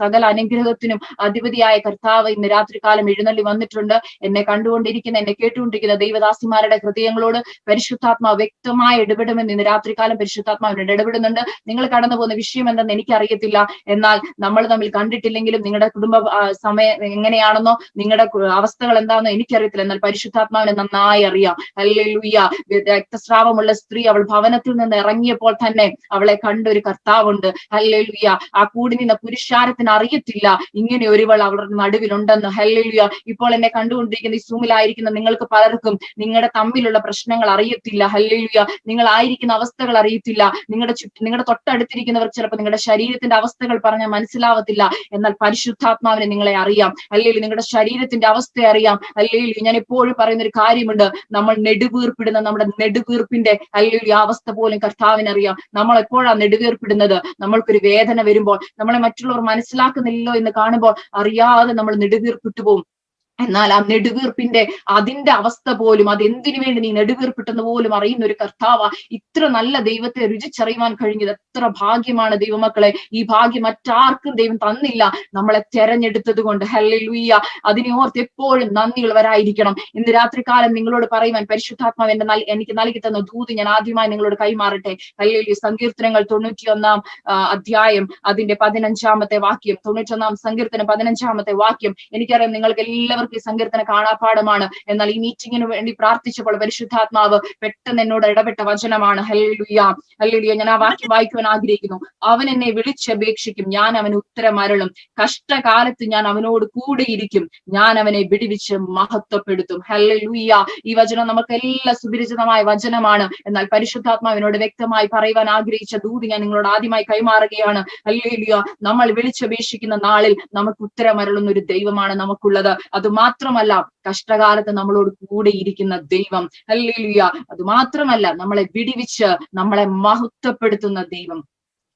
സകല അനുഗ്രഹത്തിനും അധിപതിയായ കർത്താവ് ഇന്ന് രാത്രികാലം എഴുന്നള്ളി വന്നിട്ടുണ്ട്. എന്നെ കണ്ടുകൊണ്ടിരിക്കുന്ന, എന്നെ കേട്ടുകൊണ്ടിരിക്കുന്ന ദൈവദാസിമാരുടെ ഹൃദയങ്ങളോട് പരിശുദ്ധാത്മാവ് വ്യക്തമായി ഇടപെടുമെന്ന് ഇന്ന് രാത്രികാലം പരിശുദ്ധാത്മാവിനോട് ഇടപെടുന്നുണ്ട്. നിങ്ങൾ കടന്നു പോകുന്ന വിഷയം എന്തെന്ന് എനിക്കറിയത്തില്ല, എന്നാൽ നമ്മൾ തമ്മിൽ കണ്ടിട്ടില്ലെങ്കിലും നിങ്ങളുടെ കുടുംബ സമയം എങ്ങനെയാണെന്നോ, നിങ്ങളുടെ അവസ്ഥകൾ എന്താണെന്നോ എനിക്കറിയത്തില്ല, എന്നാൽ പരിശുദ്ധാത്മാവിനെ നന്നായി അറിയാം. ഹല്ലേലൂയ. രക്തസ്രാവമുള്ള സ്ത്രീ അവൾ ഭവനത്തിൽ നിന്ന് ഇറങ്ങിയപ്പോൾ തന്നെ അവളെ കണ്ടൊരു കർത്താവുണ്ട്. ഹല്ലേലൂയ. ആ കൂടി നിന്ന പുരുഷാരത്തിന് അറിയത്തില്ല ഇങ്ങനെ ഒരുവൾ അവരുടെ നടുവിലുണ്ടെന്ന്. ഹല്ലേലൂയ. ഇപ്പോൾ എന്നെ കണ്ടുകൊണ്ടിരിക്കുന്ന ഈ സൂമിലായിരിക്കുന്ന നിങ്ങൾക്ക് പലർക്കും നിങ്ങളുടെ തമ്മിലുള്ള പ്രശ്നങ്ങൾ അറിയത്തില്ല. ഹല്ലേലൂയ. നിങ്ങൾ ആയിരിക്കുന്ന അവസ്ഥകൾ അറിയത്തില്ല. നിങ്ങളുടെ തൊട്ടടുത്തിരിക്കുന്നവർ ചിലപ്പോൾ നിങ്ങളുടെ ശരീരത്തിന്റെ അവസ്ഥകൾ പറഞ്ഞാൽ മനസ്സിലാവത്തില്ല, എന്നാൽ പരിശുദ്ധാത്മാവിനെ നിങ്ങളെ അറിയാം. അല്ലെങ്കിൽ നിങ്ങളുടെ ശരീരത്തിന്റെ അവസ്ഥ അറിയാം. അല്ലെങ്കിൽ ഞാൻ എപ്പോഴും പറയുന്ന ഒരു കാര്യമുണ്ട്, നമ്മൾ നെടുവീർപ്പിടുന്ന നമ്മുടെ നെടുവീർപ്പിന്റെ അല്ലെങ്കിൽ ആ അവസ്ഥ പോലും കർത്താവിനറിയാം. നമ്മൾ എപ്പോഴാണ് നെടുവീർപ്പിടുന്നത്? നമ്മൾക്കൊരു വേദന വരുമ്പോൾ, നമ്മളെ മറ്റുള്ളവർ മനസ്സിലാക്കുന്നില്ലല്ലോ എന്ന് കാണുമ്പോൾ അറിയാതെ നമ്മൾ നെടുവീർപ്പിട്ടു പോകും. എന്നാൽ ആ നെടുവീർപ്പിന്റെ അതിന്റെ അവസ്ഥ പോലും, അത് എന്തിനു വേണ്ടി നീ നെടുവീർപ്പിട്ടെന്ന് പോലും അറിയുന്ന ഒരു കർത്താവ. ഇത്ര നല്ല ദൈവത്തെ രുചിച്ചറിയുവാൻ കഴിഞ്ഞത് എത്ര ഭാഗ്യമാണ് ദൈവമക്കളെ. ഈ ഭാഗ്യം മറ്റാർക്കും ദൈവം തന്നില്ല, നമ്മളെ തെരഞ്ഞെടുത്തത് കൊണ്ട്. ഹല്ലേലൂയ. അതിനെ ഓർത്ത് എപ്പോഴും നന്ദിയുള്ളവരായിരിക്കണം. ഇന്ന് രാത്രികാലം നിങ്ങളോട് പറയുവാൻ പരിശുദ്ധാത്മാവ് എനിക്ക് നൽകി തന്ന ദൂത് ഞാൻ ആദ്യമായി നിങ്ങളോട് കൈമാറട്ടെ. ഹല്ലേലൂയ. സങ്കീർത്തനങ്ങൾ 91 അധ്യായം അതിന്റെ 15 വാക്യം. 91 സങ്കീർത്തനം 15 വാക്യം. എനിക്കറിയാം നിങ്ങൾക്ക് എല്ലാവർക്കും ഈ സങ്കീർത്തന കാണാപ്പാടമാണ്, എന്നാൽ ഈ മീറ്റിങ്ങിന് വേണ്ടി പ്രാർത്ഥിച്ചപ്പോൾ പരിശുദ്ധാത്മാവ് പെട്ടെന്ന് എന്നോട് ഇടപെട്ട വചനമാണ്. ഹല്ലേലൂയ. ഹല്ലേലൂയ. ഞാൻ ആ വാക്യം വായിക്കുവാൻ ആഗ്രഹിക്കുന്നു. അവൻ എന്നെ വിളിച്ചപേക്ഷിക്കും, ഞാൻ അവന് ഉത്തരം അരുളും. കഷ്ടകാലത്ത് ഞാൻ അവനോട് കൂടെയിരിക്കും, ഞാൻ അവനെ വിടുവിച്ച് മഹത്വപ്പെടുത്തും. ഹല്ലേലൂയ. ഈ വചനം നമുക്കെല്ലാം സുപരിചിതമായ വചനമാണ്, എന്നാൽ പരിശുദ്ധാത്മാവിനോട് വ്യക്തമായി പറയുവാൻ ആഗ്രഹിച്ച ദൂത് ഞാൻ നിങ്ങളോട് ആദ്യമായി കൈമാറുകയാണ്. ഹല്ലേലൂയ. നമ്മൾ വിളിച്ചപേക്ഷിക്കുന്ന നാളിൽ നമുക്ക് ഉത്തരം അരുളുന്ന ഒരു ദൈവമാണ് നമുക്കുള്ളത്. അത് മാത്രമല്ല, കഷ്ടകാലത്ത് നമ്മളോട് കൂടെ ഇരിക്കുന്ന ദൈവം. ഹല്ലേലൂയ. അത് മാത്രമല്ല, നമ്മളെ വിടുവിച്ച് നമ്മളെ മഹത്വപ്പെടുത്തുന്ന ദൈവം.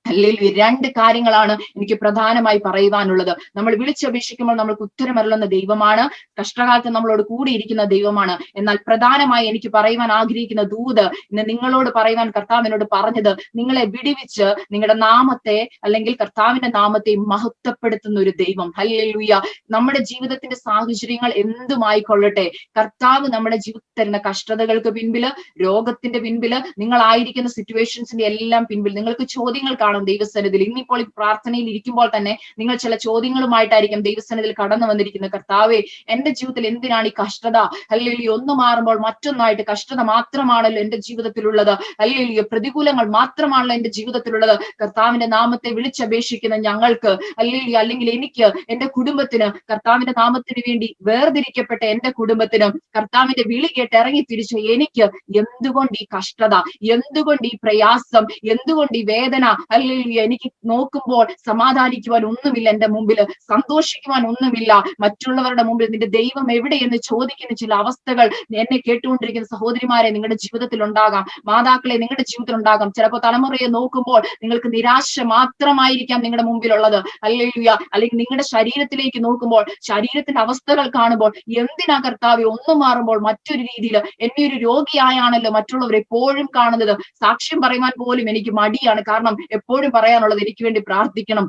അല്ലെങ്കിൽ 2 കാര്യങ്ങളാണ് എനിക്ക് പ്രധാനമായി പറയുവാനുള്ളത്. നമ്മൾ വിളിച്ചപേക്ഷിക്കുമ്പോൾ നമ്മൾക്ക് ഉത്തരമരുളുന്ന ദൈവമാണ്, കഷ്ടകാലത്ത് നമ്മളോട് കൂടി ഇരിക്കുന്ന ദൈവമാണ്. എന്നാൽ പ്രധാനമായി എനിക്ക് പറയുവാൻ ആഗ്രഹിക്കുന്ന ദൂത്, ഇന്ന് നിങ്ങളോട് പറയുവാൻ കർത്താവിനോട് പറഞ്ഞത്, നിങ്ങളെ വിടുവിച്ച് നിങ്ങളുടെ നാമത്തെ അല്ലെങ്കിൽ കർത്താവിന്റെ നാമത്തെ മഹത്വപ്പെടുത്തുന്ന ഒരു ദൈവം. ഹല്ലേലൂയ. നമ്മുടെ ജീവിതത്തിന്റെ സാഹചര്യങ്ങൾ എന്തുമായിക്കൊള്ളട്ടെ, കർത്താവ് നമ്മുടെ ജീവിതത്തിൽ തരുന്ന കഷ്ടതകൾക്ക് പിൻപില്, രോഗത്തിന്റെ പിൻപില്, നിങ്ങളായിരിക്കുന്ന സിറ്റുവേഷൻസിന്റെ എല്ലാം പിൻപിൽ നിങ്ങൾക്ക് ചോദ്യങ്ങൾ കാണും ദൈവസന്നിധിയിൽ. ഇന്നിപ്പോൾ ഈ പ്രാർത്ഥനയിൽ ഇരിക്കുമ്പോൾ തന്നെ നിങ്ങൾ ചില ചോദ്യങ്ങളുമായിട്ടായിരിക്കും ദൈവസന്നിധിയിൽ കടന്നു വന്നിരിക്കുന്നത്. കർത്താവേ, എന്റെ ജീവിതത്തിൽ എന്തിനാണ് ഈ കഷ്ടത? ഹല്ലേലൂയ. ഒന്ന് മാറുമ്പോൾ മറ്റൊന്നായിട്ട് കഷ്ടത മാത്രമാണല്ലോ എന്റെ ജീവിതത്തിലുള്ളത്. ഹല്ലേലൂയ. പ്രതികൂലങ്ങൾ മാത്രമാണല്ലോ എന്റെ ജീവിതത്തിലുള്ളത്. കർത്താവിന്റെ നാമത്തെ വിളിച്ചപേക്ഷിക്കുന്ന ഞങ്ങൾക്ക്, ഹല്ലേലൂയ, അല്ലെങ്കിൽ എനിക്ക്, എന്റെ കുടുംബത്തിന്, കർത്താവിന്റെ നാമത്തിന് വേണ്ടി വേർതിരിക്കപ്പെട്ട എന്റെ കുടുംബത്തിന്, കർത്താവിന്റെ വിളി കേട്ട് ഇറങ്ങി തിരിച്ച എനിക്ക് എന്തുകൊണ്ട് ഈ കഷ്ടത? എന്തുകൊണ്ട് ഈ പ്രയാസം? എന്തുകൊണ്ട് ഈ വേദന? ഹല്ലേലൂയ. എനിക്ക് നോക്കുമ്പോൾ സമാധാനിക്കുവാൻ ഒന്നുമില്ല എന്റെ മുമ്പിൽ, സന്തോഷിക്കുവാൻ ഒന്നുമില്ല. മറ്റുള്ളവരുടെ മുമ്പിൽ നിന്റെ ദൈവം എവിടെയെന്ന് ചോദിക്കുന്ന ചില അവസ്ഥകൾ എന്നെ കേട്ടുകൊണ്ടിരിക്കുന്ന സഹോദരിമാരെ നിങ്ങളുടെ ജീവിതത്തിൽ ഉണ്ടാകാം, മാതാക്കളെ നിങ്ങളുടെ ജീവിതത്തിൽ ഉണ്ടാകാം. ചിലപ്പോൾ തലമുറയെ നോക്കുമ്പോൾ നിങ്ങൾക്ക് നിരാശ മാത്രമായിരിക്കാം നിങ്ങളുടെ മുമ്പിലുള്ളത്. ഹല്ലേലൂയ. അല്ലെങ്കിൽ നിങ്ങളുടെ ശരീരത്തിലേക്ക് നോക്കുമ്പോൾ ശരീരത്തിന്റെ അവസ്ഥകൾ കാണുമ്പോൾ, എന്തിനാ കർത്താവേ ഒന്ന് മാറുമ്പോൾ മറ്റൊരു രീതിയിൽ എന്നെ ഒരു രോഗിയായാണല്ലോ മറ്റുള്ളവർ എപ്പോഴും കാണുന്നത്? സാക്ഷ്യം പറയുവാൻ പോലും എനിക്ക് മടിയാണ്. കാരണം എപ്പോഴും പറയാനുള്ളത് എനിക്ക് വേണ്ടി പ്രാർത്ഥിക്കണം,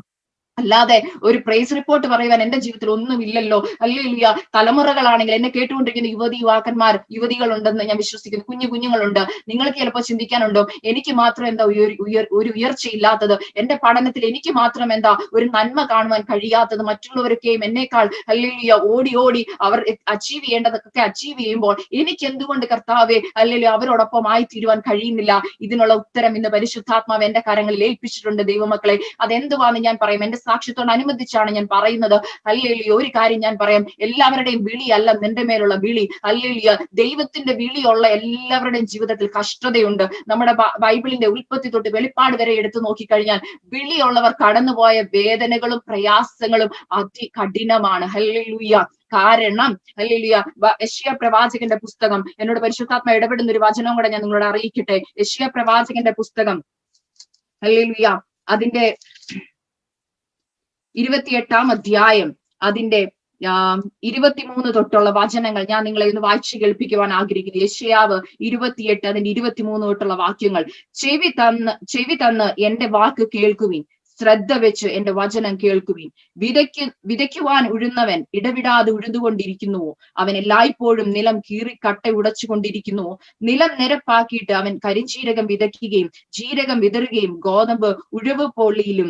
അല്ലാതെ ഒരു പ്രൈസ് റിപ്പോർട്ട് പറയുവാൻ എന്റെ ജീവിതത്തിൽ ഒന്നുമില്ലല്ലോ. ഹല്ലേലൂയ. തലമുറകളാണെങ്കിൽ എന്നെ കേട്ടുകൊണ്ടിരിക്കുന്ന യുവാക്കന്മാർ, യുവതികളുണ്ടെന്ന് ഞാൻ വിശ്വസിക്കുന്നു. കുഞ്ഞുങ്ങളുണ്ട്. നിങ്ങൾക്ക് ചിലപ്പോൾ ചിന്തിക്കാനുണ്ടോ, എനിക്ക് മാത്രം എന്താ ഒരു ഉയർച്ചയില്ലാത്തത്? എന്റെ പഠനത്തിൽ എനിക്ക് മാത്രം എന്താ ഒരു നന്മ കാണുവാൻ കഴിയാത്തത്? മറ്റുള്ളവരൊക്കെയും എന്നേക്കാൾ ഹല്ലേലൂയ ഓടി അവർ അച്ചീവ് ചെയ്യേണ്ടതൊക്കെ അച്ചീവ് ചെയ്യുമ്പോൾ എനിക്ക് എന്തുകൊണ്ട് കർത്താവേ ഹല്ലേലൂയ അവരോടൊപ്പം ആയി തീരുവാൻ കഴിയുന്നില്ല? ഇതിനുള്ള ഉത്തരം ഇന്ന് പരിശുദ്ധാത്മാവ് എന്റെ കരങ്ങളിൽ ഏൽപ്പിച്ചിട്ടുണ്ട് ദൈവമക്കളെ. അതെന്തുവാന്ന് ഞാൻ പറയും. എന്റെ സാക്ഷ്യത്തോട് അനുബന്ധിച്ചാണ് ഞാൻ പറയുന്നത്. ഹല്ലേലൂയ. ഒരു കാര്യം ഞാൻ പറയാം, എല്ലാവരുടെയും വിളിയല്ല നിന്റെ മേലുള്ള വിളി. ഹല്ലേലൂയ. ദൈവത്തിന്റെ വിളിയുള്ള എല്ലാവരുടെയും ജീവിതത്തിൽ കഷ്ടതയുണ്ട്. നമ്മുടെ ബൈബിളിന്റെ ഉൽപ്പത്തി തൊട്ട് വെളിപ്പാട് വരെ എടുത്തു നോക്കിക്കഴിഞ്ഞാൽ വിളിയുള്ളവർ കടന്നുപോയ വേദനകളും പ്രയാസങ്ങളും അതികഠിനമാണ്. ഹല്ലേലൂയ. കാരണം ഹല്ലേലൂയ, യെശയ്യാ പ്രവാചകന്റെ പുസ്തകം, എന്നോട് പരിശുദ്ധാത്മ ഇടപെടുന്ന ഒരു വചനവും കൂടെ ഞാൻ നിങ്ങളോട് അറിയിക്കട്ടെ. യെശയ്യാ പ്രവാചകന്റെ പുസ്തകം, ഹല്ലേലൂയ, അതിന്റെ 28 അധ്യായം അതിന്റെ 23 തൊട്ടുള്ള വചനങ്ങൾ ഞാൻ നിങ്ങളെ ഇന്ന് വായിച്ചു കേൾപ്പിക്കുവാൻ ആഗ്രഹിക്കുന്നു. യെശയ്യാവ് 28 അതിന്റെ 23 തൊട്ടുള്ള വാക്യങ്ങൾ. ചെവി തന്ന് എന്റെ വാക്ക് കേൾക്കുവിൻ, ശ്രദ്ധ വെച്ച് എന്റെ വചനം കേൾക്കുവിൻ. വിതയ്ക്കുവാൻ ഉഴുന്നവൻ ഇടവിടാതെ ഉഴുതുകൊണ്ടിരിക്കുന്നുവോ? അവൻ എല്ലായ്പ്പോഴും നിലം കീറി കട്ട ഉടച്ചുകൊണ്ടിരിക്കുന്നുവോ? നിലം നിരപ്പാക്കിയിട്ട് അവൻ കരിഞ്ജീരകം വിതയ്ക്കുകയും ജീരകം വിതറുകയും ഗോതമ്പ് ഉഴവ് പൊള്ളിയിലും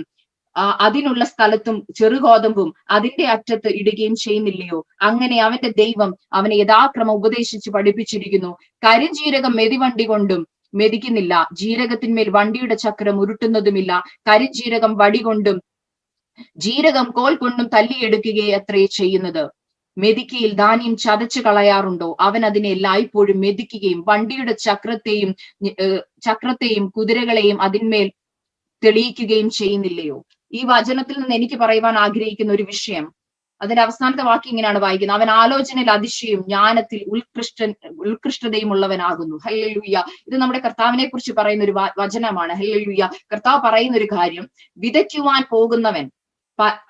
അതിനുള്ള സ്ഥലത്തും ചെറുഗോതമ്പും അതിന്റെ അറ്റത്ത് ഇടുകയും ചെയ്യുന്നില്ലയോ? അങ്ങനെ അവന്റെ ദൈവം അവനെ യഥാക്രമം ഉപദേശിച്ച് പഠിപ്പിച്ചിരിക്കുന്നു. കരിഞ്ജീരകം മെതിവണ്ടി കൊണ്ടും മെതിക്കുന്നില്ല, ജീരകത്തിന്മേൽ വണ്ടിയുടെ ചക്രം ഉരുട്ടുന്നതുമില്ല. കരിഞ്ജീരകം വടി കൊണ്ടും ജീരകം കോൽ കൊണ്ടും തല്ലിയെടുക്കുകയെ അത്രേ ചെയ്യുന്നത്. മെതിക്കയിൽ ധാന്യം ചതച്ചു കളയാറുണ്ടോ? അവൻ അതിനെ എല്ലായ്പ്പോഴും മെതിക്കുകയും വണ്ടിയുടെ ചക്രത്തെയും കുതിരകളെയും അതിന്മേൽ തെളിയിക്കുകയും ചെയ്യുന്നില്ലയോ? ഈ വചനത്തിൽ നിന്ന് എനിക്ക് പറയുവാൻ ആഗ്രഹിക്കുന്ന ഒരു വിഷയം, അതിന്റെ അവസാനത്തെ വാക്യം ഇങ്ങനെയാണ് വായിക്കുന്നത്: അവൻ ആലോചനയിൽ അതിശയും ജ്ഞാനത്തിൽ ഉത്കൃഷ്ടതയും ഉള്ളവനാകുന്നു. ഹല്ലേലൂയ. ഇത് നമ്മുടെ കർത്താവിനെ കുറിച്ച് പറയുന്ന ഒരു വചനമാണ്. ഹല്ലേലൂയ. കർത്താവ് പറയുന്ന ഒരു കാര്യം, വിതയ്ക്കുവാൻ പോകുന്നവൻ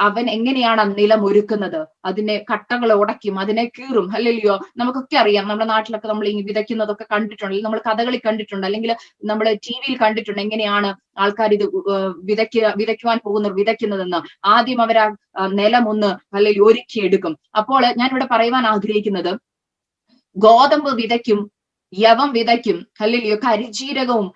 അവൻ എങ്ങനെയാണ് നിലം ഒരുക്കുന്നത്? അതിനെ കട്ടകൾ ഉടയ്ക്കും, അതിനെ കീറും. ഹല്ലേലൂയ. നമുക്കൊക്കെ അറിയാം, നമ്മുടെ നാട്ടിലൊക്കെ നമ്മൾ ഈ വിതയ്ക്കുന്നതൊക്കെ കണ്ടിട്ടുണ്ട്, നമ്മൾ കഥകളിൽ കണ്ടിട്ടുണ്ട്, അല്ലെങ്കിൽ നമ്മൾ TV-യിൽ കണ്ടിട്ടുണ്ട് എങ്ങനെയാണ് ആൾക്കാർ ഇത് വിതയ്ക്കുവാൻ പോകുന്നവർ വിതയ്ക്കുന്നതെന്ന്. ആദ്യം അവർ നിലം ഒന്ന് അല്ലെങ്കിൽ ഒരുക്കിയെടുക്കും. അപ്പോൾ ഞാൻ ഇവിടെ പറയുവാൻ ആഗ്രഹിക്കുന്നത്, ഗോതമ്പ് വിതയ്ക്കും, യവം വിതയ്ക്കും, ഹല്ലേലൂയ, കരിജീരകവും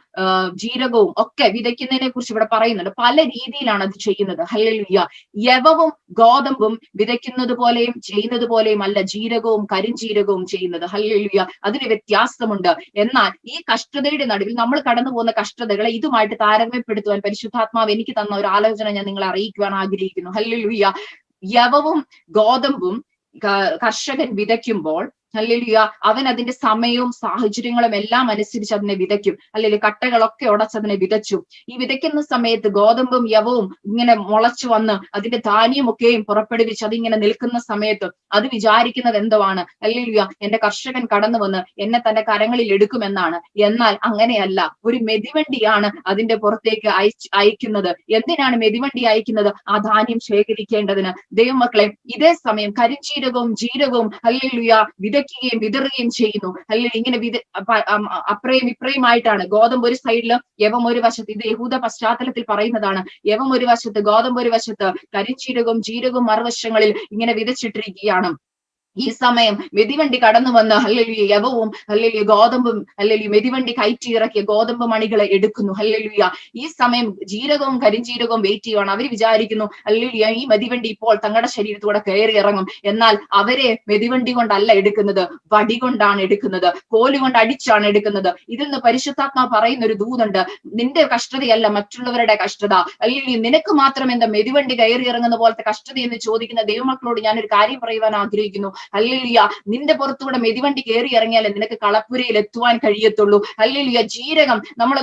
ജീരകവും ഒക്കെ വിതയ്ക്കുന്നതിനെ കുറിച്ച് ഇവിടെ പറയുന്നുണ്ട്. പല രീതിയിലാണ് അത് ചെയ്യുന്നത്. ഹല്ലേലൂയ. യവവും ഗോതമ്പും വിതയ്ക്കുന്നത് പോലെയും ചെയ്യുന്നത് പോലെയും അല്ല ജീരകവും കരിഞ്ജീരകവും ചെയ്യുന്നത്. ഹല്ലേലൂയ. അതിന് വ്യത്യാസമുണ്ട്. എന്നാൽ ഈ കഷ്ടതയുടെ നടുവിൽ നമ്മൾ കടന്നു പോകുന്ന കഷ്ടതകളെ ഇതുമായിട്ട് താരതമ്യപ്പെടുത്തുവാൻ പരിശുദ്ധാത്മാവ് എനിക്ക് തന്ന ഒരു ആലോചന ഞാൻ നിങ്ങളെ അറിയിക്കുവാൻ ആഗ്രഹിക്കുന്നു. ഹല്ലേലൂയ. യവവും ഗോതമ്പും കർഷകൻ വിതയ്ക്കുമ്പോൾ, ഹല്ലേലൂയ, അവൻ അതിന്റെ സമയവും സാഹചര്യങ്ങളും എല്ലാം അനുസരിച്ച് അതിനെ വിതയ്ക്കും. അല്ലെങ്കിൽ കട്ടകളൊക്കെ ഉടച്ച് അതിനെ വിതച്ചു. ഈ വിതയ്ക്കുന്ന സമയത്ത് ഗോതമ്പും യവവും ഇങ്ങനെ മുളച്ചു വന്ന് അതിന്റെ ധാന്യമൊക്കെയും പുറപ്പെടുവിച്ച് അതിങ്ങനെ നിൽക്കുന്ന സമയത്ത് അത് വിചാരിക്കുന്നത് എന്തുവാണ്? ഹല്ലേലൂയ, എന്റെ കർഷകൻ കടന്നു വന്ന് എന്നെ തന്റെ കരങ്ങളിൽ എടുക്കുമെന്നാണ്. എന്നാൽ അങ്ങനെയല്ല. ഒരു മെതിവണ്ടിയാണ് അതിന്റെ പുറത്തേക്ക് അയക്കുന്നത്. എന്തിനാണ് മെതിവണ്ടി അയക്കുന്നത്? ആ ധാന്യം ശേഖരിക്കേണ്ടതിന്. ദൈവമക്കളെ, ഇതേ സമയം കരിഞ്ജീരകവും ജീരകവും ഹല്ലേലൂയ വിതയ്ക്കുകയും വിതറുകയും ചെയ്യുന്നു. അല്ലെങ്കിൽ ഇങ്ങനെ അപ്രയും ഇപ്രയുമായിട്ടാണ്. ഗോതമ്പ് ഒരു സൈഡില്, യവം ഒരു വശത്ത്. ഇത് യഹൂദ പശ്ചാത്തലത്തിൽ പറയുന്നതാണ്. യവം ഒരു വശത്ത്, ഗോതമ്പ് ഒരു വശത്ത്, കരിഞ്ജീരകവും ജീരകവും മറുവശങ്ങളിൽ ഇങ്ങനെ വിതച്ചിട്ടിരിക്കുകയാണ്. ഈ സമയം മെതിവണ്ടി കടന്നു വന്ന് ഹല്ലേലൂയ യവവും ഹല്ലേലൂയ ഗോതമ്പും ഹല്ലേലൂയ മെതിവണ്ടി കയറ്റി ഇറക്കിയ ഗോതമ്പ് മണികളെ എടുക്കുന്നു. ഹല്ലേലൂയ. ഈ സമയം ജീരകവും കരിഞ്ജീരകവും വെയിറ്റ് ചെയ്യുവാണ്. അവർ വിചാരിക്കുന്നു ഹല്ലേലൂയ ഈ മെതിവണ്ടി ഇപ്പോൾ തങ്ങളുടെ ശരീരത്തൂടെ കയറി ഇറങ്ങും. എന്നാൽ അവരെ മെതിവണ്ടി കൊണ്ടല്ല എടുക്കുന്നത്, വടി കൊണ്ടാണ് എടുക്കുന്നത്, കോലുകൊണ്ട് അടിച്ചാണ് എടുക്കുന്നത്. ഇതിൽ നിന്ന് പരിശുദ്ധാത്മാ പറയുന്ന ഒരു ദൂതുണ്ട്. നിന്റെ കഷ്ടതയല്ല മറ്റുള്ളവരുടെ കഷ്ടത. അല്ലെങ്കിൽ നിനക്ക് മാത്രം എന്താ മെതിവണ്ടി കയറി ഇറങ്ങുന്ന പോലത്തെ കഷ്ടത എന്ന് ചോദിക്കുന്ന ദൈവമക്കളോട് ഞാനൊരു കാര്യം പറയുവാൻ ആഗ്രഹിക്കുന്നു. ഹല്ലേലൂയ. നിന്റെ പുറത്തൂടെ മെതിവണ്ടി കയറി ഇറങ്ങിയാലേ നിനക്ക് കളപ്പുരയിൽ എത്തുവാൻ കഴിയത്തുള്ളൂ. ഹല്ലേലൂയ. ജീരകം,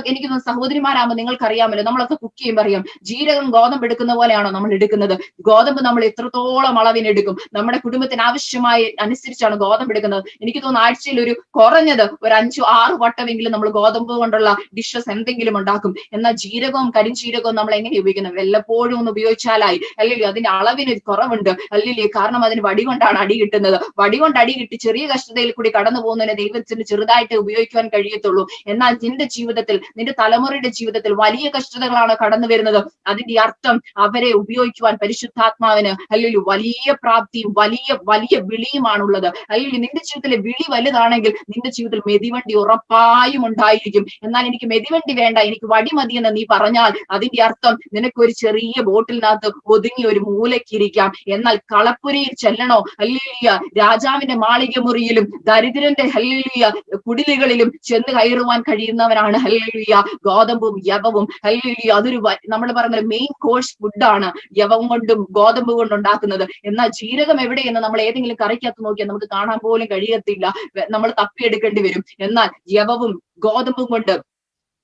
എനിക്ക് സഹോദരിമാരാകുമ്പോൾ നിങ്ങൾക്കറിയാമല്ലോ, നമ്മളൊക്കെ കുക്ക് ചെയ്യുമ്പോൾ അറിയാം, ജീരകം ഗോതമ്പ് എടുക്കുന്ന പോലെയാണോ നമ്മൾ എടുക്കുന്നത്? ഗോതമ്പ് നമ്മൾ എത്രത്തോളം അളവിനെടുക്കും? നമ്മുടെ കുടുംബത്തിന് ആവശ്യമായ അനുസരിച്ചാണ് ഗോതമ്പ് എടുക്കുന്നത്. എനിക്ക് തോന്നുന്നു ആഴ്ചയിൽ ഒരു കുറഞ്ഞത് ഒരു 5-6 വട്ടമെങ്കിലും നമ്മൾ ഗോതമ്പ് കൊണ്ടുള്ള ഡിഷസ് എന്തെങ്കിലും ഉണ്ടാക്കും. എന്നാൽ ജീരകവും കരിഞ്ജീരകവും നമ്മൾ എങ്ങനെ ഉപയോഗിക്കുന്നത്? വല്ലപ്പോഴും ഒന്ന് ഉപയോഗിച്ചാലായി. അല്ലെങ്കിൽ അതിന്റെ അളവിന് കുറവുണ്ട്. അല്ലെങ്കിൽ കാരണം അതിന് വടി കൊണ്ടാണ് അടി കിട്ടുന്നത്. വടി കൊണ്ട് അടി കിട്ടി ചെറിയ കഷ്ടതയിൽ കൂടി കടന്നു പോകുന്നതിന് ദൈവത്തിന് ചെറുതായിട്ട് ഉപയോഗിക്കുവാൻ കഴിയത്തുള്ളൂ. എന്നാൽ നിന്റെ ജീവിതത്തിൽ, നിന്റെ തലമുറയുടെ ജീവിതത്തിൽ വലിയ കഷ്ടതകളാണ് കടന്നു വരുന്നത്. അതിന്റെ അർത്ഥം അവരെ ഉപയോഗിക്കുവാൻ പരിശുദ്ധാത്മാവിന് അല്ലെങ്കിൽ വലിയ പ്രാപ്തിയും വലിയ വലിയ വിളിയുമാണുള്ളത്. അല്ലെങ്കിൽ നിന്റെ ജീവിതത്തിലെ വിളി വലുതാണെങ്കിൽ നിന്റെ ജീവിതത്തിൽ മെതിവണ്ടി ഉറപ്പായും ഉണ്ടായിരിക്കും. എന്നാൽ എനിക്ക് മെതിവണ്ടി വേണ്ട, എനിക്ക് വടി മതിയെന്ന് നീ പറഞ്ഞാൽ അതിന്റെ അർത്ഥം നിനക്കൊരു ചെറിയ ബോട്ടിലിനകത്ത് ഒതുങ്ങി ഒരു മൂലക്കിരിക്കാം. എന്നാൽ കളപ്പുരയിൽ ചെല്ലണോ? ഹല്ലേലൂയ, രാജാവിന്റെ മാളിക മുറിയിലും ദരിദ്രന്റെ ഹല്ലേലൂയ കുടിലുകളിലും ചെന്ന് കയറുവാൻ കഴിയുന്നവരാണ് ഹല്ലേലൂയ ഗോതമ്പും യവവും. ഹല്ലേലൂയ, അതൊരു നമ്മൾ പറയുന്ന മെയിൻ കോഴ്സ് ഫുഡാണ് യവം കൊണ്ടും ഗോതമ്പ് കൊണ്ടുണ്ടാക്കുന്നത്. എന്നാൽ ജീരകം എവിടെയെന്ന് നമ്മൾ ഏതെങ്കിലും കറിക്കകത്ത് നോക്കിയാൽ നമുക്ക് കാണാൻ പോലും കഴിയത്തില്ല. നമ്മൾ തപ്പിയെടുക്കേണ്ടി വരും. എന്നാൽ യവവും ഗോതമ്പും കൊണ്ട്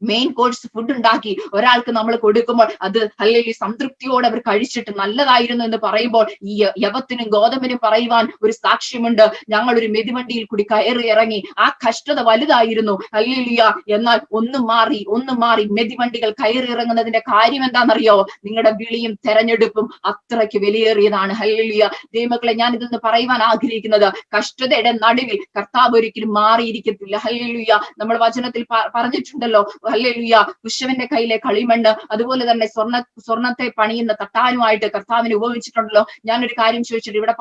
മെയിൻ കോഴ്സ് ഫുഡ് ഉണ്ടാക്കി ഒരാൾക്ക് നമ്മൾ കൊടുക്കുമ്പോൾ അത് അല്ലെങ്കിൽ സംതൃപ്തിയോടെ അവർ കഴിച്ചിട്ട് നല്ലതായിരുന്നു എന്ന് പറയുമ്പോൾ ഈ യവത്തിനും ഗോതമ്പിനും പറയുവാൻ ഒരു സാക്ഷ്യമുണ്ട്. ഞങ്ങൾ ഒരു മെതിവണ്ടിയിൽ കൂടി കയറി ഇറങ്ങി, ആ കഷ്ടത വലുതായിരുന്നു. ഹല്ലേലൂയ. എന്നാൽ ഒന്നും മാറി മെതിവണ്ടികൾ കയറി ഇറങ്ങുന്നതിന്റെ കാര്യം എന്താണെന്നറിയോ? നിങ്ങളുടെ വിളിയും തെരഞ്ഞെടുപ്പും അത്രയ്ക്ക് വിലയേറിയതാണ്. ഹല്ലേലൂയ. ദൈവമക്കളെ, ഞാൻ ഇതൊന്ന് പറയുവാൻ ആഗ്രഹിക്കുന്നത്, കഷ്ടതയുടെ നടുവിൽ കർത്താവ് ഒരിക്കലും മാറിയിരിക്കത്തില്ല. ഹല്ലേലൂയ. നമ്മൾ വചനത്തിൽ പറഞ്ഞിട്ടുണ്ടല്ലോ, ഹല്ലേലൂയ കുശവന്റെ കയ്യിലെ കളിമണ്ണ്, അതുപോലെ തന്നെ സ്വർണത്തെ പണിയുന്ന തട്ടാനുമായിട്ട് കർത്താവിനെ ഉപയോഗിച്ചിട്ടുണ്ടല്ലോ. ഞാനൊരു കാര്യം ചോദിച്ചിട്ട്, ഇവിടെ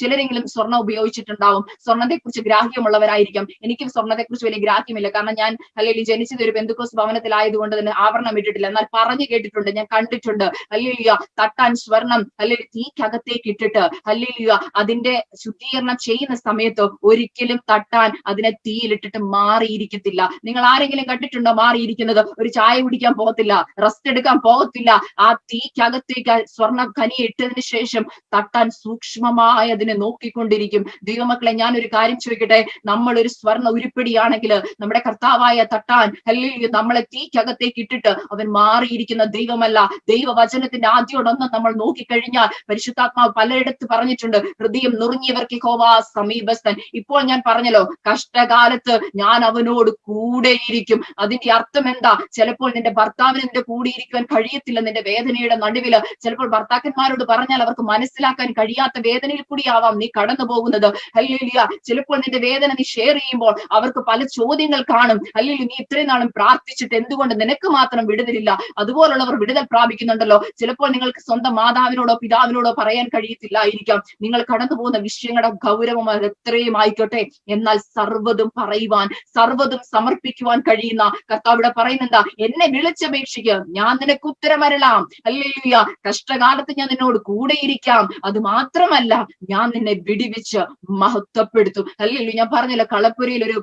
ചിലരെങ്കിലും സ്വർണ്ണം ഉപയോഗിച്ചിട്ടുണ്ടാവും, സ്വർണ്ണത്തെ കുറിച്ച് ഗ്രാഹ്യമുള്ളവരായിരിക്കാം. എനിക്കും സ്വർണ്ണത്തെ കുറിച്ച് വലിയ ഗ്രാഹ്യമില്ല, കാരണം ഞാൻ അല്ലെങ്കിൽ ജനിച്ചത് ഒരു പെന്തക്കോസ്ത് ഭവനത്തിലായതുകൊണ്ട് തന്നെ ആഭരണം ഇട്ടിട്ടില്ല. എന്നാൽ പറഞ്ഞു കേട്ടിട്ടുണ്ട്, ഞാൻ കണ്ടിട്ടുണ്ട്. ഹല്ലേലൂയ തട്ടാൻ സ്വർണം അല്ലെങ്കിൽ തീക്കകത്തേക്ക് ഇട്ടിട്ട് ഹല്ലേലൂയ അതിന്റെ ശുദ്ധീകരണം ചെയ്യുന്ന സമയത്ത് ഒരിക്കലും തട്ടാൻ അതിനെ തീയിലിട്ടിട്ട് മാറിയിരിക്കത്തില്ല. നിങ്ങൾ ആരെങ്കിലും കണ്ടിട്ടുണ്ടോ മാറിയിരിക്കുന്നത്? ഒരു ചായ കുടിക്കാൻ പോകത്തില്ല, റെസ്റ്റ് എടുക്കാൻ പോകത്തില്ല. ആ തീക്കകത്തേക്ക് സ്വർണ്ണ ഖനി ഇട്ടതിന് ശേഷം തട്ടാൻ സൂക്ഷ്മമായി അതിനെ നോക്കിക്കൊണ്ടിരിക്കും. ദൈവമക്കളെ, ഞാനൊരു കാര്യം ചോദിക്കട്ടെ, നമ്മൾ ഒരു സ്വർണ്ണ ഉരുപ്പിടിയാണെങ്കിൽ നമ്മുടെ കർത്താവായ തട്ടാൻ ഹല്ലേലൂയ നമ്മളെ തീക്കകത്തേക്ക് ഇട്ടിട്ട് അവൻ മാറിയിരിക്കുന്ന ദൈവമല്ല. ദൈവവചനത്തിന്റെ ആദ്യോടൊന്നും നമ്മൾ നോക്കിക്കഴിഞ്ഞാൽ പരിശുദ്ധാത്മാവ് പലയിടത്ത് പറഞ്ഞിട്ടുണ്ട്, ഹൃദയം നുറുങ്ങിയവർക്ക് യഹോവ സമീപസ്ഥൻ. ഇപ്പോൾ ഞാൻ പറഞ്ഞല്ലോ, കഷ്ടകാലത്ത് ഞാൻ അവനോട് കൂടെയിരിക്കും. അതിന്റെ അർത്ഥം എന്താ? ചിലപ്പോൾ നിന്റെ ഭർത്താവിന് നിന്റെ കൂടെ ഇരിക്കുവാൻ കഴിയത്തില്ല. നിന്റെ വേദനയുടെ നടുവില് ചിലപ്പോൾ ഭർത്താക്കന്മാരോട് പറഞ്ഞാൽ അവർക്ക് മനസ്സിലാക്കാൻ കഴിയാത്ത വേദനയിൽ കൂടിയാവാം നീ കടന്നു പോകുന്നത്. ഹല്ലേലൂയ ചിലപ്പോൾ നിന്റെ വേദന നീ ഷെയർ ചെയ്യുമ്പോൾ അവർക്ക് പല ചോദ്യങ്ങൾ കാണും. അല്ലെങ്കിൽ നീ ഇത്രയും നാളും പ്രാർത്ഥിച്ചിട്ട് എന്തുകൊണ്ട് നിനക്ക് മാത്രം വിടുതലില്ല? അതുപോലുള്ളവർ വിടുതൽ പ്രാപിക്കുന്നുണ്ടല്ലോ. ചിലപ്പോൾ നിങ്ങൾക്ക് സ്വന്തം മാതാവിനോടോ പിതാവിനോടോ പറയാൻ കഴിയത്തില്ലായിരിക്കാം നിങ്ങൾ കടന്നു പോകുന്ന വിഷയങ്ങളുടെ ഗൗരവം എത്രയും ആയിക്കോട്ടെ. എന്നാൽ സർവ്വതും പറയുവാൻ, സർവ്വതും സമർപ്പിക്കുവാൻ കഴിയുന്ന കർത്താവിടെ പറയുന്നെന്താ? എന്നെ വിളിച്ചപേക്ഷിക്കുക, ഞാൻ നിനക്ക് ഉത്തരമരളാം. ഹല്ലേലൂയ കഷ്ടകാലത്ത് ഞാൻ നിന്നോട് കൂടെയിരിക്കാം. അത് മാത്രമല്ല, ഞാൻ നിന്നെ വിടിവിച്ച് മഹത്വപ്പെടുത്തും. ഹല്ലേലൂയ ഞാൻ പറഞ്ഞല്ലോ, കളപ്പുരയിൽ ഒരു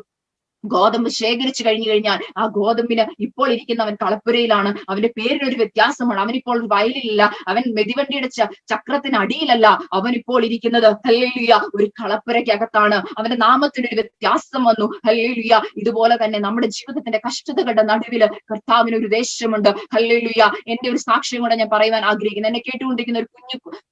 ഗോതമ്പ് ശേഖരിച്ചു കഴിഞ്ഞാൽ ആ ഗോതമ്പിന് ഇപ്പോൾ ഇരിക്കുന്നവൻ കളപ്പുരയിലാണ്. അവന്റെ പേരിനൊരു വ്യത്യാസമാണ്. അവനിപ്പോൾ വയലിലല്ല, അവൻ മെതിവണ്ടിയുടെ ചക്രത്തിന് അടിയിലല്ല, അവനിപ്പോൾ ഇരിക്കുന്നത് ഹല്ലേലൂയ ഒരു കളപ്പുരയ്ക്കകത്താണ്. അവന്റെ നാമത്തിനൊരു വ്യത്യാസം വന്നു. ഹല്ലേലൂയ ഇതുപോലെ തന്നെ നമ്മുടെ ജീവിതത്തിന്റെ കഷ്ടതകളുടെ നടുവില് കർത്താവിന് ഒരു ദേശമുണ്ട്. ഹല്ലേലൂയ എന്റെ ഒരു സാക്ഷ്യം കൂടെ ഞാൻ പറയുവാൻ ആഗ്രഹിക്കുന്നു. എന്നെ കേട്ടുകൊണ്ടിരിക്കുന്ന ഒരു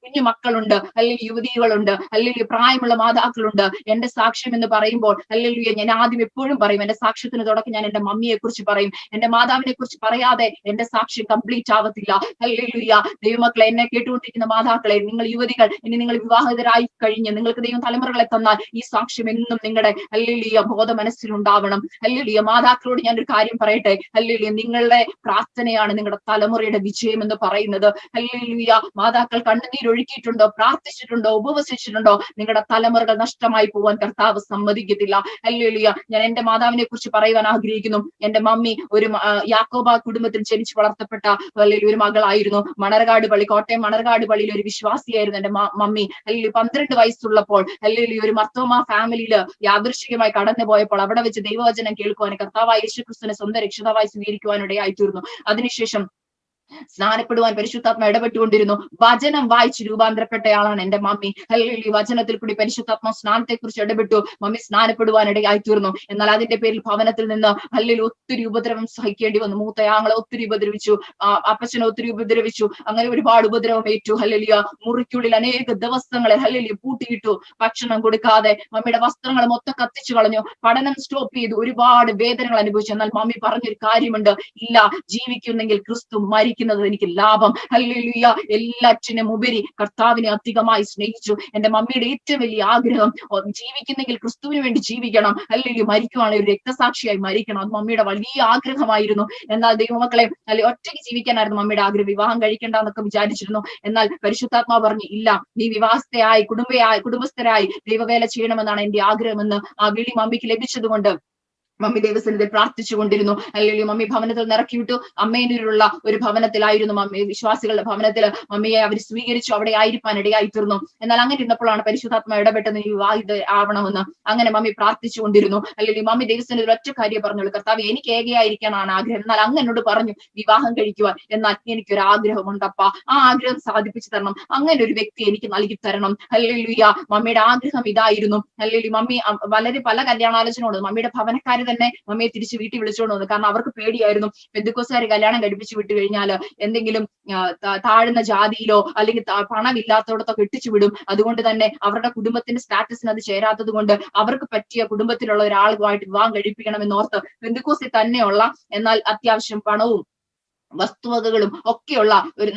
കുഞ്ഞു മക്കളുണ്ട്, അല്ലെങ്കിൽ യുവതികളുണ്ട്, അല്ലെങ്കിൽ പ്രായമുള്ള മാതാക്കളുണ്ട്. എന്റെ സാക്ഷ്യം എന്ന് പറയുമ്പോൾ ഹല്ലേലൂയ ഞാൻ ആദ്യം എപ്പോഴും പറയും, എന്റെ സാക്ഷ്യത്തിന് തുടക്കം ഞാൻ എന്റെ മമ്മിയെ കുറിച്ച് പറയും. എന്റെ മാതാവിനെ കുറിച്ച് പറയാതെ എന്റെ സാക്ഷ്യം കംപ്ലീറ്റ് ആവത്തില്ല. ഹല്ലേലൂയ ദൈവമക്കളെ, എന്നെ കേട്ടുകൊണ്ടിരിക്കുന്ന മാതാക്കളെ, നിങ്ങൾ യുവതികൾ, ഇനി നിങ്ങൾ വിവാഹിതരായി കഴിഞ്ഞ് നിങ്ങൾക്ക് ദൈവം തലമുറകളെ തന്നാൽ ഈ സാക്ഷ്യം എന്നും നിങ്ങളുടെ ഹല്ലേലൂയ ബോധ മനസ്സിലുണ്ടാവണം. ഹല്ലേലൂയ മാതാക്കളോട് ഞാനൊരു കാര്യം പറയട്ടെ, ഹല്ലേലൂയ നിങ്ങളുടെ പ്രാർത്ഥനയാണ് നിങ്ങളുടെ തലമുറയുടെ വിജയം എന്ന് പറയുന്നത്. ഹല്ലേലൂയ മാതാക്കൾ കണ്ണുനീരൊഴുക്കിയിട്ടുണ്ടോ, പ്രാർത്ഥിച്ചിട്ടുണ്ടോ, ഉപവസിച്ചിട്ടുണ്ടോ, നിങ്ങളുടെ തലമുറകൾ നഷ്ടമായി പോവാൻ കർത്താവ് സമ്മതിക്കത്തില്ല. ഹല്ലേലൂയ ഞാൻ എന്റെ മാതാവിനെ കുറിച്ച് പറയുവാൻ ആഗ്രഹിക്കുന്നു. എന്റെ മമ്മി ഒരു യാക്കോബ കുടുംബത്തിൽ ജനിച്ചു വളർത്തപ്പെട്ട ഒരു മകളായിരുന്നു. മണർകാട് പള്ളി, കോട്ടയം മണർകാട് പള്ളിയിൽ ഒരു വിശ്വാസിയായിരുന്നു എന്റെ മമ്മി. അല്ലെങ്കിൽ 12 വയസ്സുള്ളപ്പോൾ അല്ലെങ്കിൽ ഒരു മർത്തോമ ഫാമിലിയില് യാദൃശ്ചികമായി കടന്നു പോയപ്പോൾ അവിടെ വെച്ച് ദൈവവചനം കേൾക്കുവാൻ കർത്താവായ യേശുക്രിസ്തുവിനെ സ്വന്തം രക്ഷിതാവായി സ്വീകരിക്കുവാനിടയായി തീർന്നു. അതിനുശേഷം സ്നാനപ്പെടുവാൻ പരിശുദ്ധാത്മ ഇടപെട്ടുകൊണ്ടിരുന്നു. വചനം വായിച്ച് രൂപാന്തരപ്പെട്ടയാളാണ് എന്റെ മമ്മി. ഹല്ലേലൂയ വചനത്തിൽ കൂടി പരിശുദ്ധാത്മ സ്നാനത്തെ കുറിച്ച് ഇടപെട്ടു. മമ്മി സ്നാനപ്പെടുവാൻ ഇടയായി തീർന്നു. എന്നാൽ അതിന്റെ പേരിൽ ഭവനത്തിൽ നിന്ന് ഹല്ലേലൂയ ഒത്തിരി ഉപദ്രവം സഹിക്കേണ്ടി വന്നു. മൂത്തയാങ്ങളെ ഒത്തിരി ഉപദ്രവിച്ചു, അപ്പച്ചനെ ഒത്തിരി ഉപദ്രവിച്ചു. അങ്ങനെ ഒരുപാട് ഉപദ്രവം ഏറ്റു. ഹല്ലേലൂയ മുറിക്കുള്ളിൽ അനേക ദിവസങ്ങളെ ഹല്ലേലൂയ പൂട്ടിയിട്ടു. ഭക്ഷണം കൊടുക്കാതെ മമ്മിയുടെ വസ്ത്രങ്ങൾ മൊത്തം കത്തിച്ചു കളഞ്ഞു. പഠനം സ്റ്റോപ്പ് ചെയ്തു. ഒരുപാട് വേദനകൾ അനുഭവിച്ചു. എന്നാൽ മമ്മി പറഞ്ഞൊരു കാര്യമുണ്ട്, ഇല്ല, ജീവിക്കുന്നെങ്കിൽ ക്രിസ്തു മരിക്കുന്നത് എനിക്ക് ലാഭം. ഹല്ലേലൂയ എല്ലാറ്റിനും ഉപരി കർത്താവിനെ അധികമായി സ്നേഹിച്ചു. എന്റെ മമ്മിയുടെ ഏറ്റവും വലിയ ആഗ്രഹം ജീവിക്കുന്നെങ്കിൽ ക്രിസ്തുവിന് വേണ്ടി ജീവിക്കണം, അല്ലെങ്കിൽ മരിക്കുവാണെങ്കിൽ ഒരു രക്തസാക്ഷിയായി മരിക്കണം. അത് മമ്മിയുടെ വലിയ ആഗ്രഹമായിരുന്നു. എന്നാൽ ദൈവമക്കളെ ഒറ്റയ്ക്ക് ജീവിക്കാനായിരുന്നു മമ്മിയുടെ ആഗ്രഹം. വിവാഹം കഴിക്കേണ്ട എന്നൊക്കെ വിചാരിച്ചിരുന്നു. എന്നാൽ പരിശുദ്ധാത്മാവ് പറഞ്ഞു, ഇല്ല, നീ വിവാഹസ്ഥയായി കുടുംബസ്ഥരായി ദൈവവേല ചെയ്യണമെന്നാണ് എന്റെ ആഗ്രഹമെന്ന് ആ വിളി മമ്മിക്ക് ലഭിച്ചതുകൊണ്ട് മമ്മി ദൈവസന്നിധിയിൽ പ്രാർത്ഥിച്ചു കൊണ്ടിരുന്നു. അല്ലെങ്കിൽ മമ്മി ഭവനത്തിൽ നിന്ന് ഇറക്കി വിട്ടു. അമ്മേനൂരിലുള്ള ഒരു ഭവനത്തിലായിരുന്നു മമ്മി, വിശ്വാസികളുടെ ഭവനത്തിൽ മമ്മിയെ അവർ സ്വീകരിച്ചു. അവിടെ ആയിരിക്കാൻ ഇടയായി തീർന്നു. എന്നാൽ അങ്ങനെ ഇരുന്നപ്പോഴാണ് പരിശുദ്ധാത്മ ഇടപെട്ടെന്ന് വിവാഹിത ആവണമെന്ന് അങ്ങനെ മമ്മി പ്രാർത്ഥിച്ചു കൊണ്ടിരുന്നു. അല്ലെങ്കിൽ മമ്മി ദൈവസന്നിധിയിൽ ഒറ്റ കാര്യം പറഞ്ഞുള്ളൂ, കർത്താവ് എനിക്ക് ഏകയായിരിക്കാനാണ് ആഗ്രഹം. എന്നാൽ അങ്ങ് എന്നോട് പറഞ്ഞു വിവാഹം കഴിക്കുവാൻ. എന്നാൽ എനിക്കൊരു ആഗ്രഹമുണ്ടപ്പ, ആ ആഗ്രഹം സാധിപ്പിച്ചു തരണം, അങ്ങനെ ഒരു വ്യക്തി എനിക്ക് നൽകി തരണം. ഹല്ലേലൂയ മമ്മിയുടെ ആഗ്രഹം ഇതായിരുന്നു. അല്ലെങ്കിൽ മമ്മി പല കല്യാണാലോചനയോട് മമ്മിയുടെ ഭവനക്കാര് തന്നെ മമ്മിയെ തിരിച്ച് വീട്ടിൽ വിളിച്ചുകൊണ്ട് വന്നു. കാരണം അവർക്ക് പേടിയായിരുന്നു, പെന്തക്കോസ്തുകാര് കല്യാണം കഴിപ്പിച്ച് വിട്ടു കഴിഞ്ഞാൽ എന്തെങ്കിലും താഴ്ന്ന ജാതിയിലോ അല്ലെങ്കിൽ പണമില്ലാത്തടത്തോ കെട്ടിച്ചു വിടും. അതുകൊണ്ട് തന്നെ അവരുടെ കുടുംബത്തിന്റെ സ്റ്റാറ്റസിന് അത് ചേരാത്തത് കൊണ്ട് അവർക്ക് പറ്റിയ കുടുംബത്തിലുള്ള ഒരാളുമായിട്ട് വിവാഹം കഴിപ്പിക്കണമെന്നോർത്ത് പെന്തക്കോസ്തിൽ തന്നെയുള്ള എന്നാൽ അത്യാവശ്യം പണവും വസ്തുവകകളും ഒക്കെയുള്ള ഒരു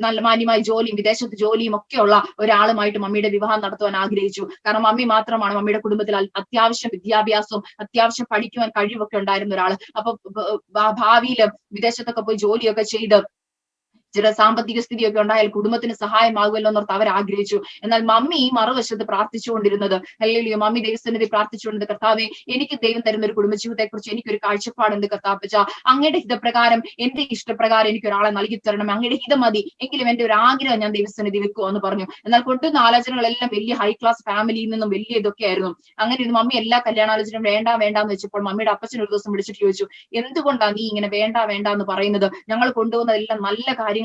നല്ല മാന്യമായ ജോലിയും വിദേശത്ത് ജോലിയും ഒക്കെയുള്ള ഒരാളുമായിട്ട് മമ്മിയുടെ വിവാഹം നടത്തുവാൻ ആഗ്രഹിച്ചു. കാരണം മമ്മി മാത്രമാണ് മമ്മിയുടെ കുടുംബത്തിൽ അത്യാവശ്യം വിദ്യാഭ്യാസവും അത്യാവശ്യം പഠിക്കുവാൻ കഴിവൊക്കെ ഉണ്ടായിരുന്ന ഒരാള്. അപ്പൊ ഭാവിയിൽ വിദേശത്തൊക്കെ പോയി ജോലിയൊക്കെ ചെയ്ത് ചില സാമ്പത്തിക സ്ഥിതിയൊക്കെ ഉണ്ടായാൽ കുടുംബത്തിന് സഹായമാകുമല്ലോ എന്നോർത്ത് അവർ ആഗ്രഹിച്ചു. എന്നാൽ മമ്മി ഈ മറുവശത്ത് പ്രാർത്ഥിച്ചുകൊണ്ടിരുന്നത്, അല്ലെങ്കിൽ മമ്മി ദൈവസന്നിധി പ്രാർത്ഥിച്ചുകൊണ്ടത്, കർത്താവെ, എനിക്ക് ദൈവം തരുന്ന ഒരു കുടുംബജീവിതത്തെ കുറിച്ച് എനിക്കൊരു കാഴ്ചപ്പാടുണ്ട് കർത്താപ്പച്ച. അങ്ങയുടെ ഹിതപ്രകാരം, എന്റെ ഇഷ്ടപ്രകാരം എനിക്ക് ഒരാളെ നൽകി തരണം. അങ്ങയുടെ ഹിതം മതി, എങ്കിലും എന്റെ ഒരു ആഗ്രഹം ഞാൻ ദൈവസന്നിധി വെക്കുമോ എന്ന് പറഞ്ഞു. എന്നാൽ കൊണ്ടുവന്ന ആലോചനകളെല്ലാം വലിയ ഹൈ ക്ലാസ് ഫാമിലിയിൽ നിന്നും വലിയ ഇതൊക്കെ ആയിരുന്നു. അങ്ങനെ ഇത് മമ്മി എല്ലാ കല്യാണാലോചനയും വേണ്ടാന്ന് വെച്ചപ്പോൾ മമ്മിയുടെ അപ്പച്ചൻ ഒരു ദിവസം വിളിച്ചിട്ട് ചോദിച്ചു, എന്തുകൊണ്ടാണ് നീ ഇങ്ങനെ വേണ്ട എന്ന് പറയുന്നത്? ഞങ്ങൾ കൊണ്ടുവന്നതെല്ലാം നല്ല കാര്യങ്ങളല്ലേ,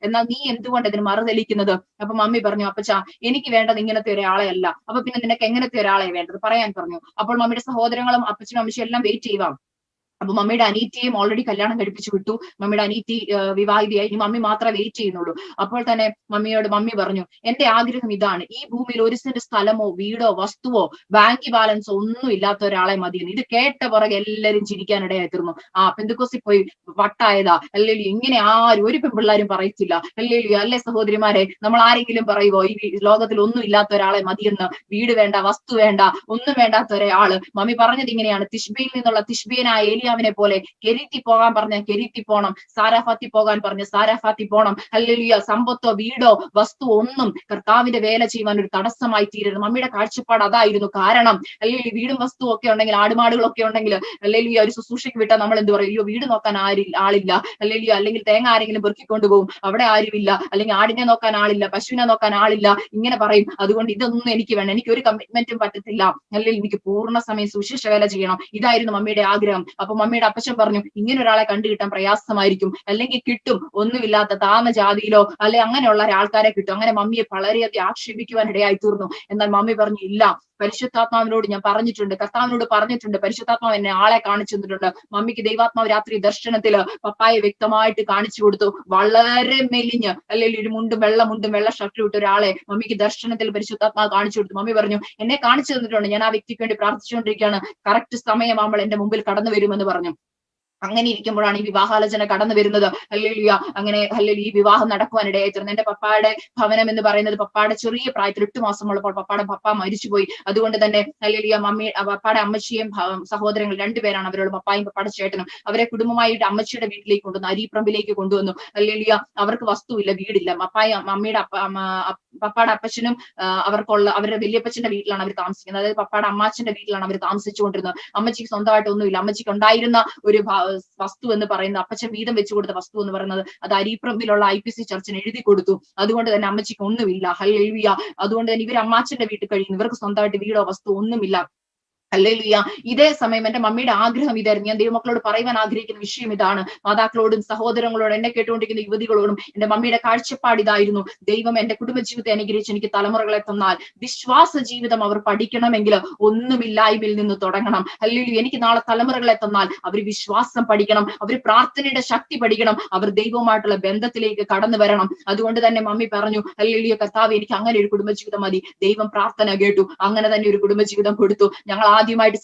എന്നാൽ നീ എന്തുകൊണ്ട് ഇതിന് മറുതലിക്കുന്നത്? അപ്പൊ മമ്മി പറഞ്ഞു, അപ്പച്ചാ, എനിക്ക് വേണ്ടത് ഇങ്ങനത്തെ ഒരാളെ അല്ല. അപ്പൊ പിന്നെ നിനക്ക് എങ്ങനത്തെ ഒരാളെ വേണ്ടത് പറയാൻ പറഞ്ഞു. അപ്പോൾ മമ്മിയുടെ സഹോദരങ്ങളും അപ്പച്ചനും അമ്മച്ചും എല്ലാം വെയിറ്റ് ചെയ്യുക. അപ്പൊ മമ്മിയുടെ അനീറ്റിയെയും ഓൾറെഡി കല്യാണം കഴിപ്പിച്ചു വിട്ടു. മമ്മിയുടെ അനീറ്റി വിവാഹിതയായി. ഇനി മമ്മി മാത്രമേ വെയിറ്റ് ചെയ്യുന്നുള്ളൂ. അപ്പോൾ തന്നെ മമ്മി പറഞ്ഞു, എന്റെ ആഗ്രഹം ഇതാണ്, ഈ ഭൂമിയിൽ ഒരു സെന്റ് സ്ഥലമോ വീടോ വസ്തുവോ ബാങ്ക് ബാലൻസോ ഒന്നും ഇല്ലാത്ത ഒരാളെ മതിയെന്ന്. ഇത് കേട്ട പുറകെ എല്ലാവരും ചിരിക്കാനിടയായി തീർന്നു. പെന്തക്കോസ്തിൽ പോയി വട്ടായതാ, അല്ലെങ്കിൽ ഇങ്ങനെ ആരും ഒരു പെൺപിള്ളാരും പറയത്തില്ല, അല്ലേ സഹോദരിമാരെ? നമ്മൾ ആരെങ്കിലും പറയുവോ ഈ ലോകത്തിൽ ഒന്നും ഇല്ലാത്ത ഒരാളെ മതിയെന്ന്? വീട് വേണ്ട, വസ്തു വേണ്ട, ഒന്നും വേണ്ടാത്ത ഒരാള്. മമ്മി പറഞ്ഞത് ഇങ്ങനെയാണ്, തിഷ്ബിയിൽ നിന്നുള്ള തിഷ്ബിയനായ ഏലിയാവിനെ പോലെ കെരീത്തി പോകാൻ പറഞ്ഞ കെരീത്തി പോണം, സാരാഫാത്തി പോകാൻ പറഞ്ഞ സാരാഫാത്തി പോണം. ഹല്ലേലൂയ. സമ്പത്തോ വീടോ വസ്തു ഒന്നും കർത്താവിന്റെ വേല ചെയ്യുവാൻ ഒരു തടസ്സമായി തീരരുത്. മമ്മിയുടെ കാഴ്ചപ്പാട് അതായിരുന്നു. കാരണം അല്ലെങ്കിൽ വീടും വസ്തുവും ഒക്കെ ഉണ്ടെങ്കിൽ, ആടുമാടുകളൊക്കെ ഉണ്ടെങ്കിൽ, അല്ലെങ്കിൽ ഒരു ശുശ്രൂഷയ്ക്ക് വിട്ടാൽ നമ്മൾ എന്ത് പറയും? അയ്യോ, വീട് നോക്കാൻ ആളില്ല, അല്ലെങ്കിൽ തേങ്ങ ആരെങ്കിലും പെറുക്കിക്കൊണ്ടു പോകും, അവിടെ ആരുമില്ല, അല്ലെങ്കിൽ ആടിനെ നോക്കാൻ ആളില്ല, പശുവിനെ നോക്കാൻ ആളില്ല, ഇങ്ങനെ പറയും. അതുകൊണ്ട് ഇതൊന്നും എനിക്ക് വേണം, എനിക്ക് ഒരു കമ്മിറ്റ്മെന്റും പറ്റത്തില്ല, അല്ലെങ്കിൽ എനിക്ക് പൂർണ്ണ സമയം സുശേഷ വേല ചെയ്യണം. ഇതായിരുന്നു മമ്മിയുടെ ആഗ്രഹം. അപ്പൊ മമ്മിയുടെ അപ്പച്ചൻ പറഞ്ഞു, ഇങ്ങനെ ഒരാളെ കണ്ടുകിട്ടാൻ പ്രയാസമായിരിക്കും, അല്ലെങ്കിൽ കിട്ടും, ഒന്നുമില്ലാത്ത താഴ്ന്ന ജാതിയിലോ അല്ലെ അങ്ങനെയുള്ള ആൾക്കാരെ കിട്ടും. അങ്ങനെ മമ്മിയെ വളരെയധികം ആക്ഷേപിക്കുവാൻ ഇടയായി തീർന്നു. എന്നാൽ മമ്മി പറഞ്ഞു, ഇല്ല, പരിശുദ്ധാത്മാവിനോട് ഞാൻ പറഞ്ഞിട്ടുണ്ട്, കർത്താവിനോട് പറഞ്ഞിട്ടുണ്ട്, പരിശുദ്ധാത്മാവ് എന്നെ ആളെ കാണിച്ചു തന്നിട്ടുണ്ട്. മമ്മിക്ക് ദൈവാത്മാവ് രാത്രി ദർശനത്തില് പപ്പായെ വ്യക്തമായിട്ട് കാണിച്ചു കൊടുത്തു. വളരെ മെലിഞ്ഞ്, അല്ലെങ്കിൽ ഒരു വെള്ള ഷർട്ട് ഇട്ട ഒരാളെ മമ്മിക്ക് ദർശനത്തിൽ പരിശുദ്ധാത്മാവ് കാണിച്ചു കൊടുത്തു. മമ്മി പറഞ്ഞു, എന്നെ കാണിച്ചു തന്നിട്ടുണ്ട്, ഞാൻ ആ വ്യക്തിക്ക് വേണ്ടി പ്രാർത്ഥിച്ചുകൊണ്ടിരിക്കുകയാണ്, കറക്റ്റ് സമയമാകുമ്പോൾ എന്റെ മുമ്പിൽ കടന്നു വരുമെന്ന് പറഞ്ഞു. അങ്ങനെ ഇരിക്കുമ്പോഴാണ് ഈ വിവാഹാലോചന കടന്നു വരുന്നത്. ഹല്ലേലൂയ. അങ്ങനെ ഈ വിവാഹം നടക്കുവാനിടയായി തീർന്നു. എന്റെ പപ്പായുടെ ഭവനം എന്ന് പറയുന്നത് പപ്പായുടെ ചെറിയ പ്രായത്തിൽ 8 മാസമുള്ളപ്പോൾ പപ്പ മരിച്ചുപോയി. അതുകൊണ്ട് തന്നെ ഹല്ലേലൂയ, പപ്പായുടെ അമ്മച്ചിയും സഹോദരങ്ങൾ 2 പേരാണ് അവരോട്, പപ്പായും പപ്പായുടെ ചേട്ടനും. അവരെ കുടുംബമായിട്ട് അമ്മച്ചിയുടെ വീട്ടിലേക്ക് കൊണ്ടുവന്നു, അരിപ്രമ്പിലേക്ക് കൊണ്ടുവന്നു. ഹല്ലേലൂയ. അവർക്ക് വസ്തുവില്ല, വീടില്ല. പപ്പായുടെ അപ്പച്ചനും അവരുടെ വലിയപ്പച്ചന്റെ വീട്ടിലാണ് അവർ താമസിക്കുന്നത്. അതായത് പപ്പായുടെ അമ്മാച്ചന്റെ വീട്ടിലാണ് അവർ താമസിച്ചുകൊണ്ടിരുന്നത്. അമ്മച്ചിക്ക് സ്വന്തമായിട്ട് ഒന്നുമില്ല. അമ്മച്ചിക്ക് ഉണ്ടായിരുന്ന ഒരു വസ്തു എന്ന് പറയുന്നത്, അപ്പച്ചൻ വീതം വെച്ചു കൊടുത്ത വസ്തു എന്ന് പറയുന്നത്, അത് അരിപ്രമ്പിലുള്ള IPC ചർച്ചിന് എഴുതി കൊടുത്തു. അതുകൊണ്ട് തന്നെ അമ്മച്ചിക്ക് ഒന്നുമില്ല. ഹല്ലേലൂയ. അതുകൊണ്ട് തന്നെ ഇവർ അമ്മാച്ചന്റെ വീട്ടിൽ കഴിയുന്നു. ഇവർക്ക് സ്വന്തമായിട്ട് വീടോ വസ്തു ഒന്നുമില്ല. ഹല്ലേലൂയ. ഇതേ സമയം എന്റെ മമ്മിയുടെ ആഗ്രഹം ഇതായിരുന്നു. ഞാൻ ദൈവമക്കളോട് പറയുവാൻ ആഗ്രഹിക്കുന്ന വിഷയം ഇതാണ്. മാതാക്കളോടും സഹോദരങ്ങളോടും എന്നെ കേട്ടുകൊണ്ടിരിക്കുന്ന യുവതികളോടും എന്റെ മമ്മിയുടെ കാഴ്ചപ്പാട് ഇതായിരുന്നു. ദൈവം എന്റെ കുടുംബജീവിതത്തെ അനുഗ്രഹിച്ച് എനിക്ക് തലമുറകളെ തന്നാൽ, വിശ്വാസ ജീവിതം അവർ പഠിക്കണമെങ്കിൽ ഒന്നുമില്ലായ്മയിൽ നിന്ന് തുടങ്ങണം. ഹല്ലേലൂയ. എനിക്ക് നാളെ തലമുറകളെ തന്നാൽ അവർ വിശ്വാസം പഠിക്കണം, അവർ പ്രാർത്ഥനയുടെ ശക്തി പഠിക്കണം, അവർ ദൈവവുമായിട്ടുള്ള ബന്ധത്തിലേക്ക് കടന്നു വരണം. അതുകൊണ്ട് തന്നെ മമ്മി പറഞ്ഞു, ഹല്ലേലൂയ, കർത്താവേ, എനിക്ക് അങ്ങനെ ഒരു കുടുംബജീവിതം മതി. ദൈവം പ്രാർത്ഥന കേട്ടു, അങ്ങനെ തന്നെ ഒരു കുടുംബജീവിതം കൊടുത്തു. ഞങ്ങൾ ആദ്യമായിട്ട്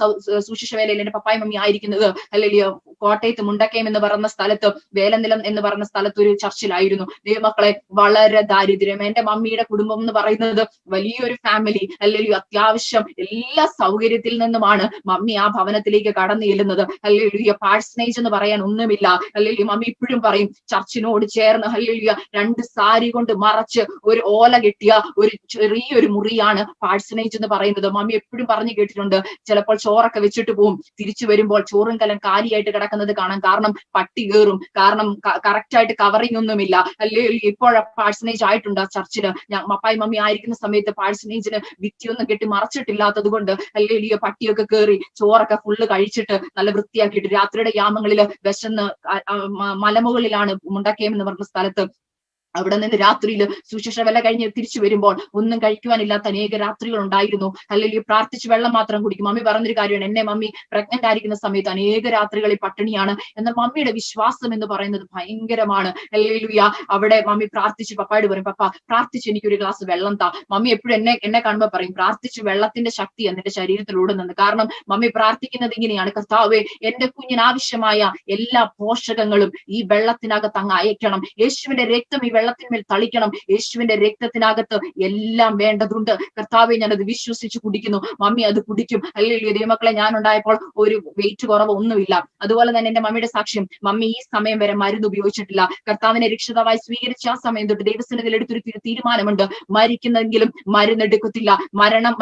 സുശിഷ വേലയിൽ എന്റെ പപ്പായും മമ്മി ആയിരിക്കുന്നത് അല്ലെങ്കിൽ കോട്ടയത്ത് മുണ്ടക്കയം എന്ന് പറയുന്ന സ്ഥലത്ത്, വേലനിലം എന്ന് പറയുന്ന സ്ഥലത്ത് ഒരു ചർച്ചിലായിരുന്നു. ദൈവമക്കളെ, വളരെ ദാരിദ്ര്യം. എന്റെ മമ്മിയുടെ കുടുംബം എന്ന് പറയുന്നത് വലിയൊരു ഫാമിലി, അല്ലെങ്കിൽ അത്യാവശ്യം എല്ലാ സൗകര്യത്തിൽ നിന്നുമാണ് മമ്മി ആ ഭവനത്തിലേക്ക് കടന്നു ചെല്ലുന്നത്. അല്ലെങ്കിൽ പാഴ്സനേജ് എന്ന് പറയാൻ ഒന്നുമില്ല. അല്ലെങ്കിൽ മമ്മി ഇപ്പോഴും പറയും, ചർച്ചിനോട് ചേർന്ന് ഹല്ലേലൂയ 2 സാരി കൊണ്ട് മറച്ച് ഒരു ഓല കെട്ടിയ ഒരു ചെറിയൊരു മുറിയാണ് പാഴ്സനേജ് എന്ന് പറയുന്നത്. മമ്മി എപ്പോഴും പറഞ്ഞു കേട്ടിട്ടുണ്ട്. ചിലപ്പോൾ ചോറൊക്കെ വെച്ചിട്ട് പോവും, തിരിച്ചു വരുമ്പോൾ ചോറും കലം കാലിയായിട്ട് കിടക്കുന്നത് കാണാം. കാരണം പട്ടി കയറും, കാരണം കറക്റ്റ് ആയിട്ട് കവറിങ് ഒന്നുമില്ല. അല്ലെങ്കിൽ ഇപ്പോഴ പാഴ്സനേജ് ആയിട്ടുണ്ട് ആ ചർച്ചില്. പപ്പായി മമ്മി ആയിരിക്കുന്ന സമയത്ത് പാഴ്സനേജിന് ഭിത്തിയൊന്നും കെട്ടി മറച്ചിട്ടില്ലാത്തത് കൊണ്ട് അല്ലെങ്കിൽ പട്ടിയൊക്കെ കയറി ചോറൊക്കെ ഫുള്ള് കഴിച്ചിട്ട് നല്ല വൃത്തിയാക്കിയിട്ട് രാത്രിയുടെ യാമങ്ങളില് വിശന്ന് മലമുകളിലാണ് മുണ്ടക്കയം എന്ന് പറഞ്ഞ സ്ഥലത്ത് അവിടെ നിന്ന് രാത്രിയിൽ സുശേഷ വില കഴിഞ്ഞ് തിരിച്ചു വരുമ്പോൾ ഒന്നും കഴിക്കുവാനില്ലാത്ത അനേക രാത്രികൾ ഉണ്ടായിരുന്നു. അല്ലെങ്കിൽ പ്രാർത്ഥിച്ച് വെള്ളം മാത്രം കുടിക്കും. മമ്മി പറഞ്ഞൊരു കാര്യമാണ്, എന്നെ മമ്മി പ്രഗ്നന്റ് ആയിരിക്കുന്ന സമയത്ത് അനേക രാത്രികളിൽ പട്ടിണിയാണ്. എന്നാൽ മമ്മിയുടെ വിശ്വാസം എന്ന് പറയുന്നത് ഭയങ്കരമാണ്. ഹല്ലേലൂയ. അവിടെ മമ്മി പ്രാർത്ഥിച്ച് പപ്പായോട് പറയും, പപ്പ പ്രാർത്ഥിച്ച് എനിക്കൊരു ഗ്ലാസ് വെള്ളം താ. മമ്മി എപ്പോഴും എന്നെ കാണുമ്പോൾ പറയും, പ്രാർത്ഥിച്ച് വെള്ളത്തിന്റെ ശക്തി എന്റെ ശരീരത്തിൽ ഓടുന്നത്. കാരണം മമ്മി പ്രാർത്ഥിക്കുന്നത് ഇങ്ങനെയാണ്, കർത്താവേ എന്റെ കുഞ്ഞിന് ആവശ്യമായ എല്ലാ പോഷകങ്ങളും ഈ വെള്ളത്തിനകത്ത് അങ്ങ് അയക്കണം. യേശുവിന്റെ രക്തം ഈ വെള്ളത്തിന്മേൽ തളിക്കണം. യേശുവിന്റെ രക്തത്തിനകത്ത് എല്ലാം വേണ്ടതുണ്ട്. കർത്താവെ ഞാനത് വിശ്വസിച്ച് കുടിക്കുന്നു. മമ്മി അത് കുടിക്കും. അല്ലെങ്കിൽ ദൈവമക്കളെ, ഞാൻ ഉണ്ടായപ്പോൾ ഒരു വെയിറ്റ് കുറവ് ഒന്നുമില്ല. അതുപോലെ തന്നെ എന്റെ മമ്മിയുടെ സാക്ഷ്യം, മമ്മി ഈ സമയം വരെ മരുന്ന് ഉപയോഗിച്ചിട്ടില്ല. കർത്താവിനെ രക്ഷിതാവായി സ്വീകരിച്ച ആ സമയം തൊട്ട് ദൈവസന്നിധിയിൽ എടുത്തൊരു തീരുമാനമുണ്ട്, മരിക്കുന്നെങ്കിലും മരുന്നെടുക്കത്തില്ല,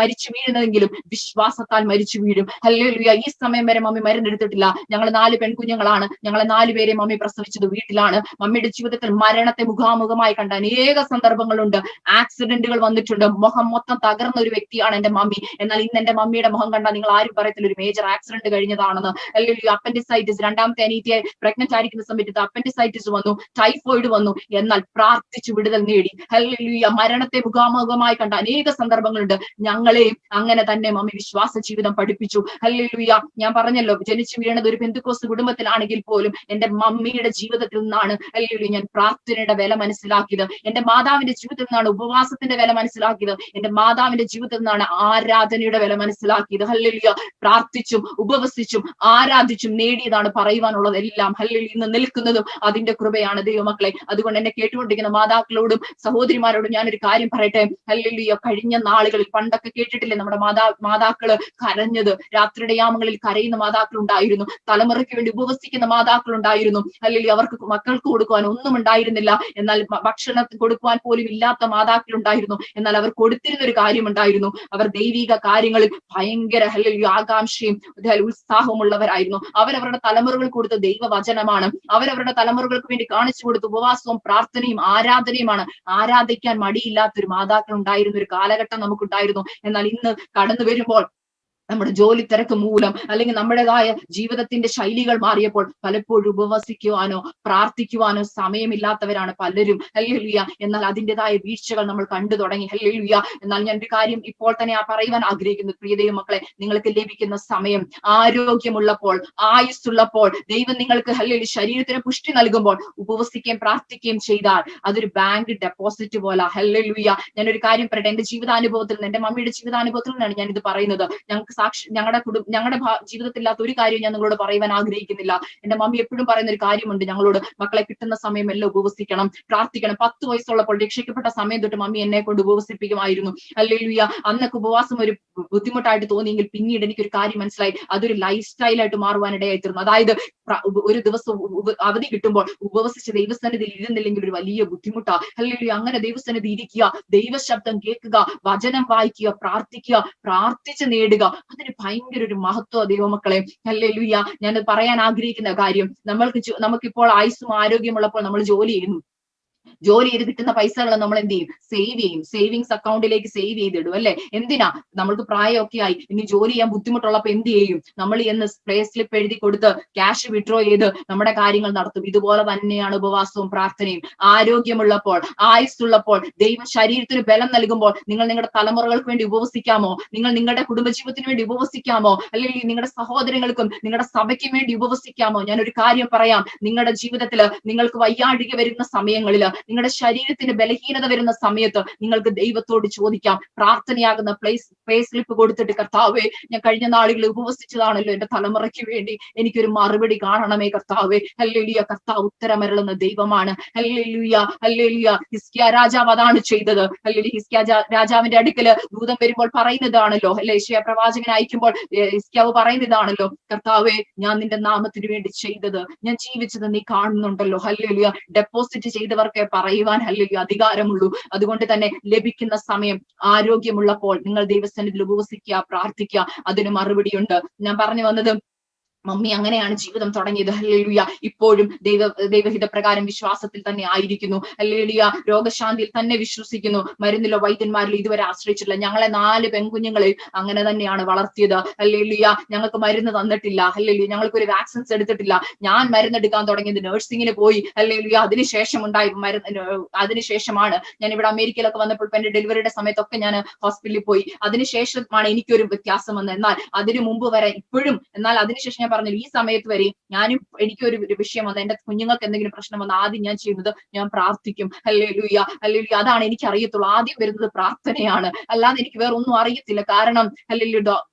മരിച്ചു വീഴുന്നതെങ്കിലും വിശ്വാസത്താൽ മരിച്ചു വീഴും. ഹല്ലേലൂയ. ഈ സമയം വരെ മമ്മി മരുന്നെടുത്തിട്ടില്ല. ഞങ്ങൾ 4 പെൺകുഞ്ഞുങ്ങളാണ്. ഞങ്ങളെ 4 പേരെ മമ്മി പ്രസവിച്ചത് വീട്ടിലാണ്. മമ്മിയുടെ ജീവിതത്തിൽ മരണത്തെ മുഖാമുഖമായി കണ്ട അനേക സന്ദർഭങ്ങളുണ്ട്. ആക്സിഡന്റുകൾ വന്നിട്ടുണ്ട്. മുഖം മൊത്തം തകർന്ന ഒരു വ്യക്തിയാണ് എന്റെ മമ്മി. എന്നാൽ ഇന്ന് എന്റെ മമ്മിയുടെ മുഖം കണ്ടാൽ നിങ്ങൾ ആരും പറയത്തില്ല ഒരു മേജർ ആക്സിഡന്റ് കഴിഞ്ഞതാണെന്ന്. അല്ലെങ്കിൽ അപ്പൻഡിസൈറ്റിസ്, രണ്ടാമത്തെ അനീതിയെ പ്രഗ്നന്റ് ആയിരിക്കുന്ന സമയത്ത് അപ്പൻഡിസൈറ്റിസ് വന്നു, ടൈഫോയിഡ് വന്നു. എന്നാൽ പ്രാർത്ഥിച്ചു വിടുതൽ നേടി. ഹല്ലേലൂയ. മരണത്തെ മുഖാമുഖമായി കണ്ട അനേക സന്ദർഭങ്ങളുണ്ട്. ഞങ്ങളെയും അങ്ങനെ തന്നെ മമ്മി വിശ്വാസ ജീവിതം പഠിപ്പിച്ചു. ഹല്ലേലൂയ. ഞാൻ പറഞ്ഞല്ലോ, ജനിച്ചു വീണത് ഒരു പെന്തക്കോസ്ത് കുടുംബത്തിലാണെങ്കിൽ പോലും എന്റെ മമ്മിയുടെ ജീവിതത്തിൽ നിന്നാണ് ഹല്ലേലൂയ ഞാൻ പ്രാർത്ഥനയുടെ വില മനസ്സിലാക്കിയത്. എന്റെ മാതാവിന്റെ ജീവിതത്തിൽ നിന്നാണ് ഉപവാസത്തിന്റെ വില മനസ്സിലാക്കിയത്. എന്റെ മാതാവിന്റെ ജീവിതത്തിൽ നിന്നാണ് ആരാധനയുടെ വില മനസ്സിലാക്കിയത്. ഹല്ലേലൂയ. പ്രാർത്ഥിച്ചും ഉപവസിച്ചും ആരാധിച്ചും നേടിയതാണ് പറയുവാനുള്ളത് എല്ലാം. ഹല്ലേലൂയ. ഇന്ന് നിൽക്കുന്നതും അതിന്റെ കൃപയാണ് ദൈവമക്കളെ. അതുകൊണ്ട് എന്നെ കേട്ടുകൊണ്ടിരിക്കുന്ന മാതാക്കളോടും സഹോദരിമാരോടും ഞാനൊരു കാര്യം പറയട്ടെ. ഹല്ലേലൂയ. കഴിഞ്ഞ നാളുകളിൽ പണ്ടൊക്കെ കേട്ടിട്ടില്ലേ നമ്മുടെ മാതാക്കള് കരഞ്ഞത്, രാത്രിയുടെ യാമങ്ങളിൽ കരയുന്ന മാതാക്കൾ ഉണ്ടായിരുന്നു. തലമുറയ്ക്ക് വേണ്ടി ഉപവസിക്കുന്ന മാതാക്കൾ ഉണ്ടായിരുന്നു. ഹല്ലേലൂയ. അവർക്ക് മക്കൾക്ക് കൊടുക്കുവാൻ ഒന്നും ഉണ്ടായിരുന്നില്ല. എന്നാൽ ഭക്ഷണം കൊടുക്കുവാൻ പോലും ഇല്ലാത്ത മാതാക്കൾ ഉണ്ടായിരുന്നു. എന്നാൽ അവർ കൊടുത്തിരുന്ന ഒരു കാര്യമുണ്ടായിരുന്നു, അവർ ദൈവിക കാര്യങ്ങളിൽ ഭയങ്കര ഹല്ലേലൂയ ആകാംക്ഷയും ഉത്സാഹമുള്ളവരായിരുന്നു. അവരവരുടെ തലമുറകൾ കൊടുത്ത ദൈവവചനമാണ്. അവരവരുടെ തലമുറകൾക്ക് വേണ്ടി കാണിച്ചു കൊടുത്ത ഉപവാസവും പ്രാർത്ഥനയും ആരാധനയുമാണ്. ആരാധിക്കാൻ മടിയില്ലാത്തൊരു മാതാക്കൾ ഉണ്ടായിരുന്ന ഒരു കാലഘട്ടം നമുക്കുണ്ടായിരുന്നു. എന്നാൽ ഇന്ന് കടന്നു വരുമ്പോൾ നമ്മുടെ ജോലി തിരക്ക് മൂലം അല്ലെങ്കിൽ നമ്മുടേതായ ജീവിതത്തിന്റെ ശൈലികൾ മാറിയപ്പോൾ പലപ്പോഴും ഉപവസിക്കുവാനോ പ്രാർത്ഥിക്കുവാനോ സമയമില്ലാത്തവരാണ് പലരും. ഹല്ലേലൂയ. എന്നാൽ അതിൻ്റെതായ വീഴ്ചകൾ നമ്മൾ കണ്ടു തുടങ്ങി. ഹല്ലേലൂയ. എന്നാൽ ഞാൻ ഒരു കാര്യം ഇപ്പോൾ തന്നെ പറയുവാൻ ആഗ്രഹിക്കുന്നു, പ്രിയ ദൈവമക്കളെ, നിങ്ങൾക്ക് ലഭിക്കുന്ന സമയം, ആരോഗ്യമുള്ളപ്പോൾ, ആയുസ്സുള്ളപ്പോൾ, ദൈവം നിങ്ങൾക്ക് ഹല്ലേലൂയ ശരീരത്തിന് പുഷ്ടി നൽകുമ്പോൾ ഉപവസിക്കുകയും പ്രാർത്ഥിക്കുകയും ചെയ്താൽ അതൊരു ബാങ്ക് ഡെപ്പോസിറ്റ് പോലെ. ഹല്ലേലൂയ. ഞാനൊരു കാര്യം പറയട്ടെ, എന്റെ ജീവിതാനുഭവത്തിൽ നിന്ന്, എന്റെ മമ്മിയുടെ ജീവിതാനുഭവത്തിൽ നിന്നാണ് ഞാൻ ഇത് പറയുന്നത്. ഞങ്ങളുടെ ജീവിതത്തിലില്ലാത്ത ഒരു കാര്യം ഞാൻ നിങ്ങളോട് പറയുവാൻ ആഗ്രഹിക്കുന്നില്ല. എന്റെ മമ്മി എപ്പോഴും പറയുന്ന ഒരു കാര്യമുണ്ട് ഞങ്ങളോട്, മക്കളെ കിട്ടുന്ന സമയം എല്ലാം ഉപവസിക്കണം, പ്രാർത്ഥിക്കണം. 10 വയസ്സുള്ളപ്പോൾ രക്ഷിക്കപ്പെട്ട സമയം തൊട്ട് മമ്മി എന്നെ കൊണ്ട് ഉപവസിപ്പിക്കുമായിരുന്നു. ഹല്ലേലൂയ. അന്നൊക്കെ ഉപവാസം ഒരു ബുദ്ധിമുട്ടായിട്ട് തോന്നിയെങ്കിൽ പിന്നീട് എനിക്കൊരു കാര്യം മനസ്സിലായി, അതൊരു ലൈഫ് സ്റ്റൈലായിട്ട് മാറുവാനിടയായി തീർന്നു. അതായത് ഒരു ദിവസം അവധി കിട്ടുമ്പോൾ ഉപവസിച്ച് ദൈവസന്നിധിയിൽ ഇരുന്നില്ലെങ്കിൽ ഒരു വലിയ ബുദ്ധിമുട്ടാ. ഹല്ലേലൂയ. അങ്ങനെ ദൈവസന്നിധി ഇരിക്കുക, ദൈവശബ്ദം കേൾക്കുക, വചനം വായിക്കുക, പ്രാർത്ഥിക്കുക, പ്രാർത്ഥിച്ച് നേടുക, അതിന് ഭയങ്കര ഒരു മഹത്വം ദൈവമക്കളെ. ഹല്ലേലൂയ. ഞാൻ പറയാൻ ആഗ്രഹിക്കുന്ന കാര്യം, നമുക്കിപ്പോൾ ആയുസ്സും ആരോഗ്യമുള്ളപ്പോൾ നമ്മൾ ജോലി ചെയ്യുന്നു. ജോലി ചെയ്ത് കിട്ടുന്ന പൈസകൾ നമ്മൾ എന്ത് ചെയ്യും? സേവ് ചെയ്യും. സേവിങ്സ് അക്കൗണ്ടിലേക്ക് സേവ് ചെയ്തിടും അല്ലെ? എന്തിനാ? നമ്മൾക്ക് പ്രായമൊക്കെ ആയി, ഇനി ജോലി ചെയ്യാൻ ബുദ്ധിമുട്ടുള്ളപ്പോ എന്ത് ചെയ്യും? നമ്മൾ എന്ന് പേ സ്ലിപ്പ് എഴുതി കൊടുത്ത് ക്യാഷ് വിഡ്രോ ചെയ്ത് നമ്മുടെ കാര്യങ്ങൾ നടത്തും. ഇതുപോലെ തന്നെയാണ് ഉപവാസവും പ്രാർത്ഥനയും. ആരോഗ്യമുള്ളപ്പോൾ, ആയുസ്സുള്ളപ്പോൾ, ദൈവം ശരീരത്തിന് ബലം നൽകുമ്പോൾ നിങ്ങൾ നിങ്ങളുടെ തലമുറകൾക്ക് വേണ്ടി ഉപവസിക്കാമോ? നിങ്ങൾ നിങ്ങളുടെ കുടുംബജീവിതത്തിന് വേണ്ടി ഉപവസിക്കാമോ? അല്ലെങ്കിൽ നിങ്ങളുടെ സഹോദരങ്ങൾക്കും നിങ്ങളുടെ സഭയ്ക്കും വേണ്ടി ഉപവസിക്കാമോ? ഞാൻ ഒരു കാര്യം പറയാം, നിങ്ങളുടെ ജീവിതത്തിൽ നിങ്ങൾക്ക് വയ്യാഴിക വരുന്ന സമയങ്ങളിൽ, നിങ്ങളുടെ ശരീരത്തിന് ബലഹീനത വരുന്ന സമയത്ത് നിങ്ങൾക്ക് ദൈവത്തോട് ചോദിക്കാം. പ്രാർത്ഥനയാകുന്ന പേ സ്ലിപ്പ് കൊടുത്തിട്ട്, കർത്താവേ, ഞാൻ കഴിഞ്ഞ നാളുകളിൽ ഉപവസിച്ചതാണല്ലോ, എന്റെ തലമുറയ്ക്ക് വേണ്ടി എനിക്കൊരു മറുപടി കാണണമേ കർത്താവേ. ഹല്ലേലൂയ. കർത്താവ് ഉത്തരമരുളുന്ന ദൈവമാണ്. ഹല്ലേലൂയ. ഹല്ലേലൂയ. ഹിസ്കിയാ രാജാവ് അതാണ് ചെയ്തത്. ഹല്ലേലൂയ. ഹിസ്കിയാ രാജാവിന്റെ അടുക്കല് ദൂതൻ വരുമ്പോൾ പറയുന്നതാണല്ലോ, അല്ലെ? യെശയ്യാ പ്രവാചകൻ അയക്കുമ്പോൾ ഹിസ്കിയാവ് പറയുന്നതാണല്ലോ, കർത്താവേ, ഞാൻ നിന്റെ നാമത്തിന് വേണ്ടി ചെയ്തത്, ഞാൻ ജീവിച്ചത് നീ കാണുന്നുണ്ടല്ലോ. ഹല്ലേലൂയ. ഡെപ്പോസിറ്റ് ചെയ്തവർക്ക് പറയുവാൻ ഹല്ലേലൂയ അധികാരമുള്ളൂ. അതുകൊണ്ട് തന്നെ ലഭിക്കുന്ന സമയം, ആരോഗ്യമുള്ളപ്പോൾ നിങ്ങൾ ദൈവസന്നിധിയിൽ ഉപവസിക്കുക, പ്രാർത്ഥിക്കുക, അതിന് മറുപടിയുണ്ട്. ഞാൻ പറഞ്ഞു വന്നത്, മമ്മി അങ്ങനെയാണ് ജീവിതം തുടങ്ങിയത്. ഹല്ലേലൂയ. ഇപ്പോഴും ദൈവഹിതപ്രകാരം വിശ്വാസത്തിൽ തന്നെ ആയിരിക്കുന്നു. ഹല്ലേലൂയ. രോഗശാന്തിയിൽ തന്നെ വിശ്വസിക്കുന്നു. മരുന്നിലോ വൈദ്യന്മാരിലോ ഇതുവരെ ആശ്രയിച്ചിട്ടില്ല. ഞങ്ങളെ 4 പെൺകുഞ്ഞുങ്ങളെ അങ്ങനെ തന്നെയാണ് വളർത്തിയത്. ഹല്ലേലൂയ. ഞങ്ങൾക്ക് മരുന്ന് തന്നിട്ടില്ല. ഹല്ലേലൂയ. ഞങ്ങൾക്കൊരു വാക്സിൻസ് എടുത്തിട്ടില്ല. ഞാൻ മരുന്നെടുക്കാൻ തുടങ്ങിയത് നഴ്സിംഗിന് പോയി. ഹല്ലേലൂയ. അതിനുശേഷം ഉണ്ടായി അതിനുശേഷമാണ് ഞാൻ ഇവിടെ അമേരിക്കയിലൊക്കെ വന്നപ്പോൾ എന്റെ ഡെലിവറിയുടെ സമയത്തൊക്കെ ഞാൻ ഹോസ്പിറ്റലിൽ പോയി. അതിനുശേഷമാണ് എനിക്കൊരു വ്യത്യാസം വന്നത്. എന്നാൽ അതിനു മുമ്പ് വരെ ഇപ്പോഴും, എന്നാൽ അതിനുശേഷം ഞാൻ പറഞ്ഞു ഈ സമയത്ത് വരെ എനിക്കൊരു വിഷയം വന്നത്, എന്റെ കുഞ്ഞുങ്ങൾക്ക് എന്തെങ്കിലും പ്രശ്നം വന്നാൽ ആദ്യം ഞാൻ ചെയ്യുന്നത് ഞാൻ പ്രാർത്ഥിക്കും. ഹല്ലേലൂയ. ഹല്ലേലൂയ. അതാണ് എനിക്ക് അറിയത്തുള്ളൂ. ആദ്യം വരുന്നത് പ്രാർത്ഥനയാണ്, അല്ലാതെ എനിക്ക് വേറെ ഒന്നും അറിയത്തില്ല. കാരണം ഹല്ലേലൂയ,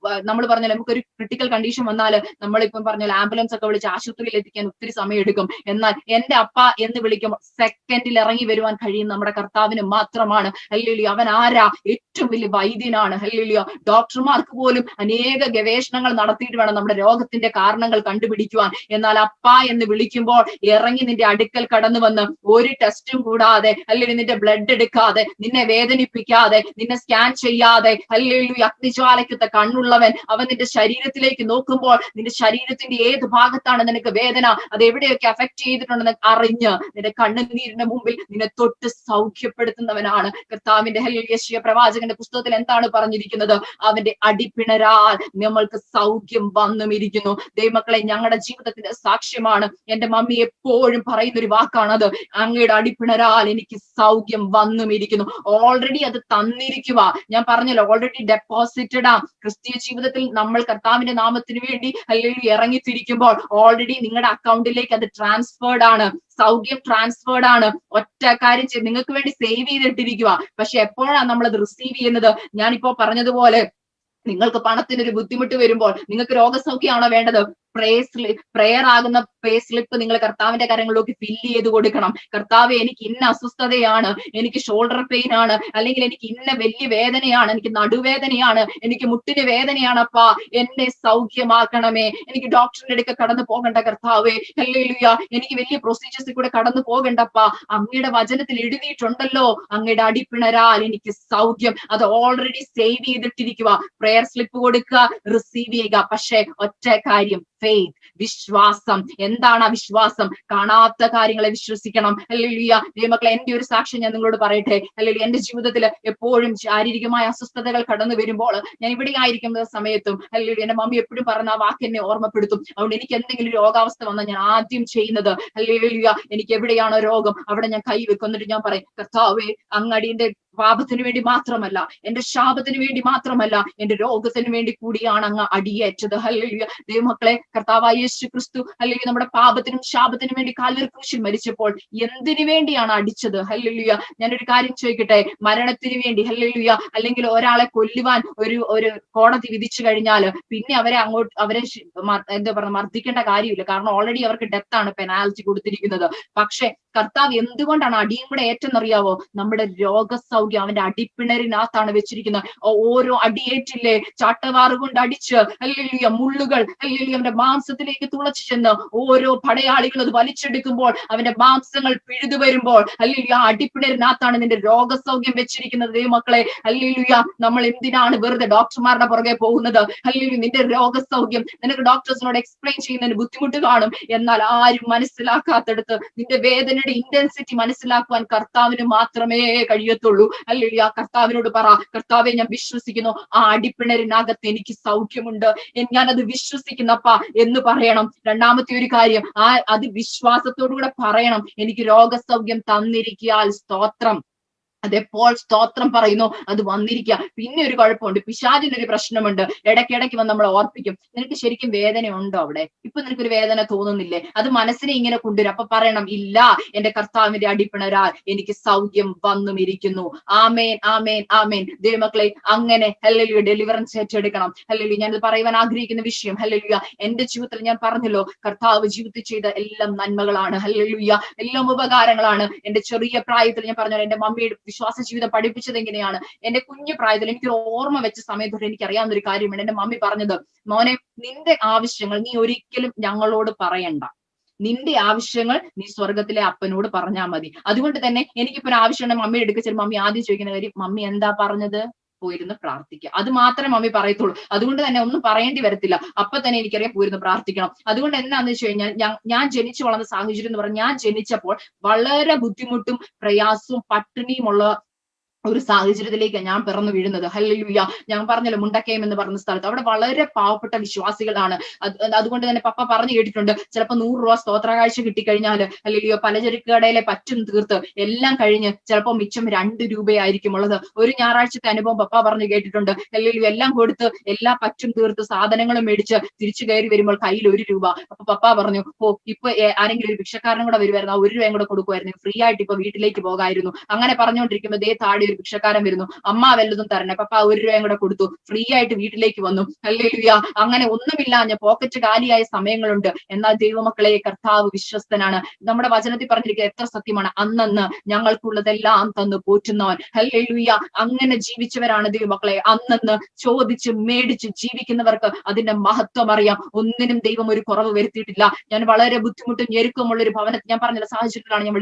നമ്മൾ പറഞ്ഞാൽ നമുക്കൊരു ക്രിട്ടിക്കൽ കണ്ടീഷൻ വന്നാൽ നമ്മളിപ്പം പറഞ്ഞാൽ ആംബുലൻസ് ഒക്കെ വിളിച്ച് ആശുപത്രിയിൽ എത്തിക്കാൻ ഒത്തിരി സമയം എടുക്കും. എന്നാൽ എന്റെ അപ്പ എന്ന് വിളിക്കുമ്പോൾ സെക്കൻഡിൽ ഇറങ്ങി വരുവാൻ കഴിയും നമ്മുടെ കർത്താവിന് മാത്രമാണ്. ഹല്ലേലൂയ. അവൻ ആരാ? ഏറ്റവും വലിയ വൈദ്യനാണ്. ഹല്ലേലൂയ. ഡോക്ടർമാർക്ക് പോലും അനേക ഗവേഷണങ്ങൾ നടത്തിയിട്ട് വേണം നമ്മുടെ രോഗത്തിന്റെ കാരണങ്ങൾ കണ്ടുപിടിക്കുവാൻ. എന്നാൽ അപ്പ എന്ന് വിളിക്കുമ്പോൾ ഇറങ്ങി നിന്റെ അടുക്കൽ കടന്നു വന്ന് ഒരു ടെസ്റ്റും കൂടാതെ, അല്ലെങ്കിൽ നിന്റെ ബ്ലഡ് എടുക്കാതെ, നിന്നെ വേദനിപ്പിക്കാതെ, നിന്നെ സ്കാൻ ചെയ്യാതെ, അല്ലെങ്കിൽ അഗ്നിജ്വാലയ്ക്കത്തെ കണ്ണുള്ളവൻ, അവൻ നിന്റെ ശരീരത്തിലേക്ക് നോക്കുമ്പോൾ നിന്റെ ശരീരത്തിന്റെ ഏത് ഭാഗത്താണ് നിനക്ക് വേദന, അത് എവിടെയൊക്കെ അഫക്ട് ചെയ്തിട്ടുണ്ടെന്ന് അറിഞ്ഞ് നിന്റെ കണ്ണുനീരിന്റെ മുമ്പിൽ നിന്നെ തൊട്ട് സൗഖ്യപ്പെടുത്തുന്നവനാണ് കർത്താവിന്റെ. യെശയ്യാ പ്രവാചകന്റെ പുസ്തകത്തിൽ എന്താണ് പറഞ്ഞിരിക്കുന്നത്? അവന്റെ അടിപ്പിണരാൽ നമ്മൾക്ക് സൗഖ്യം വന്നുമിരിക്കുന്നു. ദൈവമക്കളെ, ഞങ്ങളുടെ ജീവിതത്തിന്റെ സാക്ഷ്യമാണ്. എന്റെ മമ്മി എപ്പോഴും പറയുന്ന ഒരു വാക്കാണത്. അങ്ങയുടെ അടിപ്പിണരാൽ എനിക്ക് സൗഖ്യം വന്നുമിരിക്കുന്നു. ഓൾറെഡി അത് തന്നിരിക്കുക. ഞാൻ പറഞ്ഞല്ലോ, ഓൾറെഡി ഡെപ്പോസിറ്റഡ് ആ. ക്രിസ്തീയ ജീവിതത്തിൽ നമ്മൾ കർത്താവിന്റെ നാമത്തിന് വേണ്ടി അല്ലെങ്കിൽ ഇറങ്ങിത്തിരിക്കുമ്പോൾ ഓൾറെഡി നിങ്ങളുടെ അക്കൗണ്ടിലേക്ക് അത് ട്രാൻസ്ഫേർഡ് ആണ്. സൗഖ്യം ട്രാൻസ്ഫേർഡ് ആണ്. ഒറ്റ കാര്യം ചെയ്ത് നിങ്ങൾക്ക് വേണ്ടി സേവ് ചെയ്തിട്ടിരിക്കുക. പക്ഷെ എപ്പോഴാണ് നമ്മൾ അത് റിസീവ് ചെയ്യുന്നത്? ഞാനിപ്പോ പറഞ്ഞതുപോലെ, നിങ്ങൾക്ക് പണത്തിനൊരു ബുദ്ധിമുട്ട് വരുമ്പോൾ നിങ്ങൾക്ക് രോഗസൗഖ്യമാണോ വേണ്ടത്? പ്രേയർ ആകുന്ന പേ സ്ലിപ്പ് നിങ്ങൾ കർത്താവിന്റെ കരങ്ങളിലേക്ക് ഫില്ല് ചെയ്ത് കൊടുക്കണം. കർത്താവെ, എനിക്ക് ഇന്ന അസ്വസ്ഥതയാണ്, എനിക്ക് ഷോൾഡർ പെയിൻ ആണ്, അല്ലെങ്കിൽ എനിക്ക് ഇന്ന വലിയ വേദനയാണ്, എനിക്ക് നടുവേദനയാണ്, എനിക്ക് മുട്ടിന് വേദനയാണപ്പാ, എന്നെ സൗഖ്യമാക്കണമേ. എനിക്ക് ഡോക്ടറിന്റെ അടുക്ക കടന്നു പോകണ്ട കർത്താവേ. ഹല്ലേലൂയ. എനിക്ക് വലിയ പ്രൊസീജിയേഴ്സിൽ കൂടെ കടന്നു പോകണ്ടപ്പാ. അങ്ങയുടെ വചനത്തിൽ എഴുതിയിട്ടുണ്ടല്ലോ, അങ്ങയുടെ അടിപ്പിണരാൽ എനിക്ക് സൗഖ്യം. അത് ഓൾറെഡി സേവ് ചെയ്തിട്ടിരിക്കുക. പ്രേയർ സ്ലിപ്പ് കൊടുക്കുക, റിസീവ് ചെയ്യുക. പക്ഷെ ഒറ്റ കാര്യം, ഫെയ്ത്ത്, വിശ്വാസം. എന്താണ് ആ വിശ്വാസം? കാണാത്ത കാര്യങ്ങളെ വിശ്വസിക്കണം. ഹല്ലേലൂയ. ദൈവമക്കളെ, എന്റെ ഒരു സാക്ഷ്യം ഞാൻ നിങ്ങളോട് പറയട്ടെ. ഹല്ലേലൂയ. എന്റെ ജീവിതത്തിൽ എപ്പോഴും ശാരീരികമായ അസ്വസ്ഥതകൾ കടന്നു വരുമ്പോൾ, ഞാൻ ഇവിടെ ആയിരിക്കുന്ന സമയത്തും ഹല്ലേലൂയ, എന്റെ മമ്മി എപ്പോഴും പറഞ്ഞ ആ വാക്ക് എന്നെ ഓർമ്മപ്പെടുത്തും. അതുകൊണ്ട് എനിക്ക് എന്തെങ്കിലും രോഗാവസ്ഥ വന്നാൽ ഞാൻ ആദ്യം ചെയ്യുന്നത്, ഹല്ലേലൂയ, എനിക്ക് എവിടെയാണോ രോഗം അവിടെ ഞാൻ കൈവെക്കും. എന്നിട്ട് ഞാൻ പറയും, കർത്താവേ, അങ്ങടിന്റെ പാപത്തിന് വേണ്ടി മാത്രമല്ല, എന്റെ ശാപത്തിന് വേണ്ടി മാത്രമല്ല, എന്റെ രോഗത്തിന് വേണ്ടി കൂടിയാണ് അങ്ങ് അടിയേറ്റത്. ഹല്ലേലൂയ. ദൈവമക്കളെ, കർത്താവായ യേശു ക്രിസ്തു അല്ലെങ്കിൽ നമ്മുടെ പാപത്തിനും ശാപത്തിനും വേണ്ടി കാൽവരി ക്രൂശിൽ മരിച്ചപ്പോൾ എന്തിനു വേണ്ടിയാണ് അടിച്ചത്? ഹല്ലേലൂയ. ഞാനൊരു കാര്യം ചോദിക്കട്ടെ, മരണത്തിന് വേണ്ടി, ഹല്ലേലൂയ, അല്ലെങ്കിൽ ഒരാളെ കൊല്ലുവാൻ ഒരു കോടതി വിധിച്ചു കഴിഞ്ഞാൽ പിന്നെ അവരെ എന്താ പറയുക, മർദ്ദിക്കേണ്ട കാര്യമില്ല. കാരണം ഓൾറെഡി അവർക്ക് ഡെത്ത് ആണ് പെനാൽറ്റി കൊടുത്തിരിക്കുന്നത്. പക്ഷെ കർത്താവ് എന്തുകൊണ്ടാണ് അടിയും കൂടെ ഏറ്റെന്നറിയാവോ? നമ്മുടെ രോഗസൗഖ്യം അവന്റെ അടിപ്പിണരിനകത്താണ് വെച്ചിരിക്കുന്നത്. ഓരോ അടിയേറ്റില്ലേ, ചാട്ടവാറ് കൊണ്ട് അടിച്ച്, ഹല്ലേലൂയ, മുള്ളുകൾ ഹല്ലേലൂയ അവന്റെ മാംസത്തിലേക്ക് തുളച്ചു ചെന്ന് ഓരോ പടയാളികൾ അത് വലിച്ചെടുക്കുമ്പോൾ അവന്റെ മാംസങ്ങൾ പിഴുതു വരുമ്പോൾ, ഹല്ലേലൂയ, അടിപ്പിണരിനകത്താണ് നിന്റെ രോഗസൗഖ്യം വെച്ചിരിക്കുന്നത്. ദൈവമക്കളെ, ഹല്ലേലൂയ, നമ്മൾ എന്തിനാണ് വെറുതെ ഡോക്ടർമാരുടെ പുറകെ പോകുന്നത്? ഹല്ലേലൂയ, നിന്റെ രോഗസൗഖ്യം നിനക്ക് ഡോക്ടേഴ്സിനോട് എക്സ്പ്ലെയിൻ ചെയ്യുന്നതിന് ബുദ്ധിമുട്ട് കാണും. എന്നാൽ ആരും മനസ്സിലാക്കാത്തടത്ത് നിന്റെ വേദനയുടെ ഇന്റൻസിറ്റി മനസ്സിലാക്കുവാൻ കർത്താവിന് മാത്രമേ കഴിയത്തുള്ളൂ. ഹല്ലേലൂയ. കർത്താവിനോട് പറ, കർത്താവെ, ഞാൻ വിശ്വസിക്കുന്നു, ആ അടിപ്പിണരിനകത്ത് എനിക്ക് സൗഖ്യമുണ്ട്, ഞാനത് വിശ്വസിക്കുന്നപ്പ എന്ന് പറയണം. രണ്ടാമത്തെ ഒരു കാര്യം, അത് വിശ്വാസത്തോടുകൂടെ പറയണം. എനിക്ക് രോഗസൗഖ്യം തന്നിരിക്കാൽ സ്തോത്രം. അതെപ്പോൾ സ്തോത്രം പറയുന്നു, അത് വന്നിരിക്കുക. പിന്നെ ഒരു കുഴപ്പമുണ്ട്, പിശാചിനൊരു പ്രശ്നമുണ്ട്. ഇടയ്ക്കിടയ്ക്ക് വന്ന് നമ്മളെ ഓർപ്പിക്കും, നിനക്ക് ശരിക്കും വേദന ഉണ്ടോ അവിടെ? ഇപ്പൊ നിനക്കൊരു വേദന തോന്നുന്നില്ലേ? അത് മനസ്സിനെ ഇങ്ങനെ കൊണ്ടുവരും. അപ്പൊ പറയണം, ഇല്ല, എന്റെ കർത്താവിന്റെ അടിപ്പിണരാൽ എനിക്ക് സൗഖ്യം വന്നും ഇരിക്കുന്നു. ആമേൻ, ആമേൻ, ആമേൻ. ദൈവമക്കളെ, അങ്ങനെ ഹല്ലേലൂയ ഡെലിവറൻസ് ഏറ്റെടുക്കണം. ഹല്ലേലൂയ. ഞാനത് പറയുവാൻ ആഗ്രഹിക്കുന്ന വിഷയം, ഹല്ലേലൂയ, എന്റെ ജീവിതത്തിൽ ഞാൻ പറഞ്ഞല്ലോ, കർത്താവ് ജീവിതത്തിൽ ചെയ്ത എല്ലാം നന്മകളാണ്. ഹല്ലേലൂയ, എല്ലാം ഉപകാരങ്ങളാണ്. എന്റെ ചെറിയ പ്രായത്തിൽ ഞാൻ പറഞ്ഞല്ലോ, എന്റെ മമ്മിയുടെ വിശ്വാസ ജീവിതം പഠിപ്പിച്ചത് എങ്ങനെയാണ്? എന്റെ കുഞ്ഞു പ്രായത്തിൽ എനിക്കൊരു ഓർമ്മ വെച്ച സമയത്തൊട്ട് എനിക്ക് അറിയാവുന്ന ഒരു കാര്യമാണ്. എന്റെ മമ്മി പറഞ്ഞത്, മോനെ, നിന്റെ ആവശ്യങ്ങൾ നീ ഒരിക്കലും ഞങ്ങളോട് പറയണ്ട. നിന്റെ ആവശ്യങ്ങൾ നീ സ്വർഗത്തിലെ അപ്പനോട് പറഞ്ഞാൽ മതി. അതുകൊണ്ട് തന്നെ എനിക്കിപ്പോ ഒരു ആവശ്യമുണ്ട്, മമ്മിയുടെ അടുക്കൽ ചെല്ലുമ്പോൾ മമ്മി ആദ്യം ചോദിക്കുന്ന കാര്യം, മമ്മി എന്താ പറഞ്ഞത്? പോയിരുന്ന് പ്രാർത്ഥിക്കുക. അത് മാത്രമേ മമ്മി പറയത്തുള്ളൂ. അതുകൊണ്ട് തന്നെ ഒന്നും പറയേണ്ടി വരത്തില്ല. അപ്പൊ തന്നെ എനിക്കറിയാം പോയിരുന്ന് പ്രാർത്ഥിക്കണം. അതുകൊണ്ട് എന്താന്ന് വെച്ച് കഴിഞ്ഞാൽ ഞാൻ ജനിച്ചു വളർന്ന സാഹചര്യം എന്ന് പറഞ്ഞാൽ ഞാൻ ജനിച്ചപ്പോൾ വളരെ ബുദ്ധിമുട്ടും പ്രയാസവും പട്ടിണിയുമുള്ള ഒരു സാഹചര്യത്തിലേക്കാണ് ഞാൻ പിറന്നു വീഴുന്നത്. ഹല്ലേലൂയ. ഞാൻ പറഞ്ഞല്ലോ മുണ്ടക്കയം എന്ന് പറഞ്ഞ സ്ഥലത്ത് അവിടെ വളരെ പാവപ്പെട്ട വിശ്വാസികളാണ്. അതുകൊണ്ട് തന്നെ പപ്പ പറഞ്ഞു കേട്ടിട്ടുണ്ട്, ചിലപ്പോൾ 100 രൂപ സ്തോത്ര കാഴ്ച കിട്ടിക്കഴിഞ്ഞാൽ ഹല്ലേലൂയ പലചരക്ക് കടയിലെ പറ്റും തീർത്ത് എല്ലാം കഴിഞ്ഞ് ചിലപ്പോൾ മിച്ചം 2 രൂപയായിരിക്കും ഉള്ളത്. ഒരു ഞായറാഴ്ചത്തെ അനുഭവം പപ്പ പറഞ്ഞു കേട്ടിട്ടുണ്ട്. ഹല്ലേലൂയ എല്ലാം കൊടുത്ത് എല്ലാ പറ്റും തീർത്ത് സാധനങ്ങളും മേടിച്ച് തിരിച്ചു കയറി വരുമ്പോൾ കയ്യിൽ 1 രൂപ. അപ്പൊ പപ്പ പറഞ്ഞു, ഇപ്പൊ ആരെങ്കിലും ഒരു ഭിക്ഷക്കാരനും കൂടെ വരുമായിരുന്നു, ആ 1 രൂപയും കൂടെ കൊടുക്കുമായിരുന്നു, ഫ്രീ ആയിട്ട് ഇപ്പൊ വീട്ടിലേക്ക് പോകായിരുന്നു. അങ്ങനെ പറഞ്ഞുകൊണ്ടിരിക്കുമ്പോൾ ദേ താടി ഒരു ഭിക്ഷക്കാരൻ വരുന്നു, അമ്മ വല്ലതും തരണേ. പപ്പ 1 രൂപയും കൂടെ കൊടുത്തു, ഫ്രീ ആയിട്ട് വീട്ടിലേക്ക് വന്നു. ഹല്ലേലൂയ. അങ്ങനെ ഒന്നുമില്ല, പോക്കറ്റ് കാലിയായ സമയങ്ങളുണ്ട്. എന്നാൽ ദൈവമക്കളെ, കർത്താവ് വിശ്വസ്തനാണ്. നമ്മുടെ വചനത്തിൽ പറഞ്ഞിരിക്കുക എത്ര സത്യമാണ്. അന്നന്ന് ഞങ്ങൾക്കുള്ളതെല്ലാം തന്നു പോറ്റുന്നവൻ. ഹല്ലേലൂയ. അങ്ങനെ ജീവിച്ചവരാണ് ദൈവമക്കളെ. അന്നന്ന് ചോദിച്ച് മേടിച്ച് ജീവിക്കുന്നവർക്ക് അതിന്റെ മഹത്വം അറിയാം. ഒന്നിനും ദൈവം ഒരു കുറവ് വരുത്തിയിട്ടില്ല. ഞാൻ വളരെ ബുദ്ധിമുട്ടും ഞെരുക്കമുള്ള ഒരു ഭവനത്തിൽ, ഞാൻ പറഞ്ഞ സാഹചര്യത്തിലാണ് ഞാൻ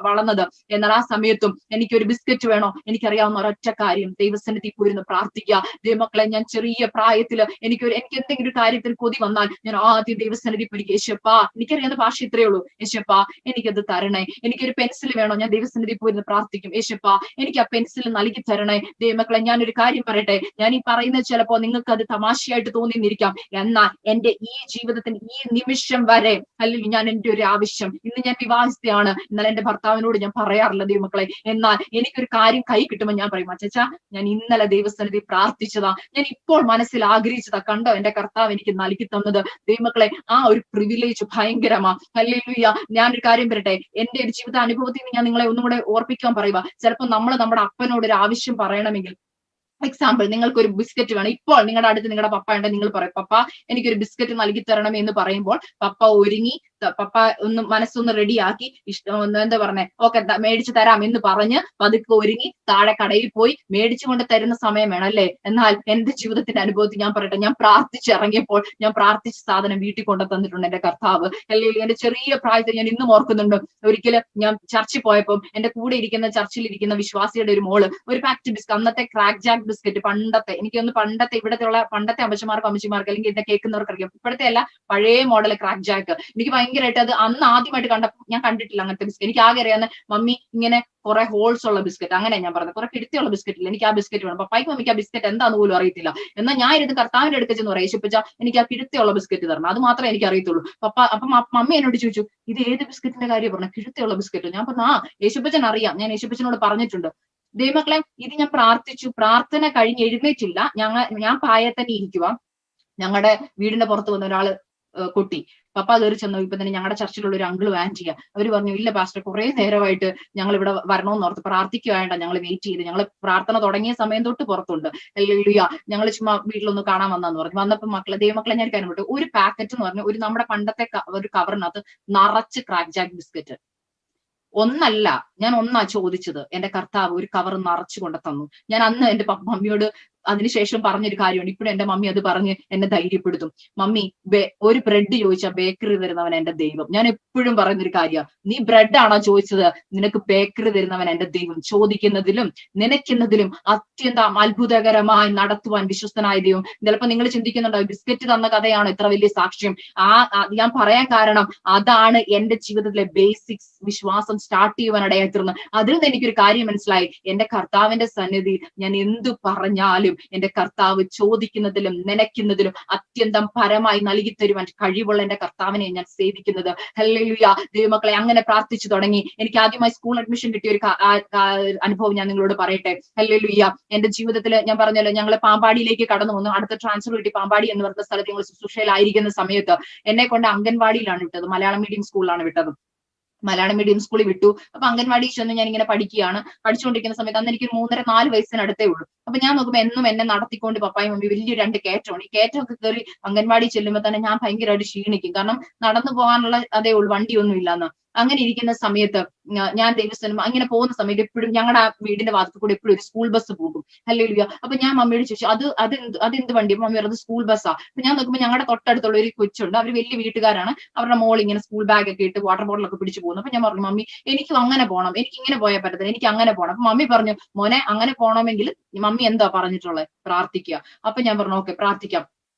വളർന്നത്. എന്നാൽ ആ സമയത്തും എനിക്കൊരു ബിസ്ക്കറ്റ് വേണോ, എനിക്കറിയാവുന്ന ഒരൊറ്റ കാര്യം, ദൈവസന്നിധി പോയിരുന്ന് പ്രാർത്ഥിക്കുക. ദൈവമക്കളെ, ഞാൻ ചെറിയ പ്രായത്തില് എനിക്ക് എന്തെങ്കിലും ഒരു കാര്യത്തിൽ കൊതി വന്നാൽ ഞാൻ ആദ്യം ദൈവസന്നിധി പോയി, യേശപ്പാ, എനിക്കറിയാവുന്ന ഭാഷ ഇത്രയേ ഉള്ളൂ, യേശപ്പാ എനിക്കത് തരണേ. എനിക്കൊരു പെൻസിൽ വേണോ, ഞാൻ ദൈവസന്നിധി പോയിരുന്ന് പ്രാർത്ഥിക്കും, യേശപ്പാ എനിക്ക് ആ പെൻസിൽ നൽകി തരണേ. ദൈവമക്കളെ, ഞാനൊരു കാര്യം പറയട്ടെ, ഞാൻ ഈ പറയുന്നത് ചിലപ്പോ നിങ്ങൾക്ക് അത് തമാശയായിട്ട് തോന്നിയിരിക്കാം. എന്നാൽ എന്റെ ഈ ജീവിതത്തിന് ഈ നിമിഷം വരെ, അല്ലെങ്കിൽ ഞാൻ എന്റെ ഒരു ആവശ്യം, ഇന്ന് ഞാൻ വിവാഹിതയാണ്, എന്നാൽ എന്റെ ഭർത്താവിനോട് ഞാൻ പറയാറില്ല ദൈവമക്കളെ. എന്നാൽ എനിക്കൊരു കാര്യം കൈ കിട്ടുമ്പോൾ ഞാൻ പറയും, അച്ഛാ ഞാൻ ഇന്നലെ ദൈവസന്നിധി പ്രാർത്ഥിച്ചതാ, ഞാൻ ഇപ്പോൾ മനസ്സിൽ ആഗ്രഹിച്ചതാ, കണ്ടോ എന്റെ കർത്താവ് എനിക്ക് നൽകി തന്നത്. ദൈവമക്കളെ, ആ ഒരു പ്രിവിലേജ് ഭയങ്കരമാ. ഹല്ലേലൂയ. ഞാനൊരു കാര്യം പറയട്ടെ, എന്റെ ഒരു ജീവിത അനുഭവത്തിൽ നിന്ന് ഞാൻ നിങ്ങളെ ഒന്നും കൂടെ ഓർപ്പിക്കാൻ പറയുക. ചിലപ്പോൾ നമ്മൾ നമ്മുടെ അപ്പനോട് ഒരു ആവശ്യം പറയണമെങ്കിൽ, എക്സാമ്പിൾ, നിങ്ങൾക്ക് ഒരു ബിസ്ക്കറ്റ് വേണം. ഇപ്പോൾ നിങ്ങളുടെ അടുത്ത് നിങ്ങളുടെ പപ്പ ഉണ്ട്, നിങ്ങൾ പറയും, പപ്പ എനിക്കൊരു ബിസ്ക്കറ്റ് നൽകി തരണം എന്ന് പറയുമ്പോൾ പപ്പ ഒരുങ്ങി, പപ്പ ഒന്ന് മനസ്സൊന്ന് റെഡിയാക്കി, എന്താ പറഞ്ഞേ, ഓക്കെ മേടിച്ചു തരാം എന്ന് പറഞ്ഞ് പതുക്കെ ഒരുങ്ങി താഴെ കടയിൽ പോയി മേടിച്ചു കൊണ്ട് തരുന്ന സമയം വേണം അല്ലേ. എന്നാൽ എന്റെ ജീവിതത്തിന്റെ അനുഭവത്തിൽ ഞാൻ പറയട്ടെ, ഞാൻ പ്രാർത്ഥിച്ചിറങ്ങിയപ്പോൾ ഞാൻ പ്രാർത്ഥിച്ച സാധനം വീട്ടിൽ കൊണ്ടു തന്നിട്ടുണ്ട് എന്റെ കർത്താവ്. അല്ലെങ്കിൽ എന്റെ ചെറിയ പ്രായത്തിൽ ഞാൻ ഇന്നും ഓർക്കുന്നുണ്ട്, ഒരിക്കലും ഞാൻ ചർച്ചിൽ പോയപ്പോൾ എന്റെ കൂടെ ഇരിക്കുന്ന ചർച്ചിൽ ഇരിക്കുന്ന വിശ്വാസിയുടെ ഒരു മോള് ഒരു പാക്ട് ബിസ്ക്കറ്റ്, അന്നത്തെ ക്രാക്ക് ജാക്ക് ബിസ്ക്കറ്റ്, പണ്ടത്തെ, എനിക്കൊന്ന് പണ്ടത്തെ ഇവിടത്തെയുള്ള പണ്ടത്തെ അമ്മച്ചിമാർക്കും അമ്മച്ചിമാർക്ക് അല്ലെങ്കിൽ ഇതിനെ കേൾക്കുന്നവർക്ക് അറിയാം, ഇപ്പോഴത്തെ അല്ല, പഴയ മോഡൽ ക്രാക്ക് ജാക്ക്. എനിക്ക് ഭയങ്കരമായിട്ട് അത് അന്ന് ആദ്യമായിട്ട് കണ്ടപ്പോൾ, ഞാൻ കണ്ടിട്ടില്ല അങ്ങനത്തെ ബിസ്ക്കറ്റ്. എനിക്ക് ആകെ അറിയാവുന്ന മമ്മി ഇങ്ങനെ കുറെ ഹോൾസ് ഉള്ള ബിസ്ക്കറ്റ്, അങ്ങനെ ഞാൻ പറഞ്ഞത്, കുറെ കിടത്തിയുള്ള ബിസ്ക്കറ്റ് ഇല്ല, എനിക്ക് ആ ബിസ്ക്കറ്റ് വേണം. പപ്പായ്ക്ക് മമ്മിക്ക് ആ ബിസ്ക്കറ്റ് എന്താന്ന് പോലും അറിയത്തില്ല. എന്നാൽ ഞാൻ ഇരുന്ന് കർത്താവിന്റെ അടുത്ത് ചെന്ന് പറയാം, യേശുപ്പച്ച എനിക്ക് ആ കിടത്തിയുള്ള ബിസ്ക്കറ്റ് തരണം, അത് മാത്രമേ എനിക്ക് അറിയത്തുള്ളൂ. അപ്പം മമ്മി എന്നോട് ചോദിച്ചു, ഇത് ഏത് ബിസ്ക്കറ്റിന്റെ കാര്യം പറഞ്ഞു, കിടത്തിയുള്ള ബിസ്ക്കറ്റ്. ഞാൻ പറഞ്ഞു, യേശുപ്പച്ചൻ അറിയാം, ഞാൻ യേശുപ്പച്ചനോട് പറഞ്ഞിട്ടുണ്ട്. ദൈവമക്കളെ, ഇത് ഞാൻ പ്രാർത്ഥിച്ചു, പ്രാർത്ഥന കഴിഞ്ഞ് എഴുന്നേറ്റില്ല, ഞാൻ പായെ തന്നെ ഇരിക്കുക. ഞങ്ങളുടെ വീടിന്റെ പുറത്ത് വന്ന ഒരാള് കൊട്ടി. പപ്പ കയറി ചെന്നു. ഇപ്പൊ തന്നെ ഞങ്ങളുടെ ചർച്ചിലുള്ള ഒരു അങ്കിള് ആന്റിയാ, അവര് പറഞ്ഞു, ഇല്ല പാസ്റ്റർ, കുറെ നേരമായിട്ട് ഞങ്ങൾ ഇവിടെ വരണമെന്ന് ഓർത്ത് പ്രാർത്ഥിക്കുവാണ്ട ഞങ്ങൾ വെയിറ്റ് ചെയ്ത്, ഞങ്ങൾ പ്രാർത്ഥന തുടങ്ങിയ സമയം തൊട്ട് പുറത്തുണ്ട്. ഹല്ലേലൂയ. ഞങ്ങൾ ചുമ്മാ വീട്ടിലൊന്ന് കാണാൻ വന്നാന്ന് പറഞ്ഞു. വന്നപ്പോ ദൈവമക്കളെ ഞാൻ കാര്യം വിട്ടു, ഒരു പാക്കറ്റ് എന്ന് പറഞ്ഞു, ഒരു നമ്മുടെ പണ്ടത്തെ ഒരു കവറിനകത്ത് നിറച്ച് ക്രാക്ക് ജാക്ക് ബിസ്ക്കറ്റ്. ഒന്നല്ല, ഞാൻ ഒന്നാ ചോദിച്ചത്, എന്റെ കർത്താവ് ഒരു കവർ നിറച്ചു കൊണ്ട് തന്നു. ഞാൻ അന്ന് എന്റെ മമ്മിയോട് അതിനുശേഷം പറഞ്ഞൊരു കാര്യമാണ്, ഇപ്പോഴും എന്റെ മമ്മി അത് പറഞ്ഞ് എന്നെ ധൈര്യപ്പെടുത്തും. മമ്മി, ഒരു ബ്രെഡ് ചോദിച്ചാൽ ബേക്കറി തരുന്നവൻ എന്റെ ദൈവം. ഞാൻ എപ്പോഴും പറയുന്നൊരു കാര്യമാണ്, നീ ബ്രെഡ് ആണോ ചോദിച്ചത്, നിനക്ക് ബേക്കറി തരുന്നവൻ എന്റെ ദൈവം. ചോദിക്കുന്നതിലും നനയ്ക്കുന്നതിലും അത്യന്തം അത്ഭുതകരമായി നടത്തുവാൻ വിശ്വസ്തനായ ദൈവം. ചിലപ്പോ നിങ്ങൾ ചിന്തിക്കുന്നുണ്ടോ, ബിസ്ക്കറ്റ് തന്ന കഥയാണ് ഇത്ര വലിയ സാക്ഷ്യം. ഞാൻ പറയാൻ കാരണം അതാണ് എന്റെ ജീവിതത്തിലെ ബേസിക്സ്, വിശ്വാസം സ്റ്റാർട്ട് ചെയ്യുവാൻ ഇടയായിത്തീർന്നത്. അതിൽ നിന്ന് എനിക്കൊരു കാര്യം മനസ്സിലായി, എന്റെ കർത്താവിന്റെ സന്നിധി ഞാൻ എന്തു പറഞ്ഞാലും എന്റെ കർത്താവ് ചോദിക്കുന്നതിലും നനയ്ക്കുന്നതിലും അത്യന്തം പരമായി നൽകി തരുവാൻ കഴിവുള്ള എന്റെ കർത്താവിനെ ഞാൻ സേവിക്കുന്നത്. ഹല്ലേലൂയ. ദൈവമക്കളെ, അങ്ങനെ പ്രാർത്ഥിച്ചു തുടങ്ങി. എനിക്ക് ആദ്യമായി സ്കൂൾ അഡ്മിഷൻ കിട്ടിയ ഒരു അനുഭവം ഞാൻ നിങ്ങളോട് പറയട്ടെ. ഹല്ലേലൂയ. എന്റെ ജീവിതത്തിൽ ഞാൻ പറഞ്ഞല്ലോ, ഞങ്ങൾ പാമ്പാടിയിലേക്ക് കടന്നു വന്നു. അടുത്ത ട്രാൻസ്ഫർ കിട്ടി. പാമ്പാടി എന്ന് പറയുന്ന സ്ഥലത്ത് ഞങ്ങൾ ശുശ്രൂഷയിലായിരിക്കുന്ന സമയത്ത് എന്നെ കൊണ്ട് അംഗൻവാടിയിലാണ് വിട്ടത്, മലയാളം മീഡിയം സ്കൂളിലാണ് വിട്ടത്. മലയാളം മീഡിയം സ്കൂളിൽ വിട്ടു. അപ്പൊ അംഗൻവാടി ചെന്ന് ഞാൻ ഇങ്ങനെ പഠിക്കുകയാണ്. പഠിച്ചുകൊണ്ടിരിക്കുന്ന സമയത്ത് അന്ന് എനിക്ക് 3.5-4 വയസ്സിനടുത്തേ ഉള്ളൂ. അപ്പൊ ഞാൻ നോക്കുമ്പോൾ എന്നും എന്നെ നടത്തിക്കൊണ്ട് പപ്പായും മമ്മി വലിയ 2 കയറ്റമാണ്. ഈ കയറ്റമൊക്കെ കയറി അംഗൻവാടി ചെല്ലുമ്പോൾ തന്നെ ഞാൻ ഭയങ്കരമായിട്ട് ക്ഷീണിക്കും. കാരണം നടന്നു പോകാനുള്ള അതേ ഉള്ളൂ, വണ്ടിയൊന്നും ഇല്ലാന്ന്. അങ്ങനെ ഇരിക്കുന്ന സമയത്ത് ഞാൻ ദൈവസ്ഥലം അങ്ങനെ പോകുന്ന സമയത്ത് എപ്പോഴും ഞങ്ങളുടെ ആ വീടിന്റെ വാതിൽ കൂടെ എപ്പോഴും ഒരു സ്കൂൾ ബസ് പോകും. ഹല്ലേലൂയ. അപ്പൊ ഞാൻ മമ്മിയോട് ചോദിച്ചു, അതെന്ത് വണ്ടി? മമ്മി പറഞ്ഞത് സ്കൂൾ ബസ്സാ. അപ്പൊ ഞാൻ നോക്കുമ്പോൾ ഞങ്ങളുടെ തൊട്ടടുത്തുള്ള ഒരു കൊച്ചുണ്ട്, അവർ വലിയ വീട്ടുകാരാണ്. അവരുടെ മോൾ ഇങ്ങനെ സ്കൂൾ ബാഗ് ഒക്കെ ഇട്ട് വാട്ടർ ബോട്ടിൽ ഒക്കെ പിടിച്ചു പോകുന്നു. അപ്പൊ ഞാൻ പറഞ്ഞു, മമ്മി എനിക്കും അങ്ങനെ പോകണം, എനിക്ക് ഇങ്ങനെ പോയാൽ പറ്റത്തില്ല, എനിക്ക് അങ്ങനെ പോകണം. അപ്പൊ മമ്മി പറഞ്ഞു, മോനെ അങ്ങനെ പോകണമെങ്കിൽ മമ്മി എന്താ പറഞ്ഞിട്ടുള്ളത്? പ്രാർത്ഥിക്കുക. അപ്പൊ ഞാൻ പറഞ്ഞു, ഓക്കെ പ്രാർത്ഥിക്കാം.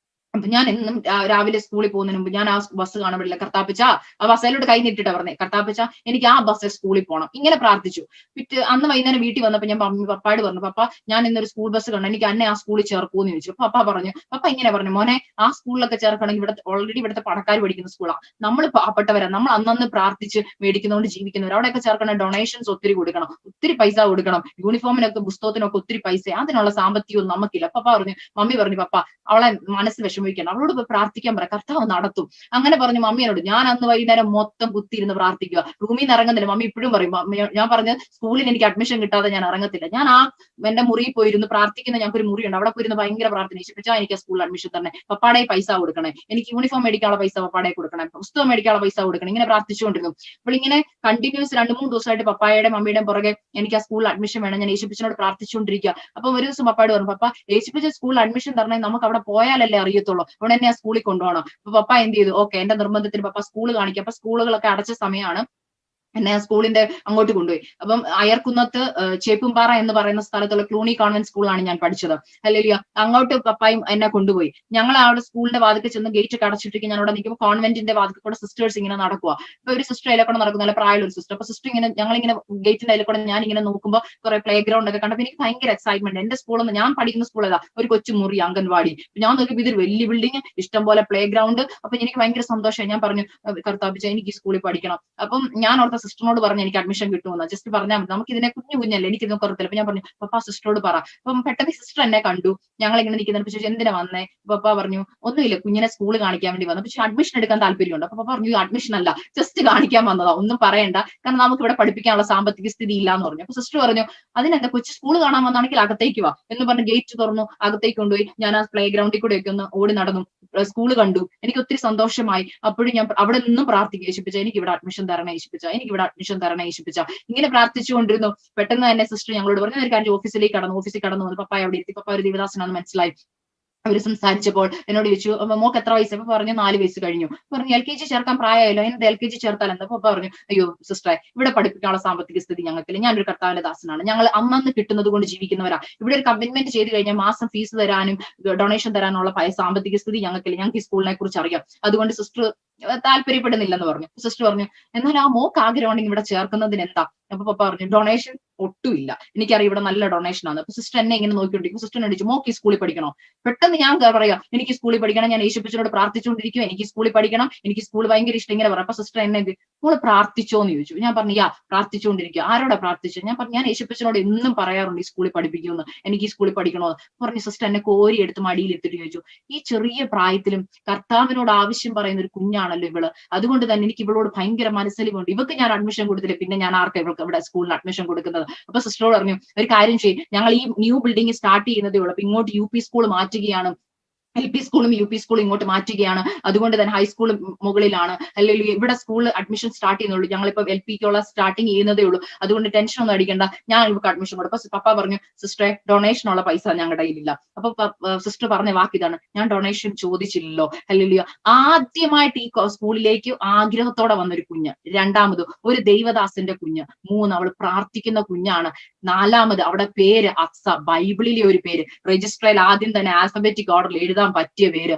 അപ്പൊ ഞാൻ എന്നും രാവിലെ സ്കൂളിൽ പോകുന്നതിന് മുമ്പ് ഞാൻ ആ ബസ് കാണുമ്പോഴില്ല, കർത്താപ്പച്ച, ആ ബസ്സിലോട്ട് കൈ നീട്ടിട്ടാ പറഞ്ഞേ, കർത്താപ്പച്ച എനിക്ക് ആ ബസ്സിൽ സ്കൂളിൽ പോകണം, ഇങ്ങനെ പ്രാർത്ഥിച്ചു. അന്ന് വൈകുന്നേരം വീട്ടിൽ വന്നപ്പോ ഞാൻ പപ്പായോട് പറഞ്ഞു, പപ്പ ഞാൻ ഇന്നൊരു സ്കൂൾ ബസ് കണ്ടു, എനിക്ക് അന്നെ ആ സ്കൂളിൽ ചേർക്കൂന്ന് ചോദിച്ചു. പപ്പ പറഞ്ഞു, പപ്പ ഇങ്ങനെ പറഞ്ഞു, മോനെ ആ സ്കൂളിലൊക്കെ ചേർക്കണമെങ്കിൽ ഇവിടെ ഓൾറെഡി ഇവിടുത്തെ പണക്കാർ പഠിക്കുന്ന സ്കൂളാണ്, നമ്മൾ പാവപ്പെട്ടവരാ, നമ്മൾ അന്നന്ന് പ്രാർത്ഥിച്ച് മേടിക്കുന്നതുകൊണ്ട് ജീവിക്കുന്നവർ, അവിടെയൊക്കെ ചേർക്കണം, ഡൊണേഷൻസ് ഒത്തിരി കൊടുക്കണം, ഒത്തിരി പൈസ കൊടുക്കണം, യൂണിഫോമിനൊക്കെ പുസ്തകത്തിനൊക്കെ ഒത്തിരി പൈസ, അതിനുള്ള സാമ്പത്തികമൊന്നും നമുക്കില്ല. പപ്പ പറഞ്ഞു, മമ്മി പറഞ്ഞു, പപ്പ അവളെ മനസ്സ് വിഷമിക്കണം, അവളോട് പോയി പ്രാർത്ഥിക്കാൻ പറ, കർത്താവ് നടത്തും. അങ്ങനെ പറഞ്ഞു മമ്മിയോട്. ഞാൻ അന്ന് വൈകുന്നേരം മൊത്തം കുത്തിയിരുന്ന് പ്രാർത്ഥിക്കുക, റൂമിൽ നിന്ന് ഇറങ്ങുന്നില്ല. മമ്മി ഇപ്പോഴും പറയും, ഞാൻ പറഞ്ഞ സ്കൂളിൽ എനിക്ക് അഡ്മിഷൻ കിട്ടാതെ ഞാൻ ഇറങ്ങത്തില്ല. ഞാൻ ആ എന്റെ മുറിയിൽ പോയിരുന്നു പ്രാർത്ഥിക്കുന്ന, ഞങ്ങൾക്ക് ഒരു മുറിയുണ്ട്, അവിടെ പോയിരുന്ന് ഭയങ്കര പ്രാർത്ഥന, ഈശോച്ചാ എനിക്ക് സ്കൂളിൽ അഡ്മിഷൻ തന്നെ, പപ്പാടെ പൈസ കൊടുക്കണേ, എനിക്ക് യൂണിഫോം മേടിക്കാനുള്ള പൈസ പപ്പാടെ കൊടുക്കണേ, പുസ്തകം മേടിക്കാനുള്ള പൈസ കൊടുക്കണം, ഇങ്ങനെ പ്രാർത്ഥിച്ചുകൊണ്ടിരുന്നു. അപ്പോൾ ഇങ്ങനെ കണ്ടിന്യൂസ് 2-3 ദിവസമായിട്ട് പപ്പായുടെ മമ്മിയുടെയും പുറകെ എനിക്ക് ആ സ്കൂളിൽ അഡ്മിഷൻ വേണം, ഞാൻ യേശുപ്പിച്ചനോട് പ്രാർത്ഥിച്ചുകൊണ്ടിരിക്കുക. അപ്പൊ ഒരു ദിവസം പപ്പായോട് പറഞ്ഞു, പപ്പ യേശുപ്പിച്ച സ്കൂളിൽ അഡ്മിഷൻ തരണേ, നമുക്ക് അവിടെ പോയാലല്ലേ അറിയത്തുള്ളൂ, അവിടെ എന്നെ ആ സ്കൂളിൽ കൊണ്ടുപോകണം. അപ്പൊ പപ്പ എന്ത് ചെയ്തു, ഓക്കെ എന്റെ നിർബന്ധത്തിന് പപ്പ സ്കൂൾ കാണിക്കുക. അപ്പൊ സ്കൂളുകളൊക്കെ അടച്ച സമയമാണ്, എന്നെ സ്കൂളിന്റെ അങ്ങോട്ട് കൊണ്ടുപോയി. അപ്പം അയർക്കുന്നത്ത് ചേപ്പുംപാറ എന്ന് പറയുന്ന സ്ഥലത്തുള്ള ക്ലൂണി കോൺവെന്റ് സ്കൂളാണ് ഞാൻ പഠിച്ചത്. ഹല്ലേലൂയ. അങ്ങോട്ട് പപ്പായും എന്നെ കൊണ്ടുപോയി. ഞങ്ങൾ അവിടെ സ്കൂളിന്റെ വാതിൽക്ക് ചെന്ന് ഗേറ്റ് ഒക്കെ അടച്ചിട്ടിരിക്കും. ഞാൻ അവിടെ നിൽക്കുമ്പോൾ കോൺവെന്റിന്റെ വാതിൽ കൂടെ സിസ്റ്റേഴ്സ് ഇങ്ങനെ നടക്കുക. അപ്പൊ ഒരു സിസ്റ്റർ അതിലെ കൂടെ നടക്കുന്ന, നല്ല പ്രായമുള്ള ഒരു സിസ്റ്റർ. അപ്പൊ സിസ്റ്റർ ഇങ്ങനെ ഞങ്ങളിങ്ങനെ ഗേറ്റിന്റെ അതിൽ കൂടെ ഞാൻ ഇങ്ങനെ നോക്കുമ്പോൾ കുറെ പ്ലേ ഗ്രൗണ്ട് ഒക്കെ കണ്ടപ്പോൾ എനിക്ക് ഭയങ്കര എക്സൈറ്റ്മെന്റ്. എന്റെ സ്കൂളിൽ ഞാൻ പഠിക്കുന്ന സ്കൂൾ ഏതാ, ഒരു കൊച്ചു മുറി അംഗൻവാടി. ഞാൻ നോക്കിയപ്പോൾ ഇതൊരു വലിയ ബിൽഡിംഗ്, ഇഷ്ടം പോലെ പ്ലേ ഗ്രൗണ്ട്. അപ്പൊ എനിക്ക് ഭയങ്കര സന്തോഷമായി. ഞാൻ പറഞ്ഞു, കർത്താവിച്ച എനിക്ക് ഈ സ്കൂളിൽ പഠിക്കണം. അപ്പം ഞാൻ അവിടുത്തെ സിസ്റ്ററിനോട് പറഞ്ഞു എനിക്ക് അഡ്മിഷൻ കിട്ടുമെന്ന്. ജസ്റ്റ് പറഞ്ഞാൽ മതി, നമുക്ക് ഇതിനെ കുഞ്ഞല്ലേ, എനിക്ക് ഇതൊന്നും കുറത്തില്ല. അപ്പൊ ഞാൻ പറഞ്ഞു, പപ്പ സിസ്റ്ററോട് പറ. അപ്പം പെട്ടെന്ന് സിസ്റ്റർ എന്നെ കണ്ടു, ഞങ്ങൾ ഇങ്ങനെ നിൽക്കുന്ന. പക്ഷേ എന്തിനാ വന്നേ? പപ്പ പറഞ്ഞു, ഒന്നുമില്ല, കുഞ്ഞിനെ സ്കൂൾ കാണിക്കാൻ വേണ്ടി വന്നു, പക്ഷെ അഡ്മിഷൻ എടുക്കാൻ താല്പര്യമുണ്ട്. അപ്പൊ പപ്പ പറഞ്ഞു, അഡ്മിഷൻ അല്ല, ജസ്റ്റ് കാണിക്കാൻ വന്നതാ, ഒന്നും പറയണ്ട, കാരണം നമുക്ക് ഇവിടെ പഠിപ്പിക്കാനുള്ള സാമ്പത്തിക സ്ഥിതി ഇല്ലാന്ന് പറഞ്ഞു. അപ്പൊ സിസ്റ്റർ പറഞ്ഞു, അതിനെന്താ, കൊച്ചു സ്കൂൾ കാണാൻ വന്നാണെങ്കിൽ അകത്തേക്ക് വാ എന്ന് പറഞ്ഞ് ഗേറ്റ് തുറന്നു, അകത്തേക്ക് കൊണ്ടുപോയി. ഞാൻ ആ പ്ലേ ഗ്രൗണ്ടിൽ കൂടെ ഒക്കെ ഒന്ന് ഓടി നടന്നു, സ്കൂൾ കണ്ടു, എനിക്ക് ഒത്തിരി സന്തോഷമായി. അപ്പോഴും ഞാൻ അവിടെ നിന്നും പ്രാർത്ഥിക്കുക, യേശുപ്പിച്ച എനിക്ക് ഇവിടെ അഡ്മിഷൻ തരണേ, യേശുപ്പിച്ച എനിക്ക് ഇവിടെ അഡ്മിഷൻ തരണേ, യേശുപ്പിച്ച ഇങ്ങനെ പ്രാർത്ഥിച്ചുകൊണ്ടിരുന്നു. പെട്ടെന്ന് തന്നെ സിസ്റ്റർ ഞങ്ങളോട് പറഞ്ഞു, ഒരു കാര്യം, ഓഫീസിൽ കടന്നു വന്നു. പപ്പായ അവിടെ എത്തി. പപ്പ ഒരു ദേവദാസനാണെന്ന് മനസ്സിലായി. അവര് സംസാരിച്ചപ്പോൾ എന്നോട് ചോദിച്ചു, മോക്ക് എത്ര വയസ്സ്? അപ്പൊ പറഞ്ഞു 4 വയസ്സ് കഴിഞ്ഞു. പറഞ്ഞു LKG ചേർക്കാൻ പ്രായമായല്ലോ, അതിന് LKG ചേർത്താൽ എന്താ? അപ്പൊ പറഞ്ഞു, അയ്യോ സിസ്റ്ററെ, ഇവിടെ പഠിപ്പിക്കാനുള്ള സാമ്പത്തിക സ്ഥിതി ഞങ്ങൾക്കില്ല, ഞാനൊരു കർത്താവിന്റെ ദാസനാണ്, ഞങ്ങൾ അന്നന്ന് കിട്ടുന്നത് കൊണ്ട് ജീവിക്കുന്നവരാ, ഇവിടെ ഒരു കമ്മിറ്റ്മെന്റ് ചെയ്ത് കഴിഞ്ഞാൽ മാസം ഫീസ് തരാനും ഡൊണേഷൻ തരാനുള്ള സാമ്പത്തിക സ്ഥിതി ഞങ്ങൾക്കില്ല, ഞങ്ങൾക്ക് ഈ സ്കൂളിനെ കുറിച്ച് അറിയാം, അതുകൊണ്ട് സിസ്റ്റർ താല്പര്യപ്പെടുന്നില്ലെന്ന് പറഞ്ഞു. സിസ്റ്റർ പറഞ്ഞു, എന്നാൽ ആ മോക്ക് ആഗ്രഹമുണ്ടെങ്കിൽ ഇവിടെ ചേർക്കുന്നതിന് എന്താ? അപ്പൊ പപ്പ പറഞ്ഞു, ഡൊണേഷൻ ഒട്ടുമില്ല, എനിക്കറിയാം ഇവിടെ നല്ല ഡൊണേഷൻ ആണ്. അപ്പൊ സിസ്റ്റർ എന്നെ ഇങ്ങനെ നോക്കിക്കൊണ്ടിരിക്കും. സിസ്റ്റർ ചോദിച്ചു, മോക്ക് ഈ സ്കൂളിൽ പഠിക്കണോ? പെട്ടെന്ന് ഞാൻ പറയാ, എനിക്ക് സ്കൂളിൽ പഠിക്കണം, ഞാൻ യേശുപ്പിച്ചനോട് പ്രാർത്ഥിച്ചുകൊണ്ടിരിക്കും, എനിക്ക് സ്കൂളിൽ പഠിക്കണം, എനിക്ക് സ്കൂൾ ഭയങ്കര ഇഷ്ടം, ഇങ്ങനെ പറയാം. അപ്പൊ സിസ്റ്റർ എന്നെ മോള് പ്രാർത്ഥിച്ചോന്ന് ചോദിച്ചു. ഞാൻ പറഞ്ഞു, പ്രാർത്ഥിച്ചുകൊണ്ടിരിക്കുക. ആരോടാ പ്രാർത്ഥിച്ചു? ഞാൻ പറഞ്ഞു, ഞാൻ യേശുപ്പിച്ചനോട് എന്നും പറയാറുണ്ട് ഈ സ്കൂളിൽ പഠിപ്പിക്കുമെന്ന്, എനിക്ക് ഈ സ്കൂളിൽ പഠിക്കണമെന്ന് പറഞ്ഞു. സിസ്റ്റർ എന്നെ കോരി എടുത്ത് മടിയിൽ എടുത്തിട്ട് ചോദിച്ചു, ഈ ചെറിയ പ്രായത്തിലും കർത്താവിനോട് ആവശ്യം പറയുന്ന ഒരു കുഞ്ഞാണല്ലോ ഇവള്, അതുകൊണ്ട് തന്നെ എനിക്ക് ഇവളോട് ഭയങ്കര മനസ്സിലുണ്ട്, ഇവക്ക് ഞാൻ അഡ്മിഷൻ കൊടുത്തില്ല, പിന്നെ ഞാൻ ആർക്കാ ഇവൾക്ക് ഇവിടെ സ്കൂളിൽ അഡ്മിഷൻ കൊടുക്കുന്നത്? അപ്പൊ സിസ്റ്ററോട് പറഞ്ഞു, ഒരു കാര്യം ചെയ്യും, ഞങ്ങൾ ഈ ന്യൂ ബിൽഡിംഗ് സ്റ്റാർട്ട് ചെയ്യുന്നതേ ഉള്ളൂ, അപ്പൊ ഇങ്ങോട്ട് UP സ്കൂൾ മാറ്റുകയാണ്, LP സ്കൂളും UP സ്കൂളും ഇങ്ങോട്ട് മാറ്റുകയാണ്, അതുകൊണ്ട് തന്നെ ഹൈസ്കൂൾ മുകളിലാണ്, അല്ലെങ്കിൽ ഇവിടെ സ്കൂൾ അഡ്മിഷൻ സ്റ്റാർട്ട് ചെയ്യുന്നുള്ളൂ, ഞങ്ങളിപ്പോ LPക്കുള്ള സ്റ്റാർട്ടിങ് ചെയ്യുന്നതേ ഉള്ളൂ, അതുകൊണ്ട് ടെൻഷൻ ഒന്നും അടിക്കണ്ട, ഞാൻ ഇവർക്ക് അഡ്മിഷൻ കൊടുക്കും. അപ്പൊ പപ്പ പറഞ്ഞു, സിസ്റ്ററെ ഡൊണേഷനുള്ള പൈസ ഞങ്ങളുടെ കയ്യിലില്ല. അപ്പൊ സിസ്റ്റർ പറഞ്ഞ വാക്കിതാണ്, ഞാൻ ഡൊണേഷൻ ചോദിച്ചില്ലല്ലോ. അല്ലെങ്കിൽ ആദ്യമായിട്ട് ഈ സ്കൂളിലേക്ക് ആഗ്രഹത്തോടെ വന്നൊരു കുഞ്ഞ്, രണ്ടാമത് ഒരു ദൈവദാസന്റെ കുഞ്ഞ്, 3 അവൾ പ്രാർത്ഥിക്കുന്ന കുഞ്ഞാണ്, 4ാമത് അവിടെ പേര് അക്സ, ബൈബിളിലെ ഒരു പേര്, രജിസ്റ്ററിൽ ആദ്യം തന്നെ ആൽഫബറ്റിക് ഓർഡറിൽ എഴുതാൻ പറ്റിയ പേര്,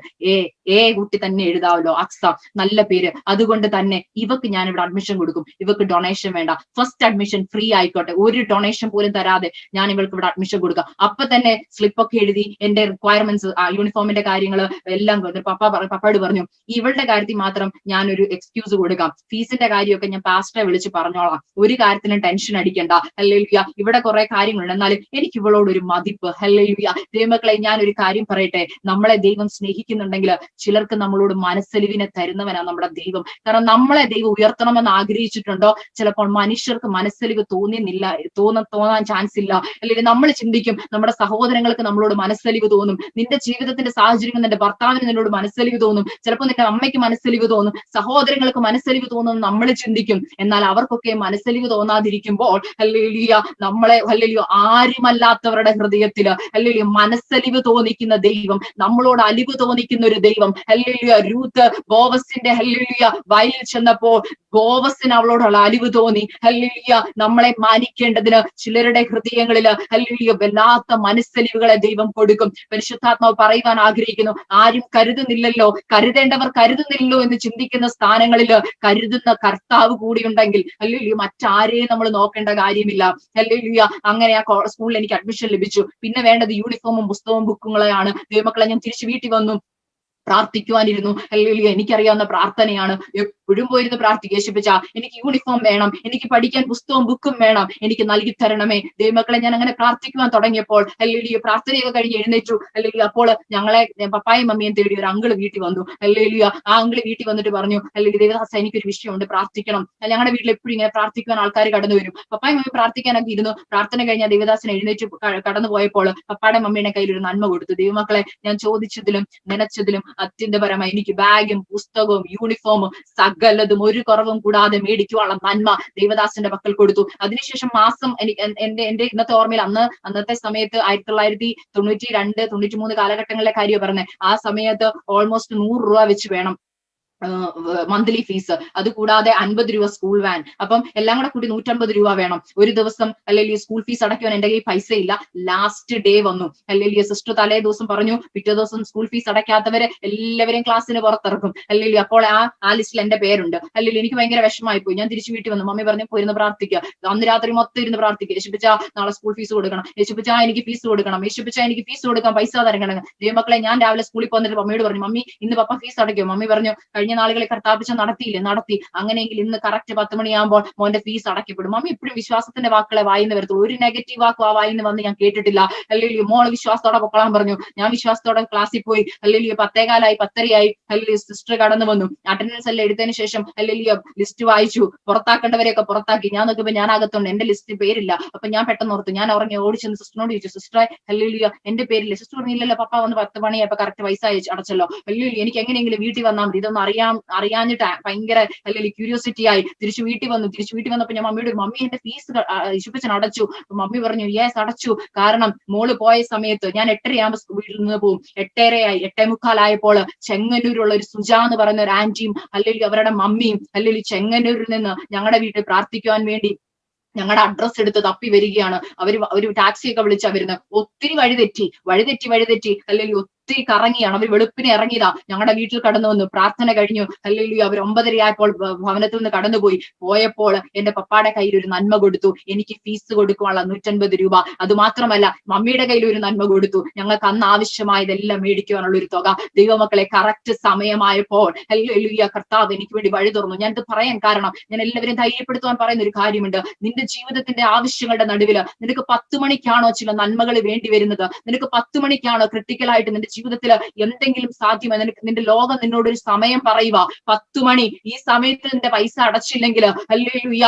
കുട്ടി തന്നെ എഴുതാവല്ലോ, അക്സ, നല്ല പേര്, അതുകൊണ്ട് തന്നെ ഇവക്ക് ഞാൻ ഇവിടെ അഡ്മിഷൻ കൊടുക്കും, ഇവക്ക് ഡൊണേഷൻ വേണ്ട, ഫസ്റ്റ് അഡ്മിഷൻ ഫ്രീ ആയിക്കോട്ടെ, ഒരു ഡൊണേഷൻ പോലും തരാതെ ഞാൻ ഇവൾക്ക് ഇവിടെ അഡ്മിഷൻ കൊടുക്കാം. അപ്പൊ തന്നെ സ്ലിപ്പൊക്കെ എഴുതി എന്റെ റിക്വയർമെന്റ്സ്, യൂണിഫോമിന്റെ കാര്യങ്ങൾ എല്ലാം പപ്പയോട് പറഞ്ഞു, ഇവളുടെ കാര്യത്തിൽ മാത്രം ഞാനൊരു എക്സ്ക്യൂസ് കൊടുക്കാം, ഫീസിന്റെ കാര്യമൊക്കെ ഞാൻ പാസ്റ്ററെ വിളിച്ച് പറഞ്ഞോളാം, ഒരു കാര്യത്തിനും ടെൻഷൻ അടിക്കണ്ട, ഹല്ലേലൂയ, ഇവിടെ കുറെ കാര്യങ്ങളുണ്ട്, എന്നാലും എനിക്ക് ഇവളോട് ഒരു മതിപ്പ്, ഹല്ലേലൂയ. ദൈവമക്കളെ, ഞാൻ ഒരു കാര്യം പറയട്ടെ, നമ്മളെ നമ്മളെ ദൈവം സ്നേഹിക്കുന്നുണ്ടെങ്കിൽ ചിലർക്ക് നമ്മളോട് മനസ്സലിവിനെ തരുന്നവനാണ് നമ്മുടെ ദൈവം. കാരണം നമ്മളെ ദൈവം ഉയർത്തണമെന്ന് ആഗ്രഹിച്ചിട്ടുണ്ടോ? ചിലപ്പോൾ മനുഷ്യർക്ക് മനസ്സലിവ് തോന്നാൻ ചാൻസ് ഇല്ല. അല്ലെങ്കിൽ നമ്മൾ ചിന്തിക്കും നമ്മുടെ സഹോദരങ്ങൾക്ക് നമ്മളോട് മനസ്സലിവ് തോന്നും, നിന്റെ ജീവിതത്തിന്റെ സാഹചര്യങ്ങൾ നിന്റെ ഭർത്താവിന് നിന്നോട് മനസ്സലിവ് തോന്നും, ചിലപ്പോൾ നിന്റെ അമ്മയ്ക്ക് മനസ്സലിവ് തോന്നും, സഹോദരങ്ങൾക്ക് മനസ്സലിവ് തോന്നും നമ്മൾ ചിന്തിക്കും. എന്നാൽ അവർക്കൊക്കെ മനസ്സലിവ് തോന്നാതിരിക്കുമ്പോൾ ഹല്ലേലൂയ നമ്മളെ ഹല്ലേലൂയ ആരുമല്ലാത്തവരുടെ ഹൃദയത്തില് ഹല്ലേലൂയ മനസ്സലിവ് തോന്നിക്കുന്ന ദൈവം, നമ്മളോട് അലിവ് തോന്നിക്കുന്ന ഒരു ദൈവം. ഹല്ലേലൂയ രൂത്ത് ബോവസിന്റെ ഹല്ലേലൂയ വയലിൽ ചെന്നപ്പോൾ ബോവസിന് അവളോടുള്ള അലിവ് തോന്നി. ഹല്ലേലൂയ നമ്മളെ മാനിക്കേണ്ടതിന് ചിലരുടെ ഹൃദയങ്ങളില് ഹല്ലേലൂയ വല്ലാത്ത മനസ്സലിവുകളെ ദൈവം കൊടുക്കും. പരിശുദ്ധാത്മാവ് പറയുവാൻ ആഗ്രഹിക്കുന്നു, ആരും കരുതുന്നില്ലല്ലോ, കരുതേണ്ടവർ കരുതുന്നില്ലല്ലോ എന്ന് ചിന്തിക്കുന്ന സ്ഥാനങ്ങളിൽ കരുതുന്ന കർത്താവ് കൂടിയുണ്ടെങ്കിൽ ഹല്ലേലൂയ മറ്റാരെയും നമ്മൾ നോക്കേണ്ട കാര്യമില്ല. ഹല്ലേലൂയ അങ്ങനെ ആ സ്കൂളിൽ എനിക്ക് അഡ്മിഷൻ ലഭിച്ചു. പിന്നെ വേണ്ടത് യൂണിഫോമും പുസ്തകവും ബുക്കുകളെയാണ്. ദൈവമക്കളെ, ഞാൻ തിരിച്ചു വീട്ടിൽ വന്നു, പ്രാർത്ഥിക്കുവാനിരുന്നു. ഹല്ലേലൂയ എനിക്കറിയാവുന്ന പ്രാർത്ഥനയാണ്, എപ്പോഴും പോയിരുന്ന് പ്രാർത്ഥിക്കുക. യേശുപ്പച്ച എനിക്ക് യൂണിഫോം വേണം, എനിക്ക് പഠിക്കാൻ പുസ്തകവും ബുക്കും വേണം, എനിക്ക് നൽകി തരണമേ. ദൈവമക്കളെ, ഞാൻ അങ്ങനെ പ്രാർത്ഥിക്കുവാൻ തുടങ്ങിയപ്പോൾ ഹല്ലേലൂയ പ്രാർത്ഥനയൊക്കെ കഴിഞ്ഞ് എഴുന്നേറ്റു. ഹല്ലേലൂയ അപ്പോൾ ഞങ്ങളെ പപ്പായും മമ്മിയും തേടി ഒരു അങ്കിള് വീട്ടിൽ വന്നു. ഹല്ലേലൂയ ആ അങ്കിള് വീട്ടിൽ വന്നിട്ട് പറഞ്ഞു, ഹല്ലേലൂയ ദേവദാസ എനിക്കൊരു വിഷയമുണ്ട്, പ്രാർത്ഥിക്കണം. ഞങ്ങളുടെ വീട്ടിൽ എപ്പോഴും ഇങ്ങനെ പ്രാർത്ഥിക്കുവാൻ ആൾക്കാർ കടന്നു വരും. പപ്പായും മമ്മി പ്രാർത്ഥിക്കാനൊക്കെ ഇരുന്നു. പ്രാർത്ഥന കഴിഞ്ഞാൽ ദേവദാസൻ എഴുന്നേറ്റ് കടന്നു പോയപ്പോൾ പപ്പായുടെ മമ്മിയുടെ കയ്യിൽ ഒരു നന്മ കൊടുത്തു. ദൈവമക്കളെ, ഞാൻ ചോദിച്ചതിലും നനച്ചതിലും അത്യന്തപരമായി എനിക്ക് ബാഗും പുസ്തകവും യൂണിഫോമും സകലതും ഒരു കുറവും കൂടാതെ മേടിക്കുവാനുള്ള നന്മ ദേവദാസന്റെ പക്കൽ കൊടുത്തു. അതിനുശേഷം മാസം എന്റെ ഇന്നത്തെ ഓർമ്മയിൽ അന്നത്തെ സമയത്ത് 1992, 93 കാലഘട്ടങ്ങളിലെ കാര്യം പറഞ്ഞത്. ആ സമയത്ത് ഓൾമോസ്റ്റ് 100 രൂപ വെച്ച് വേണം മന്ത്ലി ഫീസ്. അത് കൂടാതെ 50 രൂപ സ്കൂൾ വാൻ. അപ്പം എല്ലാം കൂടെ കൂടി 150 രൂപ വേണം ഒരു ദിവസം. അല്ലെങ്കിൽ സ്കൂൾ ഫീസ് അടയ്ക്കുവാൻ എന്റെ കയ്യിൽ പൈസ ഇല്ല. ലാസ്റ്റ് ഡേ വന്നു. അല്ലെങ്കിൽ സിസ്റ്റർ തലേ ദിവസം പറഞ്ഞു, പിറ്റേ ദിവസം സ്കൂൾ ഫീസ് അടയ്ക്കാത്തവരെ എല്ലാവരെയും ക്ലാസ്സിന് പുറത്തിറക്കും. അല്ലെങ്കിൽ അപ്പോൾ ആ ലിസ്റ്റിൽ എന്റെ പേരുണ്ട്. അല്ലെങ്കിൽ എനിക്ക് ഭയങ്കര വിഷമമായി പോയി. ഞാൻ തിരിച്ചു വീട്ടിൽ വന്നു. മമ്മി പറഞ്ഞു, പോയിരുന്ന് പ്രാർത്ഥിക്കുക. അന്ന് രാത്രി മൊത്തം ഇരുന്ന് പ്രാർത്ഥിക്കുക. യേശുപ്പച്ച നാളെ സ്കൂൾ ഫീസ് കൊടുക്കണം, യേശുപ്പച്ച എനിക്ക് ഫീസ് കൊടുക്കണം, യേശുപ്പച്ച എനിക്ക് ഫീസ് കൊടുക്കാൻ പൈസ തരക്കണം. ദൈവമക്കളെ, ഞാൻ രാവിലെ സ്കൂളിൽ പോന്നിട്ട് മമ്മിയോട് പറഞ്ഞു, മമ്മി ഇന്ന് പപ്പ ഫീസ് അടയ്ക്കും. മമ്മി പറഞ്ഞു, കഴിഞ്ഞ നാളുകളെ കർത്താപ്പിച്ച നടത്തി. അങ്ങനെയെങ്കിൽ ഇന്ന് കറക്റ്റ് 10 മണിയാകുമ്പോൾ മോന്റെ ഫീസ് അടയ്ക്കപ്പെടും. മമ്മി എപ്പോഴും വിശ്വാസത്തിന്റെ വാക്കുകളെ വായിന്ന് വരത്തുള്ളൂ. ഒരു നെഗറ്റീവ് വാക്ക് ആ വായിന്ന് വന്ന് ഞാൻ കേട്ടിട്ടില്ല. അല്ലെങ്കിൽ മോള് വിശ്വാസത്തോടെ പൊക്കളാൻ പറഞ്ഞു. ഞാൻ വിശ്വാസത്തോടെ ക്ലാസ്സിൽ പോയി. അല്ലെങ്കിൽ 10:15 10:30 അല്ലെങ്കിൽ സിസ്റ്റർ കടന്നു വന്നു. അറ്റൻഡൻസ് എല്ലാം എടുത്തതിന് ശേഷം അല്ലെങ്കിൽ ലിസ്റ്റ് വായിച്ചു. പുറത്താക്കേണ്ടവരെയൊക്കെ പുറത്താക്കി. ഞാൻ നോക്കുമ്പോൾ ഞാൻ അകത്തുണ്ട്, എന്റെ ലിസ്റ്റ് പേരില്ല. അപ്പൊ ഞാൻ പെട്ടെന്ന് ഓർത്തു. ഞാൻ ഉറങ്ങി ഓടിച്ചെന്ന് സിസ്റ്ററിനോട് ചോദിച്ചു, സിസ്റ്ററെ അല്ലെങ്കിൽ എന്റെ പേരില്ല. സിസ്റ്റർ പറഞ്ഞില്ലല്ലോ, പപ്പ വന്ന് 10 മണിയായപ്പോ കറക്റ്റ് പൈസ അടച്ചല്ലോ. അല്ലെങ്കിൽ എനിക്ക് എങ്ങനെയെങ്കിലും വീട്ടിൽ വന്നാൽ മതി, ഇതൊന്നും അറിയാഞ്ഞിട്ട് ഭയങ്കര അല്ലെങ്കിൽ ക്യൂരിയോസിറ്റി ആയി തിരിച്ചു വീട്ടിൽ വന്നപ്പോ ഞാൻ മമ്മിയോട്, മമ്മി എന്റെ ഫീസ് യേശുപ്പച്ചൻ അടച്ചു. മമ്മി പറഞ്ഞു, യെസ് അടച്ചു. കാരണം മോള് പോയ സമയത്ത് ഞാൻ 8:30 വീട്ടിൽ നിന്ന് പോകും. 8:30 8:45 ചെങ്ങന്നൂരുള്ള ഒരു സുജ എന്ന് പറയുന്ന ഒരു ആന്റിയും അല്ലെങ്കിൽ അവരുടെ മമ്മിയും അല്ലെങ്കിൽ ചെങ്ങന്നൂരിൽ നിന്ന് ഞങ്ങളുടെ വീട്ടിൽ പ്രാർത്ഥിക്കുവാൻ വേണ്ടി ഞങ്ങളുടെ അഡ്രസ് എടുത്ത് തപ്പി വരികയാണ്. ഒരു ടാക്സിയൊക്കെ വിളിച്ചാ വരുന്നത്. ഒത്തിരി വഴിതെറ്റി അല്ലെങ്കിൽ ഒത്തിരി കറങ്ങിയാണ്. അവർ വെളുപ്പിനെ ഇറങ്ങിയതാ. ഞങ്ങളുടെ വീട്ടിൽ കടന്നു വന്നു. പ്രാർത്ഥന കഴിഞ്ഞു. അല്ലെങ്കിൽ അവർ 9:30 ഭവനത്തിൽ നിന്ന് കടന്നുപോയി. പോയപ്പോൾ എന്റെ പപ്പായുടെ കയ്യിൽ ഒരു നന്മ കൊടുത്തു. എനിക്ക് ഫീസ് കൊടുക്കുവാനുള്ള 150 രൂപ. അത് മാത്രമല്ല, മമ്മിയുടെ കയ്യിൽ ഒരു നന്മ കൊടുത്തു. ഞങ്ങൾക്ക് അന്ന് ആവശ്യമായതെല്ലാം മേടിക്കുവാനുള്ള ഒരു തുക. ദൈവമക്കളെ, കറക്റ്റ് സമയമായപ്പോൾ ഹല്ലേലൂയ കർത്താവ് എനിക്ക് വേണ്ടി വഴി തുറന്നു. ഞാനിത് പറയാൻ കാരണം, ഞാൻ എല്ലാവരെയും ധൈര്യപ്പെടുത്തുവാൻ പറയുന്ന ഒരു കാര്യമുണ്ട്. നിന്റെ ജീവിതത്തിന്റെ ആവശ്യങ്ങളുടെ നടുവില് നിനക്ക് 10 മണിക്കാണോ ചില നന്മകൾ വേണ്ടി വരുന്നത്? നിനക്ക് 10 മണിക്കാണോ ക്രിട്ടിക്കലായിട്ട് നിന്റെ ജീവിതത്തിൽ എന്തെങ്കിലും സാധ്യമായി? നിന്റെ ലോകം നിന്നോട് ഒരു സമയം പറയുക, 10 മണി. ഈ സമയത്ത് നിന്റെ പൈസ അടച്ചില്ലെങ്കിൽ ഹല്ലേലൂയ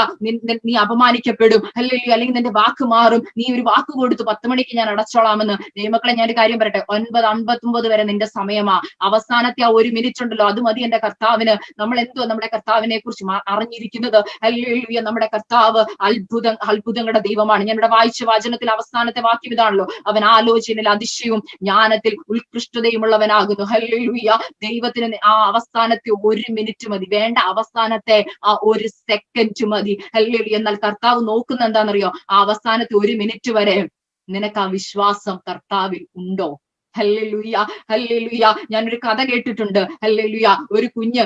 നീ അപമാനിക്കപ്പെടും. ഹല്ലേലൂയ അല്ലെങ്കിൽ നിന്റെ വാക്ക് മാറും. നീ ഒരു വാക്ക് കൊടുത്തു 10 മണിക്ക് ഞാൻ അടച്ചോളാമെന്ന്. ദൈവമക്കളെ, ഞാൻ ഒരു കാര്യം പറയട്ടെ, 9:59 വരെ നിന്റെ സമയമാ. അവസാനത്തെ ആ 1 മിനിറ്റ് ഉണ്ടല്ലോ, അത് മതി എന്റെ കർത്താവിന്. നമ്മൾ എന്തോ നമ്മുടെ കർത്താവിനെ കുറിച്ച് അറിഞ്ഞിരിക്കുന്നത്. ഹല്ലേലൂയ നമ്മുടെ കർത്താവ് അത്ഭുതങ്ങളുടെ ദൈവമാണ്. ഞാൻ ഇവിടെ വായിച്ച വചനത്തിൽ അവസാനത്തെ വാക്യം ഇതാണല്ലോ, അവൻ ആലോചനയിൽ അതിശയവും ജ്ഞാനത്തിൽ ഉത്കൃഷ്ടതയുമുള്ളവനാകുന്നു. ഹല്ലേലൂയ. ദൈവത്തിന് ആ അവസാനത്തെ 1 മിനിറ്റ് മതി. വേണ്ട, അവസാനത്തെ ആ 1 സെക്കൻഡ് മതി. ഹല്ലേലൂയ. എന്നാൽ കർത്താവ് നോക്കുന്ന എന്താണെന്നറിയോ? ആ അവസാനത്തെ 1 മിനിറ്റ് വരെ നിനക്ക് ആ വിശ്വാസം കർത്താവിൽ ഉണ്ടോ? ഹല്ലേലൂയ. ഹല്ലേലൂയ. ഞാനൊരു കഥ കേട്ടിട്ടുണ്ട്. ഹല്ലേലൂയ. ഒരു കുഞ്ഞ്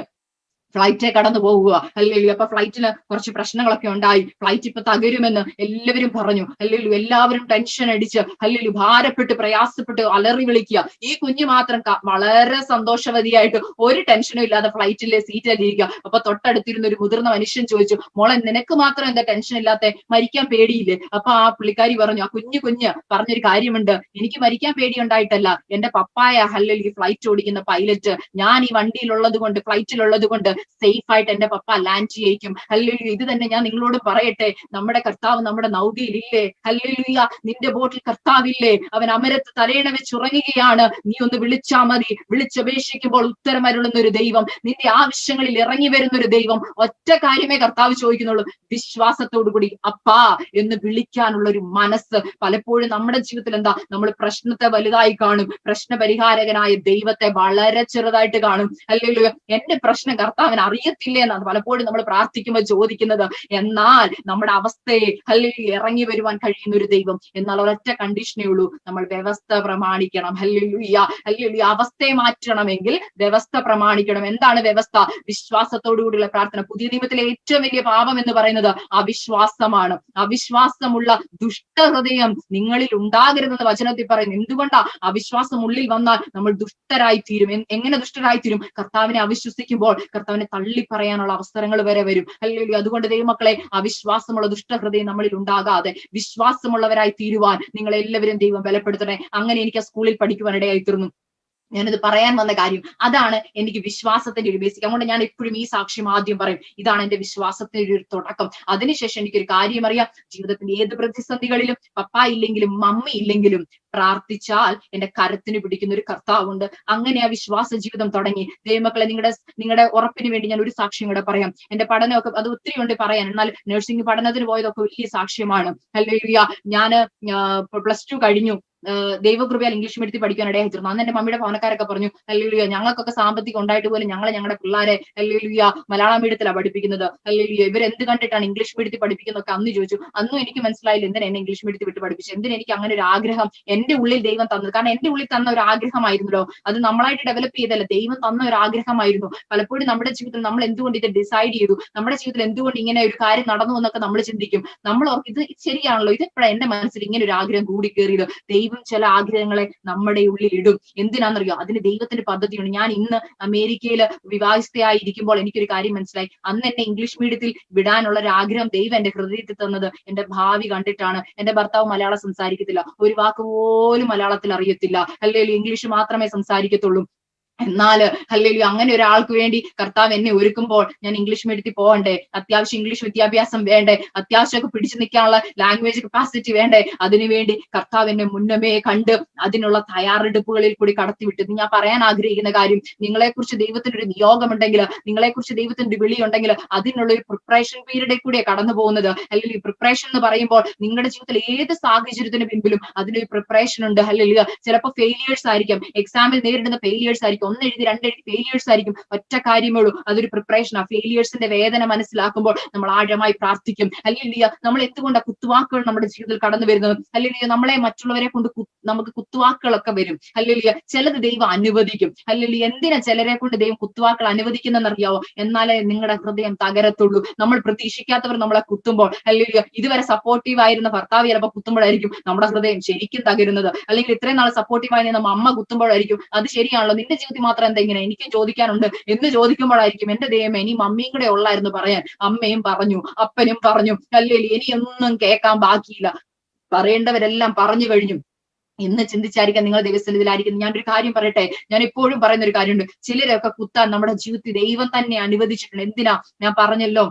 ഫ്ലൈറ്റ് കടന്നു പോകുക. ഹല്ലേലൂയ. അപ്പൊ ഫ്ലൈറ്റിന് കുറച്ച് പ്രശ്നങ്ങളൊക്കെ ഉണ്ടായി. ഫ്ലൈറ്റ് ഇപ്പൊ തകരുമെന്ന് എല്ലാവരും പറഞ്ഞു. ഹല്ലേലൂയ. എല്ലാവരും ടെൻഷൻ അടിച്ച് ഹല്ലേലൂയ ഭാരപ്പെട്ട് പ്രയാസപ്പെട്ട് അലറി വിളിക്കുക. ഈ കുഞ്ഞ് മാത്രം വളരെ സന്തോഷവതിയായിട്ട് ഒരു ടെൻഷനും ഇല്ലാതെ ഫ്ലൈറ്റിലെ സീറ്റിൽ ഇരിക്കുക. അപ്പൊ തൊട്ടടുത്തിരുന്ന ഒരു മുതിർന്ന മനുഷ്യൻ ചോദിച്ചു, മോളെ നിനക്ക് മാത്രം എന്താ ടെൻഷൻ ഇല്ലാത്തെ, മരിക്കാൻ പേടിയില്ലേ? അപ്പൊ ആ പുള്ളിക്കാരി പറഞ്ഞു, ആ കുഞ്ഞ് പറഞ്ഞൊരു കാര്യമുണ്ട്, എനിക്ക് മരിക്കാൻ പേടിയുണ്ടായിട്ടല്ല, എന്റെ പപ്പായ ഹല്ലേലൂയ ഫ്ലൈറ്റ് ഓടിക്കുന്ന പൈലറ്റ്, ഞാൻ ഈ വണ്ടിയിലുള്ളത് കൊണ്ട് ഫ്ലൈറ്റിലുള്ളത് കൊണ്ട് സേഫ് ആയിട്ട് എന്റെ പപ്പ ലാൻഡ് ചെയ്യിക്കും. ഹല്ലേലൂയ. ഇത് തന്നെ ഞാൻ നിങ്ങളോട് പറയട്ടെ, നമ്മുടെ കർത്താവ് നമ്മുടെ നൗകയിലില്ലേ? ഹല്ലേലൂയ. നിന്റെ ബോട്ടിൽ കർത്താവില്ലേ? അവൻ അമരത്ത് തലയിണ വെച്ച് ഉറങ്ങുകയാണ്. നീ ഒന്ന് വിളിച്ചാ മതി. വിളിച്ചപേക്ഷിക്കുമ്പോൾ ഉത്തരമരുളുന്ന ഒരു ദൈവം, നിന്റെ ആവശ്യങ്ങളിൽ ഇറങ്ങി വരുന്ന ഒരു ദൈവം. ഒറ്റ കാര്യമേ കർത്താവ് ചോദിക്കുന്നുള്ളൂ, വിശ്വാസത്തോടു കൂടി അപ്പാ എന്ന് വിളിക്കാനുള്ള ഒരു മനസ്സ്. പലപ്പോഴും നമ്മുടെ ജീവിതത്തിൽ എന്താ, നമ്മൾ പ്രശ്നത്തെ വലുതായി കാണും, പ്രശ്ന പരിഹാരകനായ ദൈവത്തെ വളരെ ചെറുതായിട്ട് കാണും. ഹല്ലേലൂയ. എന്റെ പ്രശ്നം കർത്താവിന് അറിയത്തില്ലേ എന്നാണ് പലപ്പോഴും നമ്മൾ പ്രാർത്ഥിക്കുമ്പോൾ ചോദിക്കുന്നത്. എന്നാൽ നമ്മുടെ അവസ്ഥയെ ഹല്ലേലൂയ ഇറങ്ങി വരുവാൻ കഴിയുന്ന ഒരു ദൈവം. എന്നാൽ ഒരൊറ്റ കണ്ടീഷനേ ഉള്ളൂ, നമ്മൾ വ്യവസ്ഥ പ്രമാണിക്കണം. ഹല്ലേലൂയ. ഹല്ലേലൂയ. അവസ്ഥയെ മാറ്റണമെങ്കിൽ വ്യവസ്ഥ പ്രമാണിക്കണം. എന്താണ് വ്യവസ്ഥ? വിശ്വാസത്തോടുകൂടിയുള്ള പ്രാർത്ഥന. പുതിയ നിയമത്തിലെ ഏറ്റവും വലിയ പാപം എന്ന് പറയുന്നത് അവിശ്വാസമാണ്. അവിശ്വാസമുള്ള ദുഷ്ടഹൃദയം നിങ്ങളിൽ ഉണ്ടാകരുതെന്ന് വചനത്തിൽ പറയുന്നു. എന്തുകൊണ്ടാ? അവിശ്വാസം ഉള്ളിൽ വന്നാൽ നമ്മൾ ദുഷ്ടരായി തീരും. എങ്ങനെ ദുഷ്ടരായി തീരും? കർത്താവിനെ അവിശ്വസിക്കുമ്പോൾ കർത്താവിനെ തള്ളി പറയാനുള്ള അവസരങ്ങൾ വരെ വരും. ഹല്ലേലൂയ. അതുകൊണ്ട് ദൈവമക്കളെ, അവിശ്വാസമുള്ള ദുഷ്ടഹൃദയം നമ്മളിൽ ഉണ്ടാകാതെ വിശ്വാസമുള്ളവരായി തീരുവാൻ നിങ്ങൾ എല്ലാവരും ദൈവം ബലപ്പെടുത്തണേ. അങ്ങനെ എനിക്ക് ആ സ്കൂളിൽ പഠിക്കുവാൻ ഇടയായി തീർന്നു. ഞാനിത് പറയാൻ വന്ന കാര്യം അതാണ്. എനിക്ക് വിശ്വാസത്തിന്റെ ഒരു ബേസിക്. അതുകൊണ്ട് ഞാൻ എപ്പോഴും ഈ സാക്ഷ്യം ആദ്യം പറയും, ഇതാണ് എന്റെ വിശ്വാസത്തിന്റെ ഒരു തുടക്കം. അതിനുശേഷം എനിക്കൊരു കാര്യം അറിയാം, ജീവിതത്തിന്റെ ഏത് പ്രതിസന്ധികളിലും പപ്പ ഇല്ലെങ്കിലും മമ്മി ഇല്ലെങ്കിലും പ്രാർത്ഥിച്ചാൽ എന്റെ കരത്തിന് പിടിക്കുന്ന ഒരു കർത്താവുണ്ട്. അങ്ങനെ ആ വിശ്വാസ ജീവിതം തുടങ്ങി. ദൈവമക്കളെ, നിങ്ങളുടെ ഉറപ്പിന് വേണ്ടി ഞാൻ ഒരു സാക്ഷ്യം കൂടെ പറയാം. എന്റെ പഠനമൊക്കെ അത് ഒത്തിരി ഉണ്ട് പറയാൻ, എന്നാൽ നഴ്സിംഗ് പഠനത്തിന് പോയതൊക്കെ വലിയ സാക്ഷ്യമാണ്. ഹല്ലേലൂയ. ഞാന് +2 കഴിഞ്ഞു. ദൈവകൃപയാൽ ഇംഗ്ലീഷ് മീഡിയത്തിൽ പഠിക്കാൻ ഇടയായി തീർന്നു. അന്ന് എന്റെ മമ്മിയുടെ ഭവനക്കാരൊക്കെ പറഞ്ഞു, ഹല്ലേലൂയ, ഞങ്ങൾക്കൊക്കെ സാമ്പത്തികം ഉണ്ടായിട്ട് പോലും ഞങ്ങളുടെ പിള്ളേരെ ഹല്ലേലൂയ മലയാളം മീഡിയത്തിലാണ് പഠിപ്പിക്കുന്നത്. ഹല്ലേലൂയ, ഇവരെന്ത് കണ്ടിട്ടാണ് ഇംഗ്ലീഷ് മീഡിയത്തിൽ പഠിപ്പിക്കുന്നതൊക്കെ അന്ന് ചോദിച്ചു. അന്നും എനിക്ക് മനസ്സിലായില്ല എന്തിനാ എന്നെ ഇംഗ്ലീഷ് മീഡിയത്തിൽ വിട്ട് പഠിപ്പിച്ചു, എന്തിനാ എനിക്ക് അങ്ങനെ ഒരു ആഗ്രഹം എന്റെ ഉള്ളിൽ ദൈവം തന്നത്. കാരണം എന്റെ ഉള്ളിൽ തന്ന ഒരു ആഗ്രഹമായിരുന്നല്ലോ, അത് നമ്മളായിട്ട് ഡെവലപ്പ് ചെയ്തല്ല, ദൈവം തന്ന ഒരു ആഗ്രഹമായിരുന്നു. പലപ്പോഴും നമ്മുടെ ജീവിതത്തിൽ നമ്മൾ എന്തുകൊണ്ട് ഇത് ഡിസൈഡ് ചെയ്തു, നമ്മുടെ ജീവിതത്തിൽ എന്തുകൊണ്ട് ഇങ്ങനെ ഒരു കാര്യം നടന്നു എന്നൊക്കെ നമ്മൾ ചിന്തിക്കും. നമ്മൾ ഇത് ശരിയാണല്ലോ, ഇതെപ്പോഴാണ് എന്റെ മനസ്സിൽ ഇങ്ങനെ ഒരു ആഗ്രഹം കൂടി കയറിയത്. ദൈവം ചില ആഗ്രഹങ്ങളെ നമ്മുടെ ഉള്ളിൽ ഇടും. എന്തിനാണെന്നറിയോ? അതിന് ദൈവത്തിന്റെ പദ്ധതിയുണ്ട്. ഞാൻ ഇന്ന് അമേരിക്കയിൽ വിവാഹിതയായി ഇരിക്കുമ്പോൾ എനിക്കൊരു കാര്യം മനസ്സിലായി. അന്ന് എന്നെ ഇംഗ്ലീഷ് മീഡിയത്തിൽ വിടാനുള്ള ഒരു ആഗ്രഹം ദൈവം എന്റെ ഹൃദയത്തിൽ തന്നത് എന്റെ ഭാവി കണ്ടിട്ടാണ്. എന്റെ ഭർത്താവ് മലയാളം സംസാരിക്കത്തില്ല, ഒരു വാക്ക് പോലും മലയാളത്തിൽ അറിയത്തില്ല, അല്ലെങ്കിൽ ഇംഗ്ലീഷ് മാത്രമേ സംസാരിക്കത്തുള്ളൂ. എന്നാൽ ഹല്ലേലൂയ, അങ്ങനെ ഒരാൾക്ക് വേണ്ടി കർത്താവ് എന്നെ ഒരുക്കുമ്പോൾ ഞാൻ ഇംഗ്ലീഷ് മീഡിയത്തിൽ പോകണ്ടേ? അത്യാവശ്യം ഇംഗ്ലീഷ് വിദ്യാഭ്യാസം വേണ്ടേ? അത്യാവശ്യമൊക്കെ പിടിച്ചു നിൽക്കാനുള്ള ലാംഗ്വേജ് കപ്പാസിറ്റി വേണ്ടേ? അതിനുവേണ്ടി കർത്താവ് എന്നെ മുന്നമേ കണ്ട് അതിനുള്ള തയ്യാറെടുപ്പുകളിൽ കൂടി കടത്തിവിട്ടു. ഞാൻ പറയാൻ ആഗ്രഹിക്കുന്ന കാര്യം, നിങ്ങളെക്കുറിച്ച് ദൈവത്തിന്റെ ഒരു നിയോഗമുണ്ടെങ്കിൽ, നിങ്ങളെക്കുറിച്ച് ദൈവത്തിന്റെ വിളിയുണ്ടെങ്കിൽ, അതിനുള്ള ഒരു പ്രിപ്പറേഷൻ പീരീഡിൽ കൂടിയേ കടന്നു പോകുന്നത്. അല്ലെങ്കിൽ പ്രിപ്പറേഷൻ എന്ന് പറയുമ്പോൾ നിങ്ങളുടെ ജീവിതത്തിൽ ഏത് സാഹചര്യത്തിന് പിൻപിലും അതിനൊരു പ്രിപ്പറേഷൻ ഉണ്ട്. ഹല്ലേലൂയ. ചിലപ്പോൾ ഫെയിലിയേഴ്സ് ആയിരിക്കും, എക്സാമിൽ നേരിടുന്ന ഫെയിലിയേഴ്സ് ആയിരിക്കും, 1 എഴുതി 2 എഴുതി ഫെയിലിയേഴ്സ് ആയിരിക്കും. ഒറ്റ കാര്യമേ ഉള്ളൂ, അതൊരു പ്രിപ്പറേഷൻ ആ. ഫെയിലിയേഴ്സിന്റെ വേദന മനസ്സിലാക്കുമ്പോൾ നമ്മൾ ആഴമായി പ്രാർത്ഥിക്കും. ഹല്ലേലൂയ. നമ്മൾ എന്തുകൊണ്ടാണ് കുത്തുവാക്കുകൾ നമ്മുടെ ജീവിതത്തിൽ കടന്നു വരുന്നത്? ഹല്ലേലൂയ. നമ്മളെ മറ്റുള്ളവരെ കൊണ്ട് നമുക്ക് കുത്തുവാക്കുകളൊക്കെ വരും. ഹല്ലേലൂയ. ചിലത് ദൈവം അനുവദിക്കും. ഹല്ലേലൂയ. എന്തിനാ ചിലരെ കൊണ്ട് ദൈവം കുത്തുവാക്കുകൾ അനുവദിക്കുന്നതെന്നറിയാവോ? എന്നാലേ നിങ്ങളുടെ ഹൃദയം തകരത്തുള്ളൂ. നമ്മൾ പ്രതീക്ഷിക്കാത്തവർ നമ്മളെ കുത്തുമ്പോൾ, ഹല്ലേലൂയ, ഇതുവരെ സപ്പോർട്ടീവ് ആയിരുന്ന ഭർത്താവ് ചിലപ്പോൾ കുത്തുമ്പോഴായിരിക്കും നമ്മുടെ ഹൃദയം ശരിക്കും തകരുന്നത്. അല്ലെങ്കിൽ ഇത്രയും നാൾ സപ്പോർട്ടീവ് ആയി നമ്മ അമ്മ കുത്തുമ്പോഴായിരിക്കും, അത് ശരിയാണല്ലോ, നിന്റെ ജീവിതത്തിൽ മാത്രം എന്താ ഇങ്ങനെ, എനിക്കും ചോദിക്കാനുണ്ട് എന്ന് ചോദിക്കുമ്പോഴായിരിക്കും എന്റെ ദൈവമേ ഇനി മമ്മിയും കൂടെ ഉള്ളായിരുന്നു പറയാൻ. അമ്മയും പറഞ്ഞു, അപ്പനും പറഞ്ഞു, ഹല്ലേലൂയ, ഇനിയൊന്നും കേൾക്കാൻ ബാക്കിയില്ല, പറയേണ്ടവരെല്ലാം പറഞ്ഞു കഴിഞ്ഞു എന്ന് ചിന്തിച്ചായിരിക്കാം നിങ്ങൾ ദൈവസന്നിധിയിലായിരിക്കുന്നത്. ഞാനൊരു കാര്യം പറയട്ടെ, ഞാൻ എപ്പോഴും പറയുന്ന ഒരു കാര്യമുണ്ട്, ചിലരൊക്കെ കുത്താൻ നമ്മുടെ ജീവിതത്തിൽ ദൈവം തന്നെ അനുവദിച്ചിട്ടുണ്ട്. എന്തിനാ? ഞാൻ പറഞ്ഞല്ലോ,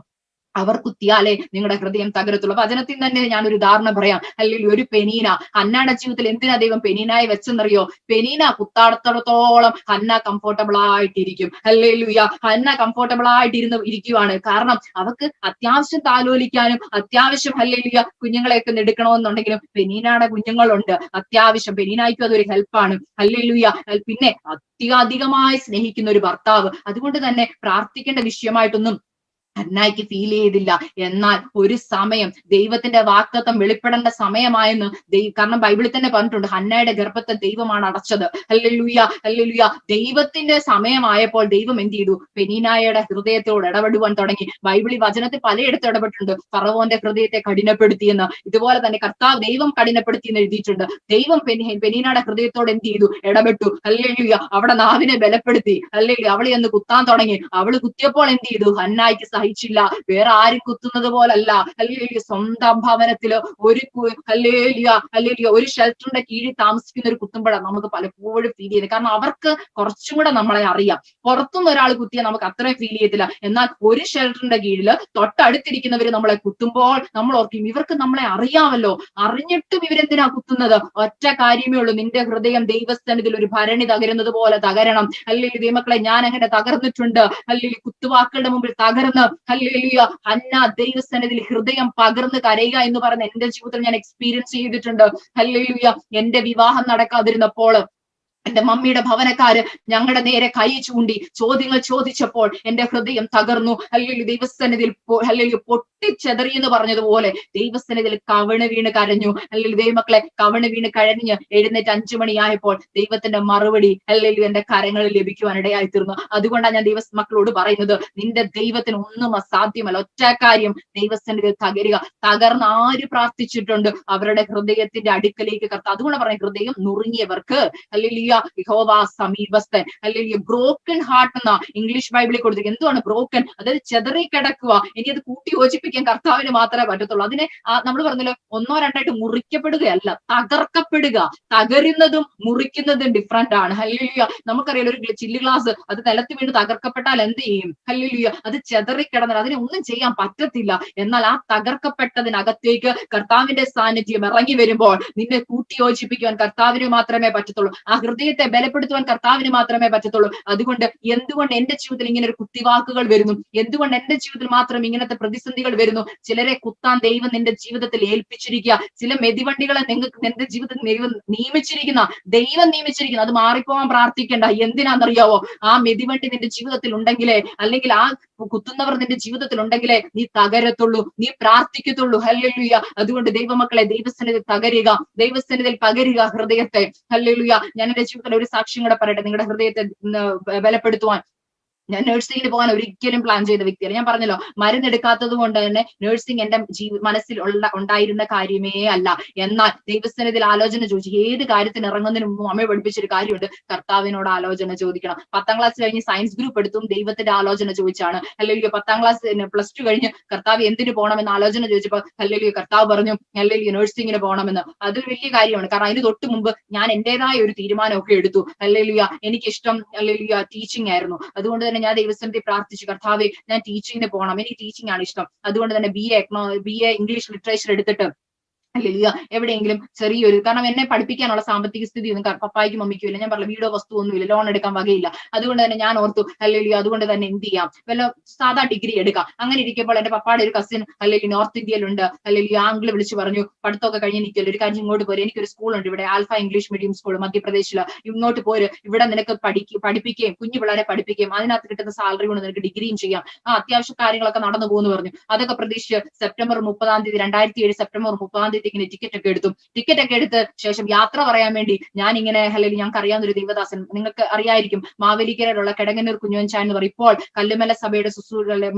അവർ കുത്തിയാലേ നിങ്ങളുടെ ഹൃദയം തകരത്തുള്ളൂ. വചനത്തിൽ തന്നെ ഞാനൊരു ഉദാഹരണം പറയാം. അല്ലെങ്കിൽ ഒരു പെനീന, ഹന്നായുടെ ജീവിതത്തിൽ എന്തിനാ ദൈവം പെനീനായി വെച്ചെന്നറിയോ? പെനീന കുത്താടത്തോളം ഹന്ന കംഫോർട്ടബിൾ ആയിട്ടിരിക്കും. ഹല്ലേലൂയ. ഹന്ന കംഫോർട്ടബിൾ ഇരിക്കുവാണ്. കാരണം അവർക്ക് അത്യാവശ്യം താലോലിക്കാനും അത്യാവശ്യം ഹല്ലേലൂയ കുഞ്ഞുങ്ങളെയൊക്കെ എടുക്കണമെന്നുണ്ടെങ്കിലും പെനീനയുടെ കുഞ്ഞുങ്ങളുണ്ട്. അത്യാവശ്യം പെനീനായിക്കും അതൊരു ഹെൽപ്പാണ്. ഹല്ലേലൂയ. പിന്നെ അധികമായി സ്നേഹിക്കുന്ന ഒരു ഭർത്താവ്. അതുകൊണ്ട് തന്നെ പ്രാർത്ഥിക്കേണ്ട വിഷയമായിട്ടൊന്നും ഹന്നായ്ക്ക് ഫീൽ ചെയ്തില്ല. എന്നാൽ ഒരു സമയം ദൈവത്തിന്റെ വാഗ്ദത്തം വെളിപ്പെടേണ്ട സമയമായെന്ന് കാരണം ബൈബിളിൽ തന്നെ പറഞ്ഞിട്ടുണ്ട്, ഹന്നയുടെ ഗർഭത്തെ ദൈവമാണ് അടച്ചത്. Hallelujah, hallelujah. ദൈവത്തിന്റെ സമയമായപ്പോൾ ദൈവം എന്ത് ചെയ്തു? പെനീനായുടെ ഹൃദയത്തോട് ഇടപെടുവാൻ തുടങ്ങി. ബൈബിളിൽ വചനത്തിൽ പലയിടത്തും ഇടപെട്ടിട്ടുണ്ട്. ഫറവോന്റെ ഹൃദയത്തെ കഠിനപ്പെടുത്തിയെന്ന്. ഇതുപോലെ തന്നെ കർത്താവ് ദൈവം കഠിനപ്പെടുത്തിയെന്ന് എഴുതിയിട്ടുണ്ട്. ദൈവം പെനീനയുടെ ഹൃദയത്തോട് എന്ത് ചെയ്തു? ഇടപെട്ടു. ഹല്ലേലൂയ. അവിടെ നാവിനെ ബലപ്പെടുത്തി. ഹല്ലേലൂയ. അവളെ ഒന്ന് കുത്താൻ തുടങ്ങി. അവള് കുത്തിയപ്പോൾ എന്ത് ചെയ്തു? ഹന്നായ്ക്ക് സഹിച്ചില്ല. വേറെ ആരും കുത്തുന്നത് പോലല്ല. ഹല്ലേലൂയ. സ്വന്തം ഭവനത്തില് ഒരു ഹല്ലേലൂയ, ഹല്ലേലൂയ, ഒരു ഷെൽട്ടറിന്റെ കീഴിൽ താമസിക്കുന്ന ഒരു കുത്തുമ്പോഴാണ് നമുക്ക് പലപ്പോഴും ഫീൽ ചെയ്യുന്നത്. കാരണം അവർക്ക് കുറച്ചും കൂടെ നമ്മളെ അറിയാം. പുറത്തുനിന്ന് ഒരാൾ കുത്തിയാൽ നമുക്ക് അത്രയും ഫീൽ ചെയ്യത്തില്ല. എന്നാൽ ഒരു ഷെൽട്ടറിന്റെ കീഴിൽ തൊട്ടടുത്തിരിക്കുന്നവര് നമ്മളെ കുത്തുമ്പോൾ നമ്മൾ ഓർക്കും, ഇവർക്ക് നമ്മളെ അറിയാമല്ലോ, അറിഞ്ഞിട്ടും ഇവരെന്തിനാ കുത്തുന്നത്? ഒറ്റ കാര്യമേ ഉള്ളൂ, നിന്റെ ഹൃദയം ദൈവസ്ഥാനത്തിൽ ഒരു ഭരണി തകരുന്നത് പോലെ തകരണം. അല്ലെങ്കിൽ ദൈവമക്കളെ, ഞാൻ അങ്ങനെ തകർന്നിട്ടുണ്ട്. അല്ലെങ്കിൽ കുത്തുവാക്കുകളുടെ മുമ്പിൽ തകർന്ന്, ഹല്ലേലൂയ, ഹന്ന ദൈവസ്ഥാനത്തിൽ ഹൃദയം പകർന്ന് കരയുക എന്ന് പറയുന്ന എന്റെ ജീവിതത്തിൽ ഞാൻ എക്സ്പീരിയൻസ് ചെയ്തിട്ടുണ്ട്. ഹല്ലേലൂയ. എന്റെ വിവാഹം നടക്കാതിരുന്നപ്പോൾ എന്റെ മമ്മിയുടെ ഭവനക്കാര് ഞങ്ങളുടെ നേരെ കൈ ചൂണ്ടി ചോദ്യങ്ങൾ ചോദിച്ചപ്പോൾ എന്റെ ഹൃദയം തകർന്നു. അല്ലെങ്കിൽ ദൈവസന്നിധിയിൽ അല്ലെങ്കിൽ പൊട്ടിച്ചെതറി എന്ന് പറഞ്ഞതുപോലെ ദൈവസന്നിധിയിൽ കവിണ് വീണ് കരഞ്ഞു. അല്ലെങ്കിൽ ദൈവമക്കളെ, കവിണ് വീണ് കരഞ്ഞ് എഴുന്നേറ്റ് 5 മണിയായപ്പോൾ ദൈവത്തിന്റെ മറുപടി അല്ലെങ്കിൽ എന്റെ കരങ്ങളിൽ ലഭിക്കുവാനിടയായി തീർന്നു. അതുകൊണ്ടാണ് ഞാൻ ദൈവമക്കളോട് പറയുന്നത്, നിന്റെ ദൈവത്തിന് ഒന്നും അസാധ്യമല്ല. ഒറ്റ കാര്യം, ദൈവസന്നിധിയിൽ തകരുക. തകർന്ന് ആര് പ്രാർത്ഥിച്ചിട്ടുണ്ട്? അവരുടെ ഹൃദയത്തിന്റെ അടുക്കലേക്ക് കർത്താവ്. അതുകൊണ്ട് പറഞ്ഞ, ഹൃദയം നുറുങ്ങിയവർക്ക് അല്ലെങ്കിൽ യഹോവ സമീപസ്ഥൻ. അല്ലെങ്കിൽ ബ്രോക്കൺ ഹാർട്ട് എന്ന ഇംഗ്ലീഷ് ബൈബിളിൽ കൊടുത്തിരിക്കും. എന്തുവാണ് ബ്രോക്കൺ? അതായത് ചെതറി കിടക്കുക. ഇനി അത് കൂട്ടി യോജിപ്പിക്കാൻ കർത്താവിന് മാത്രമേ പറ്റത്തുള്ളൂ. അതിനെ നമ്മൾ പറഞ്ഞല്ലോ, 1-2 മുറിക്കപ്പെടുകയല്ല, തകർക്കപ്പെടുക. തകരുന്നതും മുറിക്കുന്നതും ഡിഫറെന്റ് ആണ്. ഹല്ലേലൂയ. നമുക്കറിയാലോ, ഒരു ചില്ല് ഗ്ലാസ് അത് നിലത്ത് വീണ് തകർക്കപ്പെട്ടാൽ എന്ത് ചെയ്യും? ഹല്ലേലൂയ. അത് ചെതറിക്കിടന്നാൽ അതിനെ ഒന്നും ചെയ്യാൻ പറ്റത്തില്ല. എന്നാൽ ആ തകർക്കപ്പെട്ടതിനകത്തേക്ക് കർത്താവിന്റെ സാന്നിധ്യം ഇറങ്ങി വരുമ്പോൾ നിന്നെ കൂട്ടി യോജിപ്പിക്കുവാൻ കർത്താവിന് മാത്രമേ പറ്റത്തുള്ളൂ. ആ ഹൃദയത്തെ ബലപ്പെടുത്തുവാൻ കർത്താവിന് മാത്രമേ പറ്റത്തുള്ളൂ. അതുകൊണ്ട് എന്തുകൊണ്ട് എന്റെ ജീവിതത്തിൽ ഇങ്ങനെ ഒരു കുത്തിവാക്കുകൾ വരുന്നു? എന്തുകൊണ്ട് എന്റെ ജീവിതത്തിൽ മാത്രം ഇങ്ങനത്തെ പ്രതിസന്ധികൾ വരുന്നു? ചിലരെ കുത്താൻ ദൈവം നിന്റെ ജീവിതത്തിൽ ഏൽപ്പിച്ചിരിക്കുക. ചില മെതിവണ്ടികളെ നിങ്ങൾക്ക് നിന്റെ ജീവിതത്തിൽ ദൈവം നിയമിച്ചിരിക്കുന്നു. അത് മാറിപ്പോവാൻ പ്രാർത്ഥിക്കേണ്ട. എന്തിനാണെന്നറിയാവോ? ആ മെതിവണ്ടി നിന്റെ ജീവിതത്തിൽ ഉണ്ടെങ്കിലേ, അല്ലെങ്കിൽ ആ കുത്തുന്നവർ നിന്റെ ജീവിതത്തിൽ ഉണ്ടെങ്കിലേ നീ തകരത്തുള്ളൂ, നീ പ്രാർത്ഥിക്കത്തുള്ളൂ. ഹല്ലേലൂയ. അതുകൊണ്ട് ദൈവമക്കളെ, ദൈവസന്നിധിയിൽ തകരുക, ദൈവസന്നിധിയിൽ പകരുക ഹൃദയത്തെ. ഹല്ലേലൂയ. ഞാൻ എന്റെ ജീവിതത്തിൽ ഒരു സാക്ഷ്യം കൂടെ പറയട്ടെ, നിങ്ങളുടെ ഹൃദയത്തെ ബലപ്പെടുത്തുവാൻ. ഞാൻ നഴ്സിംഗിന് പോകാൻ ഒരിക്കലും പ്ലാൻ ചെയ്ത വ്യക്തിയല്ല. ഞാൻ പറഞ്ഞല്ലോ, മരുന്നെടുക്കാത്തത് കൊണ്ട് തന്നെ നഴ്സിംഗ് എന്റെ മനസ്സിൽ ഉണ്ടായിരുന്ന കാര്യമേ അല്ല. എന്നാൽ ദൈവസ്ഥാനത്തിൽ ആലോചന ചോദിച്ചു. ഏത് കാര്യത്തിന് ഇറങ്ങുന്നതിന് മുമ്പ് അമ്മയെ പഠിപ്പിച്ചൊരു കാര്യമുണ്ട്, കർത്താവിനോട് ആലോചന ചോദിക്കണം. 10ാം ക്ലാസ് കഴിഞ്ഞ് സയൻസ് ഗ്രൂപ്പ് എടുത്തും ദൈവത്തിന്റെ ആലോചന ചോദിച്ചാണ്. അല്ലെങ്കിൽ 10ാം ക്ലാസ് +2 കഴിഞ്ഞ് കർത്താവ് എന്തിനു പോകണമെന്ന് ആലോചന ചോദിച്ചപ്പോൾ അല്ലെങ്കിൽ കർത്താവ് പറഞ്ഞു അല്ലെങ്കിൽ നഴ്സിംഗിന് പോകണമെന്ന്. അതൊരു വലിയ കാര്യമാണ്. കാരണം അതിന് തൊട്ട് മുമ്പ് ഞാൻ എന്റേതായ ഒരു തീരുമാനമൊക്കെ എടുത്തു. അല്ലെങ്കിൽ എനിക്കിഷ്ടം അല്ലെങ്കിൽ ടീച്ചിങ് ആയിരുന്നു. അതുകൊണ്ട് തന്നെ ഞാൻ ദൈവസന്നിധിയിൽ പ്രാർത്ഥിച്ചു, കർത്താവേ, ഞാൻ ടീച്ചിങ്ങിന് പോകണം, എനിക്ക് ടീച്ചിങ് ആണ് ഇഷ്ടം. അതുകൊണ്ട് തന്നെ BA ഇംഗ്ലീഷ് ലിറ്ററേച്ചർ എടുത്തിട്ട് അല്ലെങ്കിൽ എവിടെയെങ്കിലും ചെറിയൊരു, കാരണം എന്നെ പഠിപ്പിക്കാനുള്ള സാമ്പത്തിക സ്ഥിതി ഒന്നും പപ്പായ്ക്കും മമ്മിക്കും ഇല്ല. ഞാൻ പറഞ്ഞ വീടോ വസ്തു ഒന്നുമില്ല, ലോൺ എടുക്കാൻ വകയില്ല. അതുകൊണ്ട് തന്നെ ഞാൻ ഓർത്തു, അല്ലെങ്കിൽ അതുകൊണ്ട് തന്നെ എന്ത് ചെയ്യാം, വല്ല സാധാ ഡിഗ്രി എടുക്കാം. അങ്ങനെ ഇരിക്കുമ്പോൾ എന്റെ പപ്പായുടെ ഒരു കസിൻ അല്ലെങ്കിൽ നോർത്ത് ഇന്ത്യയിലുണ്ട്, അല്ലെങ്കിൽ ആംഗ്ല വിളിച്ചു പറഞ്ഞു, പഠിത്തമൊക്കെ കഴിഞ്ഞ് നിൽക്കല്ലോ, ഒരു കാര്യം ഇങ്ങോട്ട് പോര്, എനിക്കൊരു സ്കൂളുണ്ട് ഇവിടെ, ആൽഫ ഇംഗ്ലീഷ് മീഡിയം സ്കൂൾ മധ്യപ്രദേശില്, ഇങ്ങോട്ട് പോര്, ഇവിടെ നിനക്ക് പഠിപ്പിക്കുകയും കുഞ്ഞു പിള്ളേരെ പഠിപ്പിക്കുകയും അതിനകത്ത് കിട്ടുന്ന സാലറി കൊണ്ട് നിനക്ക് ഡിഗ്രിയും ചെയ്യാം. അത്യാവശ്യ കാര്യങ്ങളൊക്കെ നടന്നു പോകുന്നു പറഞ്ഞു. അതൊക്കെ പ്രതീക്ഷിച്ച് സെപ്റ്റംബർ 30-ാം തീയതി 2007 സെപ്റ്റംബർ 30-ാം തീയതി ഇങ്ങനെ ടിക്കറ്റ് ഒക്കെ എടുത്ത് ശേഷം യാത്ര പറയാൻ വേണ്ടി ഞാൻ ഇങ്ങനെ, അല്ലെങ്കിൽ ഞങ്ങൾക്ക് അറിയാവുന്ന ഒരു ദൈവദാസൻ, നിങ്ങൾക്ക് അറിയായിരിക്കും, മാവേലിക്കരയിലുള്ള കിടങ്ങന്നൂർ കുഞ്ഞോൻചാൻ എന്ന് പറയും, ഇപ്പോൾ കല്ലുമല സഭയുടെ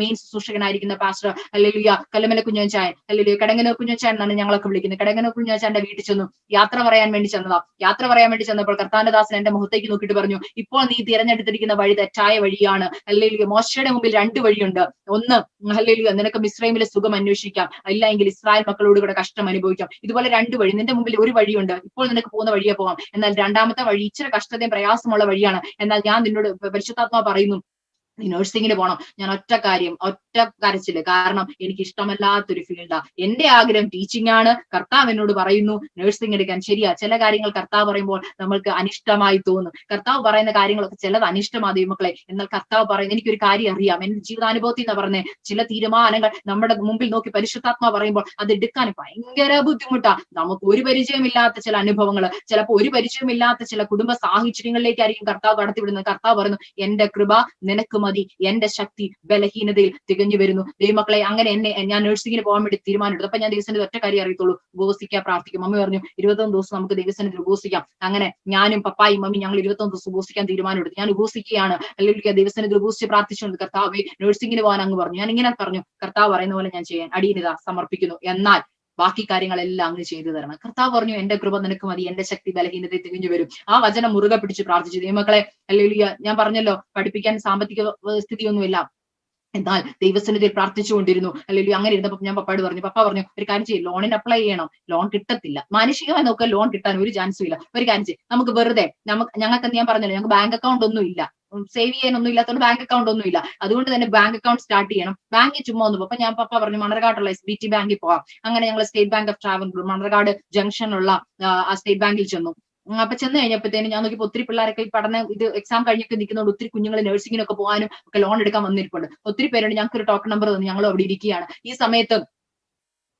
മെയിൻ ശുശ്രൂഷകനായിരിക്കുന്ന പാസ്റ്റർ അല്ലെങ്കിൽ കല്ലുമല കുഞ്ഞോൻചാൻ, അല്ലെങ്കിൽ കിടങ്ങന്നൂർ കുഞ്ഞോൻചാൻ എന്നാണ് ഞങ്ങളൊക്കെ വിളിക്കുന്നത്. കിടങ്ങന്നൂർ കുഞ്ഞോൻചാന്റെ വീട്ടിൽ ചെന്നു, യാത്ര പറയാൻ വേണ്ടി ചെന്നതാ. യാത്ര പറയാൻ വേണ്ടി ചെന്നപ്പോൾ കർത്താവിന്റെ ദാസൻ എന്റെ മുഖത്തേക്ക് നോക്കിയിട്ട് പറഞ്ഞു, ഇപ്പോൾ നീ തിരഞ്ഞെടുത്തിരിക്കുന്ന വഴി തെറ്റായ വഴിയാണ്. അല്ലെങ്കിൽ മോശയുടെ മുമ്പിൽ 2 വഴിയുണ്ട്. ഒന്ന്, അല്ലെങ്കിൽ നിനക്ക് മിസ്രൈമിലെ സുഖം അന്വേഷിക്കാം, ഇല്ല എങ്കിൽ ഇസ്രായേൽ മക്കളോട് കൂടെ കഷ്ടം അനുഭവിക്കാം. ഇതുപോലെ 2 വഴി, നിന്റെ മുമ്പിൽ ഒരു വഴിയുണ്ട്, ഇപ്പോൾ നിനക്ക് പോകുന്ന വഴിയെ പോകാം. എന്നാൽ 2ാമത്തെ വഴി ഇച്ചിരി കഷ്ടതയും പ്രയാസമുള്ള വഴിയാണ്. എന്നാൽ ഞാൻ നിന്നോട് പരിശുദ്ധാത്മാ പറയുന്നു, നീ നഴ്സിംഗിന് പോകണം. ഞാൻ ഒറ്റ കരച്ചില്, കാരണം എനിക്ക് ഇഷ്ടമല്ലാത്തൊരു ഫീൽഡാ. എന്റെ ആഗ്രഹം ടീച്ചിങ് ആണ്. കർത്താവ് എന്നോട് പറയുന്നു നഴ്സിംഗ് എടുക്കാൻ. ശരിയാ, ചില കാര്യങ്ങൾ കർത്താവ് പറയുമ്പോൾ നമ്മൾക്ക് അനിഷ്ടമായി തോന്നും. കർത്താവ് പറയുന്ന കാര്യങ്ങളൊക്കെ ചിലത് അനിഷ്ടമാ മക്കളെ. എന്നാൽ കർത്താവ് പറയുന്നത്, എനിക്കൊരു കാര്യം അറിയാം, എന്റെ ജീവിതാനുഭവത്തിൽ നിന്ന് പറഞ്ഞേ, ചില തീരുമാനങ്ങൾ നമ്മുടെ മുമ്പിൽ നോക്കി പരിശുദ്ധാത്മാ പറയുമ്പോൾ അത് എടുക്കാൻ ഭയങ്കര ബുദ്ധിമുട്ടാ. നമുക്ക് ഒരു പരിചയമില്ലാത്ത ചില അനുഭവങ്ങൾ, ചിലപ്പോൾ ഒരു പരിചയമില്ലാത്ത ചില കുടുംബ സാഹചര്യങ്ങളിലേക്കായിരിക്കും കർത്താവ് കടത്തിവിടുന്നത്. കർത്താവ് പറയുന്നു, എന്റെ കൃപ നിനക്ക് മതി, എന്റെ ശക്തി ബലഹീനതയിൽ തികഞ്ഞു വരുന്നു. ദൈവമക്കളെ, അങ്ങനെ ഞാൻ നഴ്സിംഗിന് പോകാൻ വേണ്ടി തീരുമാനമെടുത്തു. അപ്പൊ ഞാൻ ദൈവസന്നിധി ഒറ്റ കാര്യം അറിയത്തുള്ളൂ, ഉപവസിക്കുക, പ്രാർത്ഥിക്കും. മമ്മി പറഞ്ഞു 21 ദിവസം നമുക്ക് ദൈവസന്നിധി ഉപവസിക്കാം. അങ്ങനെ ഞാനും പപ്പായും മമ്മി ഞങ്ങൾ 21 ദിവസം ഉപവസിക്കാൻ തീരുമാനമെടുത്തു. ഞാൻ ഉപവസിക്കുകയാണ്, അല്ലെങ്കിൽ ദൈവസന്നിധി ഉപവസിച്ച് പ്രാർത്ഥിച്ചുകൊണ്ട് കർത്താവേ നഴ്സിംഗിന് പോകാൻ അങ്ങ് പറഞ്ഞു. ഞാൻ ഇങ്ങനെ പറഞ്ഞു, കർത്താവ് പറയുന്ന പോലെ ഞാൻ ചെയ്യാൻ അടിയനിതാ സമർപ്പിക്കുന്നു, എന്നാൽ ബാക്കി കാര്യങ്ങളെല്ലാം അങ്ങ് ചെയ്തു തരണം. കർത്താവ് പറഞ്ഞു, എന്റെ കൃപ നിനക്ക് മതി, എന്റെ ശക്തി ബലഹീനതയിൽ തികഞ്ഞു വരും. ആ വചനം മുറുകെ പിടിച്ച് പ്രാർത്ഥിച്ചു. ദൈവമക്കളെ, അല്ലെങ്കിൽ ഞാൻ പറഞ്ഞല്ലോ പഠിപ്പിക്കാൻ സാമ്പത്തിക സ്ഥിതിയൊന്നുമില്ല, എന്നാൽ ദൈവസന്നിധിയിൽ പ്രാർത്ഥിച്ചുകൊണ്ടിരുന്നു. അല്ലെങ്കിൽ അങ്ങനെ ഇരുന്നപ്പോൾ ഞാൻ പപ്പായോട് പറഞ്ഞു, പപ്പ പറഞ്ഞു ഒരു കാര്യം ചെയ്യും, ലോണിന് അപ്ലൈ ചെയ്യണം, ലോൺ കിട്ടത്തില്ല, മാനുഷികമായി നോക്കുക ലോൺ കിട്ടാൻ ഒരു ചാൻസും ഇല്ല. ഒരു കാര്യം ചെയ്യും, നമുക്ക് വെറുതെ ഞങ്ങൾക്ക് ഞാൻ പറഞ്ഞല്ലോ, ഞങ്ങൾക്ക് ബാങ്ക് അക്കൗണ്ട് ഒന്നും ഇല്ല, സേവ് ചെയ്യാനൊന്നും ഇല്ലാത്തതുകൊണ്ട് ബാങ്ക് അക്കൗണ്ട് ഒന്നും ഇല്ല. അതുകൊണ്ട് തന്നെ ബാങ്ക് അക്കൗണ്ട് സ്റ്റാർട്ട് ചെയ്യണം. ബാങ്കിൽ ചുമ്മാ ഒന്ന് പോകും. അപ്പൊ പപ്പ പറഞ്ഞു മണർകാടുള്ള SBT ബാങ്കിൽ പോവാം. അങ്ങനെ ഞങ്ങൾ state bank of Travancore Manarcad ജംഗ്ഷനുള്ള ആ സ്റ്റേറ്റ് ബാങ്കിൽ ചെന്നു. അപ്പൊ ചെന്ന് കഴിഞ്ഞപ്പോഴത്തേനും ഞാൻ നോക്കിയപ്പോൾ ഒത്തിരി പിള്ളേരൊക്കെ ഈ പഠനം ഇത് എക്സാം കഴിഞ്ഞൊക്കെ നിൽക്കുന്നതുകൊണ്ട് ഒത്തിരി കുഞ്ഞുങ്ങൾ നഴ്സിംഗിനൊക്കെ പോകാനും ഒക്കെ ലോൺ എടുക്കാൻ വന്നിരിപ്പുണ്ട്. ഒത്തിരി പേരുണ്ട്. ഞങ്ങൾക്ക് ഒരു ടോക്കൺ നമ്പർ തന്നു, ഞങ്ങൾ അവിടെ ഇരിക്കുകയാണ്. ഈ സമയത്ത്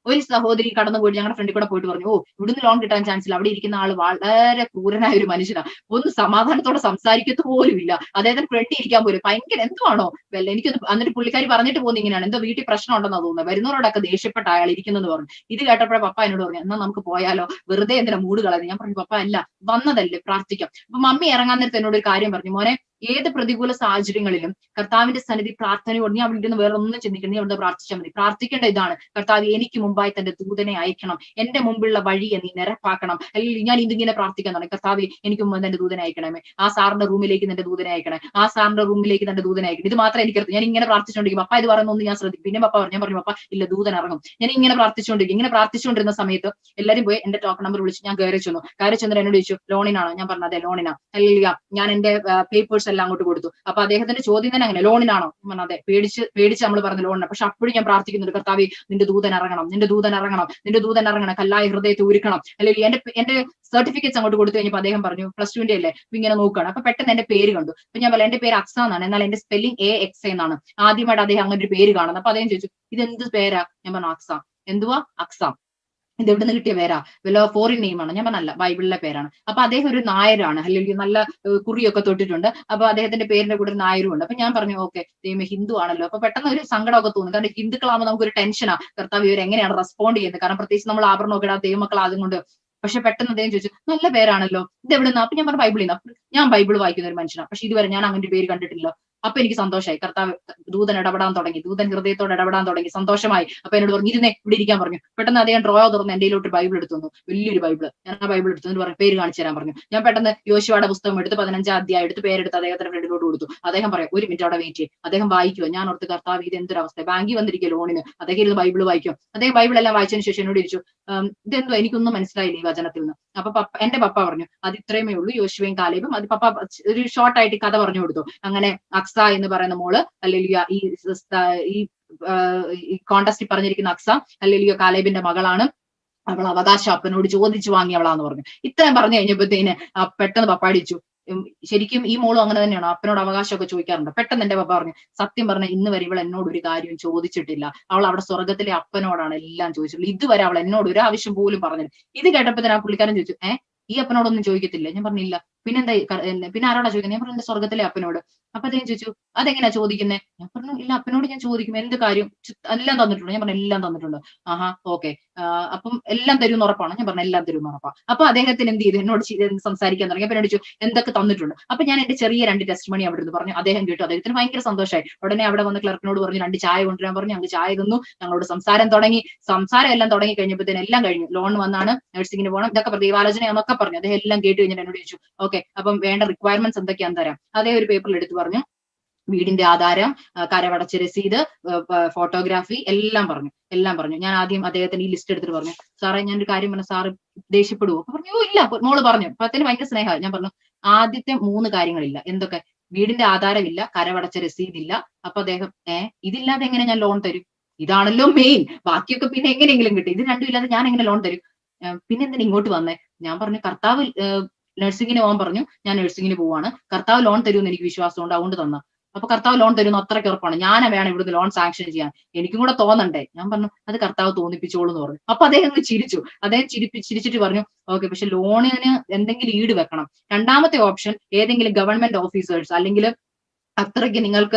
ഒരു സഹോദരി കടന്നുപോയി ഞങ്ങളുടെ ഫ്രണ്ടിൽ കൂടെ പോയിട്ട് പറഞ്ഞു, ഓ ഇവിടുന്ന് ലോൺ കിട്ടാൻ ചാൻസ് ഇല്ല, അവിടെ ഇരിക്കുന്ന ആള് വളരെ ക്രൂരനായ ഒരു മനുഷ്യനാണ്, ഒന്ന് സമാധാനത്തോടെ സംസാരിക്കത്ത് പോലും ഇല്ല, അദ്ദേഹത്തിന് ഫ്രണ്ടിൽ ഇരിക്കാൻ പോലും ഭയങ്കര എന്തുവാണോ വല്ല എനിക്കൊന്ന്. എന്നിട്ട് പുള്ളിക്കാരി പറഞ്ഞിട്ട് പോകുന്ന ഇങ്ങനെയാണ്, എന്തോ വീട്ടിൽ പ്രശ്നം ഉണ്ടെന്നാ തോന്നുന്നത്, വരുന്നവരോടൊക്കെ ദേഷ്യപ്പെട്ട അയാൾ ഇരിക്കുന്നെന്ന് പറഞ്ഞു. ഇത് കേട്ടപ്പോഴേ പപ്പ എന്നോട് പറഞ്ഞു, എന്നാ നമുക്ക് പോയാലോ, വെറുതെ എന്തിനാ മൂട് കളയുന്നത്. ഞാൻ പറഞ്ഞു, പപ്പ അല്ല, വന്നതല്ലേ പ്രാർത്ഥിക്കാം. അപ്പൊ മമ്മി ഇറങ്ങാൻ നേരത്തെ എന്നോട് ഒരു കാര്യം പറഞ്ഞു, മോനെ ഏത് പ്രതികൂല സാഹചര്യങ്ങളിലും കർത്താവിന്റെ സന്നിധി പ്രാർത്ഥനയോട് നീ അവിടെ ഇരുന്ന് വേറെ ഒന്നും ചിന്തിക്കണം, നീ അവിടെ പ്രാർത്ഥിച്ചാൽ മതി. പ്രാർത്ഥിക്കേണ്ട ഇതാണ്, കർത്താവ് എനിക്ക് മുമ്പായി തന്റെ ദൂതനെ അയക്കണം, എന്റെ മുമ്പുള്ള വഴിയെ നീ നിരപ്പാക്കണം. അല്ലെങ്കിൽ ഞാൻ ഇതിങ്ങനെ പ്രാർത്ഥിക്കാൻ തുടങ്ങി, കർത്താവ് എനിക്ക് മുമ്പ് തന്റെ ദൂതനെ അയക്കണമേ, ആ സാറിന്റെ റൂമിലേക്ക് തന്റെ ദൂതനെ അയക്കണേ, ആ സാറിന്റെ റൂമിലേക്ക് തന്റെ ദൂതനെ അയക്കണം. ഇത് മാത്രമേ എനിക്കറിയൂ. ഞാൻ ഇങ്ങനെ പ്രാർത്ഥിച്ചുകൊണ്ടിരിക്കും. പപ്പ ഇത് പറയുന്നൊന്നും ഞാൻ ശ്രദ്ധിക്കും. പിന്നെ പപ്പ പറഞ്ഞു, ഞാൻ പറഞ്ഞു പപ്പ ഇല്ല, ദൂതൻ ഇറങ്ങും. ഞാൻ ഇങ്ങനെ പ്രാർത്ഥിച്ചുകൊണ്ടിരിക്കും. ഇങ്ങനെ പ്രാർത്ഥിച്ചുകൊണ്ടിരുന്ന സമയത്ത് എല്ലാവരും പോയി എന്റെ ടോക്കൺ നമ്പർ വിളിച്ച് ഞാൻ കയറി ചെന്നു. എന്നോട് ചോദിച്ചു, ലോണിനാണോ? ഞാൻ പറഞ്ഞു അതെ ലോണിനാ. അല്ലെങ്കിൽ ഞാൻ എന്റെ പേപ്പേഴ്സ് എല്ലാം അങ്ങോട്ട് കൊടുത്തു. അപ്പൊ അദ്ദേഹത്തിന്റെ ചോദ്യം തന്നെ അങ്ങനെ, ലോണിനാണോ? ഞാൻ പറഞ്ഞു അതെ. പേടിച്ച് നമ്മൾ പറഞ്ഞു ലോണിനാണ്. പക്ഷെ അപ്പോഴും ഞാൻ പ്രാർത്ഥിക്കുന്നുണ്ട്, കർത്താവേ നിന്റെ ദൂതൻ ഇറങ്ങണം, നിന്റെ ദൂതൻ ഇറങ്ങണം, നിന്റെ ദൂതൻ ഇറങ്ങണം, കല്ലായ ഹൃദയത്തെ ഉരുക്കണം. അല്ലെങ്കിൽ എന്റെ സർട്ടിഫിക്കറ്റ്സ് അങ്ങോട്ട് കൊടുത്തു കഴിഞ്ഞപ്പോൾ അദ്ദേഹം പറഞ്ഞു +2 അല്ലേ, ഇങ്ങനെ നോക്കുകയാണ്. അപ്പൊ പെട്ടെന്ന് എന്റെ പേര് കണ്ടു. അപ്പൊ ഞാൻ പറയാം എന്റെ പേര് അക്സ എന്നാണ്, എന്നാൽ എന്റെ സ്പെല്ലിംഗ് AXA എന്നാണ്. ആദ്യമായിട്ട് അദ്ദേഹം അങ്ങനെ ഒരു പേര് കാണുന്നത്. അപ്പൊ അദ്ദേഹം ചോദിച്ചു, ഇത് എന്ത് പേരാ? ഞാൻ പറഞ്ഞു അക്സ. എന്തുവാ അക്സ? ഇത് എവിടെ നിന്ന് കിട്ടിയ പേരാ? വല്ല ഫോറിൻ നെയിമാണ്? ഞാൻ പറഞ്ഞല്ല, ബൈബിളിലെ പേരാണ്. അപ്പൊ അദ്ദേഹം ഒരു നായരാണ്, അല്ലെങ്കിൽ നല്ല കുറിയൊക്കെ തൊട്ടിട്ടുണ്ട്. അപ്പൊ അദ്ദേഹത്തിന്റെ പേരിന്റെ കൂടെ ഒരു നായരും ഉണ്ട്. അപ്പൊ ഞാൻ പറഞ്ഞു ഓക്കെ, ദൈവമേ ഹിന്ദു ആണല്ലോ. അപ്പൊ പെട്ടെന്ന് ഒരു സങ്കടമൊക്കെ തോന്നി, കാരണം ഹിന്ദുക്കളാകുമ്പോൾ നമുക്കൊരു ടെൻഷനാ, കർത്താവ് ഇവർ എങ്ങനെയാണ് റെസ്പോണ്ട് ചെയ്യുന്നത്, കാരണം പ്രത്യേകിച്ച് നമ്മൾ ആഭരണമൊക്കെ ഇടാത്ത ദൈവമക്കൾ അതുകൊണ്ട്. പക്ഷെ പെട്ടെന്ന് അദ്ദേഹം ചോദിച്ചു, നല്ല പേരാണല്ലോ, ഇത് എവിടുന്നാ? അപ്പൊ ഞാൻ പറഞ്ഞു ബൈബിളിൽ നിന്ന്. ഞാൻ ബൈബിൾ വായിക്കുന്ന ഒരു മനുഷ്യനാണ്, പക്ഷെ ഇതുവരെ ഞാൻ അങ്ങനെ ഒരു പേര് കണ്ടിട്ടില്ല. അപ്പൊ എനിക്ക് സന്തോഷമായി, കർത്താവ് ദൂതൻ ഇടപെടാൻ തുടങ്ങി, ദൂതൻ ഹൃദയത്തോട് ഇടപെടാൻ തുടങ്ങി, സന്തോഷമായി. അപ്പൊ എന്നോട് പറഞ്ഞു ഇരുന്നേ, ഇവിടെ ഇരിക്കാൻ പറഞ്ഞു. പെട്ടെന്ന് അദ്ദേഹം ഡ്രോയോ തുറന്ന് എന്റെയിലോട്ട് ബൈബിൾ എടുത്തു തന്നു, വലിയൊരു ബൈബിൾ. ഞാൻ ആ ബൈബിൾ എടുത്തു പറഞ്ഞു പേര് കാണിച്ചു തരാൻ പറഞ്ഞു. ഞാൻ പെട്ടെന്ന് യോശുവയുടെ പുസ്തകം എടുത്ത് 15ാം അധ്യായം എടുത്ത് പേരെടുത്ത് അദ്ദേഹത്തിന്റെ ഫ്രണ്ടിലോട്ട് കൊടുത്തു. അദ്ദേഹം പറയാം ഒരു മിനിറ്റ് അവിടെ വെയിറ്റ് ചെയ്യും. അദ്ദേഹം വായിക്കുമോ? ഞാൻ ഓർത്ത് കർത്താവ് ഇത് എന്തൊരവസ്ഥ, ബാങ്കിൽ വന്നിരിക്കുക ലോണിന്, അദ്ദേഹം ഇരുന്ന് ബൈബിൾ വായിക്കും. അദ്ദേഹം ബൈബിൾ എല്ലാം വായിച്ചതിന് ശേഷം എന്നോട് ചോദിച്ചു, ഇതെന്തോ എനിക്കൊന്നും മനസ്സിലായില്ല ഈ വചനത്തിൽ നിന്ന്. അപ്പൊ എന്റെ പപ്പ പറഞ്ഞു അത് ഇത്രയുമേ ഉള്ളൂ, യോശുവയും കാലേബും. അത് പപ്പ ഒരു ഷോർട്ട് ആയിട്ട് കഥ പറഞ്ഞു കൊടുത്തു. അങ്ങനെ അക്സ എന്ന് പറയുന്ന മോള്, അല്ലെങ്കിൽ ഈ കോണ്ടസ്റ്റിൽ പറഞ്ഞിരിക്കുന്ന അക്സ അല്ലെങ്കിൽ കാലേബിന്റെ മകളാണ്, അവൾ അവകാശം അപ്പനോട് ചോദിച്ചു വാങ്ങിയവളാന്ന് പറഞ്ഞു. ഇത്രയും പറഞ്ഞു കഴിഞ്ഞപ്പോഴത്തേന് പെട്ടെന്ന് പപ്പ അടിച്ചു, ശരിക്കും ഈ മോളും അങ്ങനെ തന്നെയാണോ? അപ്പനോട് അവകാശമൊക്കെ ചോദിക്കാറുണ്ട്. പെട്ടെന്ന് എന്റെ പപ്പ പറഞ്ഞു, സത്യം പറഞ്ഞ ഇന്ന് വരെ ഇവൾ എന്നോട് ഒരു കാര്യവും ചോദിച്ചിട്ടില്ല, അവൾ അവിടെ സ്വർഗത്തിലെ അപ്പനോടാണ് എല്ലാം ചോദിച്ചിട്ടുള്ളത്, ഇതുവരെ അവൾ എന്നോട് ഒരു ആവശ്യം പോലും പറഞ്ഞില്ല. ഇത് കേട്ടപ്പോ തന്നെ ആ പുള്ളിക്കാരൻ ചോദിച്ചു, ഈ അപ്പനോടൊന്നും ചോദിക്കത്തില്ല? ഞാൻ പറഞ്ഞില്ല. പിന്നെന്താ, പിന്നെ ആരോടാ ചോദിക്കുന്നത്? ഞാൻ പറഞ്ഞു എന്റെ സ്വർഗത്തിലെ അപ്പനോട്. അപ്പൊ അദ്ദേഹം ചോദിച്ചു അതെങ്ങനെയാ ചോദിക്കുന്നത്? ഞാൻ പറഞ്ഞു ഇല്ല, അപ്പനോട് ഞാൻ ചോദിക്കും എന്ത് കാര്യം, എല്ലാം തന്നിട്ടുണ്ട്. ഞാൻ പറഞ്ഞു എല്ലാം തന്നിട്ടുണ്ട്. ആഹാ ഓക്കെ, അപ്പം എല്ലാം തരും ഉറപ്പാണ്? ഞാൻ പറഞ്ഞു എല്ലാം തരും ഉറപ്പാ. അപ്പൊ അദ്ദേഹത്തിന് എന്ത് ചെയ്തു, എന്നോട് സംസാരിക്കാൻ തുടങ്ങി. അപ്പൊ എന്നോട് ചോദിച്ചു എന്തൊക്കെ തന്നിട്ടുണ്ട്. അപ്പൊ ഞാൻ എന്റെ ചെറിയ 2 ടെസ്റ്റ് മണി അവിടെ നിന്ന് പറഞ്ഞു. അദ്ദേഹം കേട്ടു, അദ്ദേഹത്തിന് ഭയങ്കര സന്തോഷമായി. ഉടനെ അവിടെ വന്ന് ക്ലർക്കിനോട് പറഞ്ഞു 2 ചായ കൊണ്ടുവരാൻ പറഞ്ഞു. ഞങ്ങൾക്ക് ചായ തന്നു, ഞങ്ങളോട് സംസാരം എല്ലാം തുടങ്ങി കഴിഞ്ഞപ്പോഴത്തേന് എല്ലാം കഴിഞ്ഞു. ലോൺ വന്നാണ്, നഴ്സിംഗിന് പോകണം, ഇതൊക്കെ ദൈവാലോചനയാന്നൊക്കെ പറഞ്ഞു. അദ്ദേഹം എല്ലാം കേട്ട് കഴിഞ്ഞിട്ട് എന്നോട് ചോദിച്ചു ഓക്കെ അപ്പം വേണ്ട റിക്വയർമെന്റ്സ് എന്തൊക്കെയാന്ന് തരാം. അതേ ഒരു പേപ്പറിൽ എടുത്ത് പറഞ്ഞു, വീടിന്റെ ആധാരം, കരമടച്ച രസീത്, ഫോട്ടോഗ്രാഫി എല്ലാം പറഞ്ഞു. ഞാൻ ആദ്യം അദ്ദേഹത്തിന് ഈ ലിസ്റ്റ് എടുത്തിട്ട് പറഞ്ഞു, സാറേ ഞാനൊരു കാര്യം പറഞ്ഞു, സാറ് ദേഷ്യപ്പെടുവോ? അപ്പൊ പറഞ്ഞു ഇല്ല. മോള് പറഞ്ഞു, അപ്പത്തിന് ഭയങ്കര സ്നേഹം. ഞാൻ പറഞ്ഞു ആദ്യത്തെ 3 കാര്യങ്ങളില്ല. എന്തൊക്കെ? വീടിന്റെ ആധാരമില്ല, കരമടച്ച രസീതില്ല. അപ്പൊ അദ്ദേഹം ഇതില്ലാതെ എങ്ങനെ ഞാൻ ലോൺ തരും? ഇതാണല്ലോ മെയിൻ, ബാക്കിയൊക്കെ പിന്നെ എങ്ങനെയെങ്കിലും കിട്ടും, ഇത് രണ്ടും ഇല്ലാതെ ഞാൻ എങ്ങനെ ലോൺ തരും? പിന്നെ എന്തിനാ ഇങ്ങോട്ട് വന്നേ? ഞാൻ പറഞ്ഞു കർത്താവ് നഴ്സിംഗിന് പോകാൻ പറഞ്ഞു, ഞാൻ നഴ്സിംഗിന് പോവാണ്, കർത്താവ് ലോൺ തരുമെന്ന് എനിക്ക് വിശ്വാസമുണ്ട്, അതുകൊണ്ട് തന്ന. അപ്പൊ കർത്താവ് ലോൺ തരുമെന്ന് അത്രയ്ക്ക് ഉറപ്പാണ്, ഞാൻ വേണം ഇവിടുന്ന് ലോൺ സാങ്ഷൻ ചെയ്യാൻ, എനിക്കും കൂടെ തോന്നണ്ടേ? ഞാൻ പറഞ്ഞു അത് കർത്താവ് തോന്നിപ്പിച്ചോളൂ എന്ന് പറഞ്ഞു. അപ്പൊ അദ്ദേഹം ചിരിച്ചു. അദ്ദേഹം ചിരിച്ചിട്ട് പറഞ്ഞു ഓക്കെ, പക്ഷെ ലോണിന് എന്തെങ്കിലും ഈട് വെക്കണം. രണ്ടാമത്തെ ഓപ്ഷൻ ഏതെങ്കിലും ഗവൺമെന്റ് ഓഫീസേഴ്സ് അല്ലെങ്കിൽ അത്രയ്ക്ക്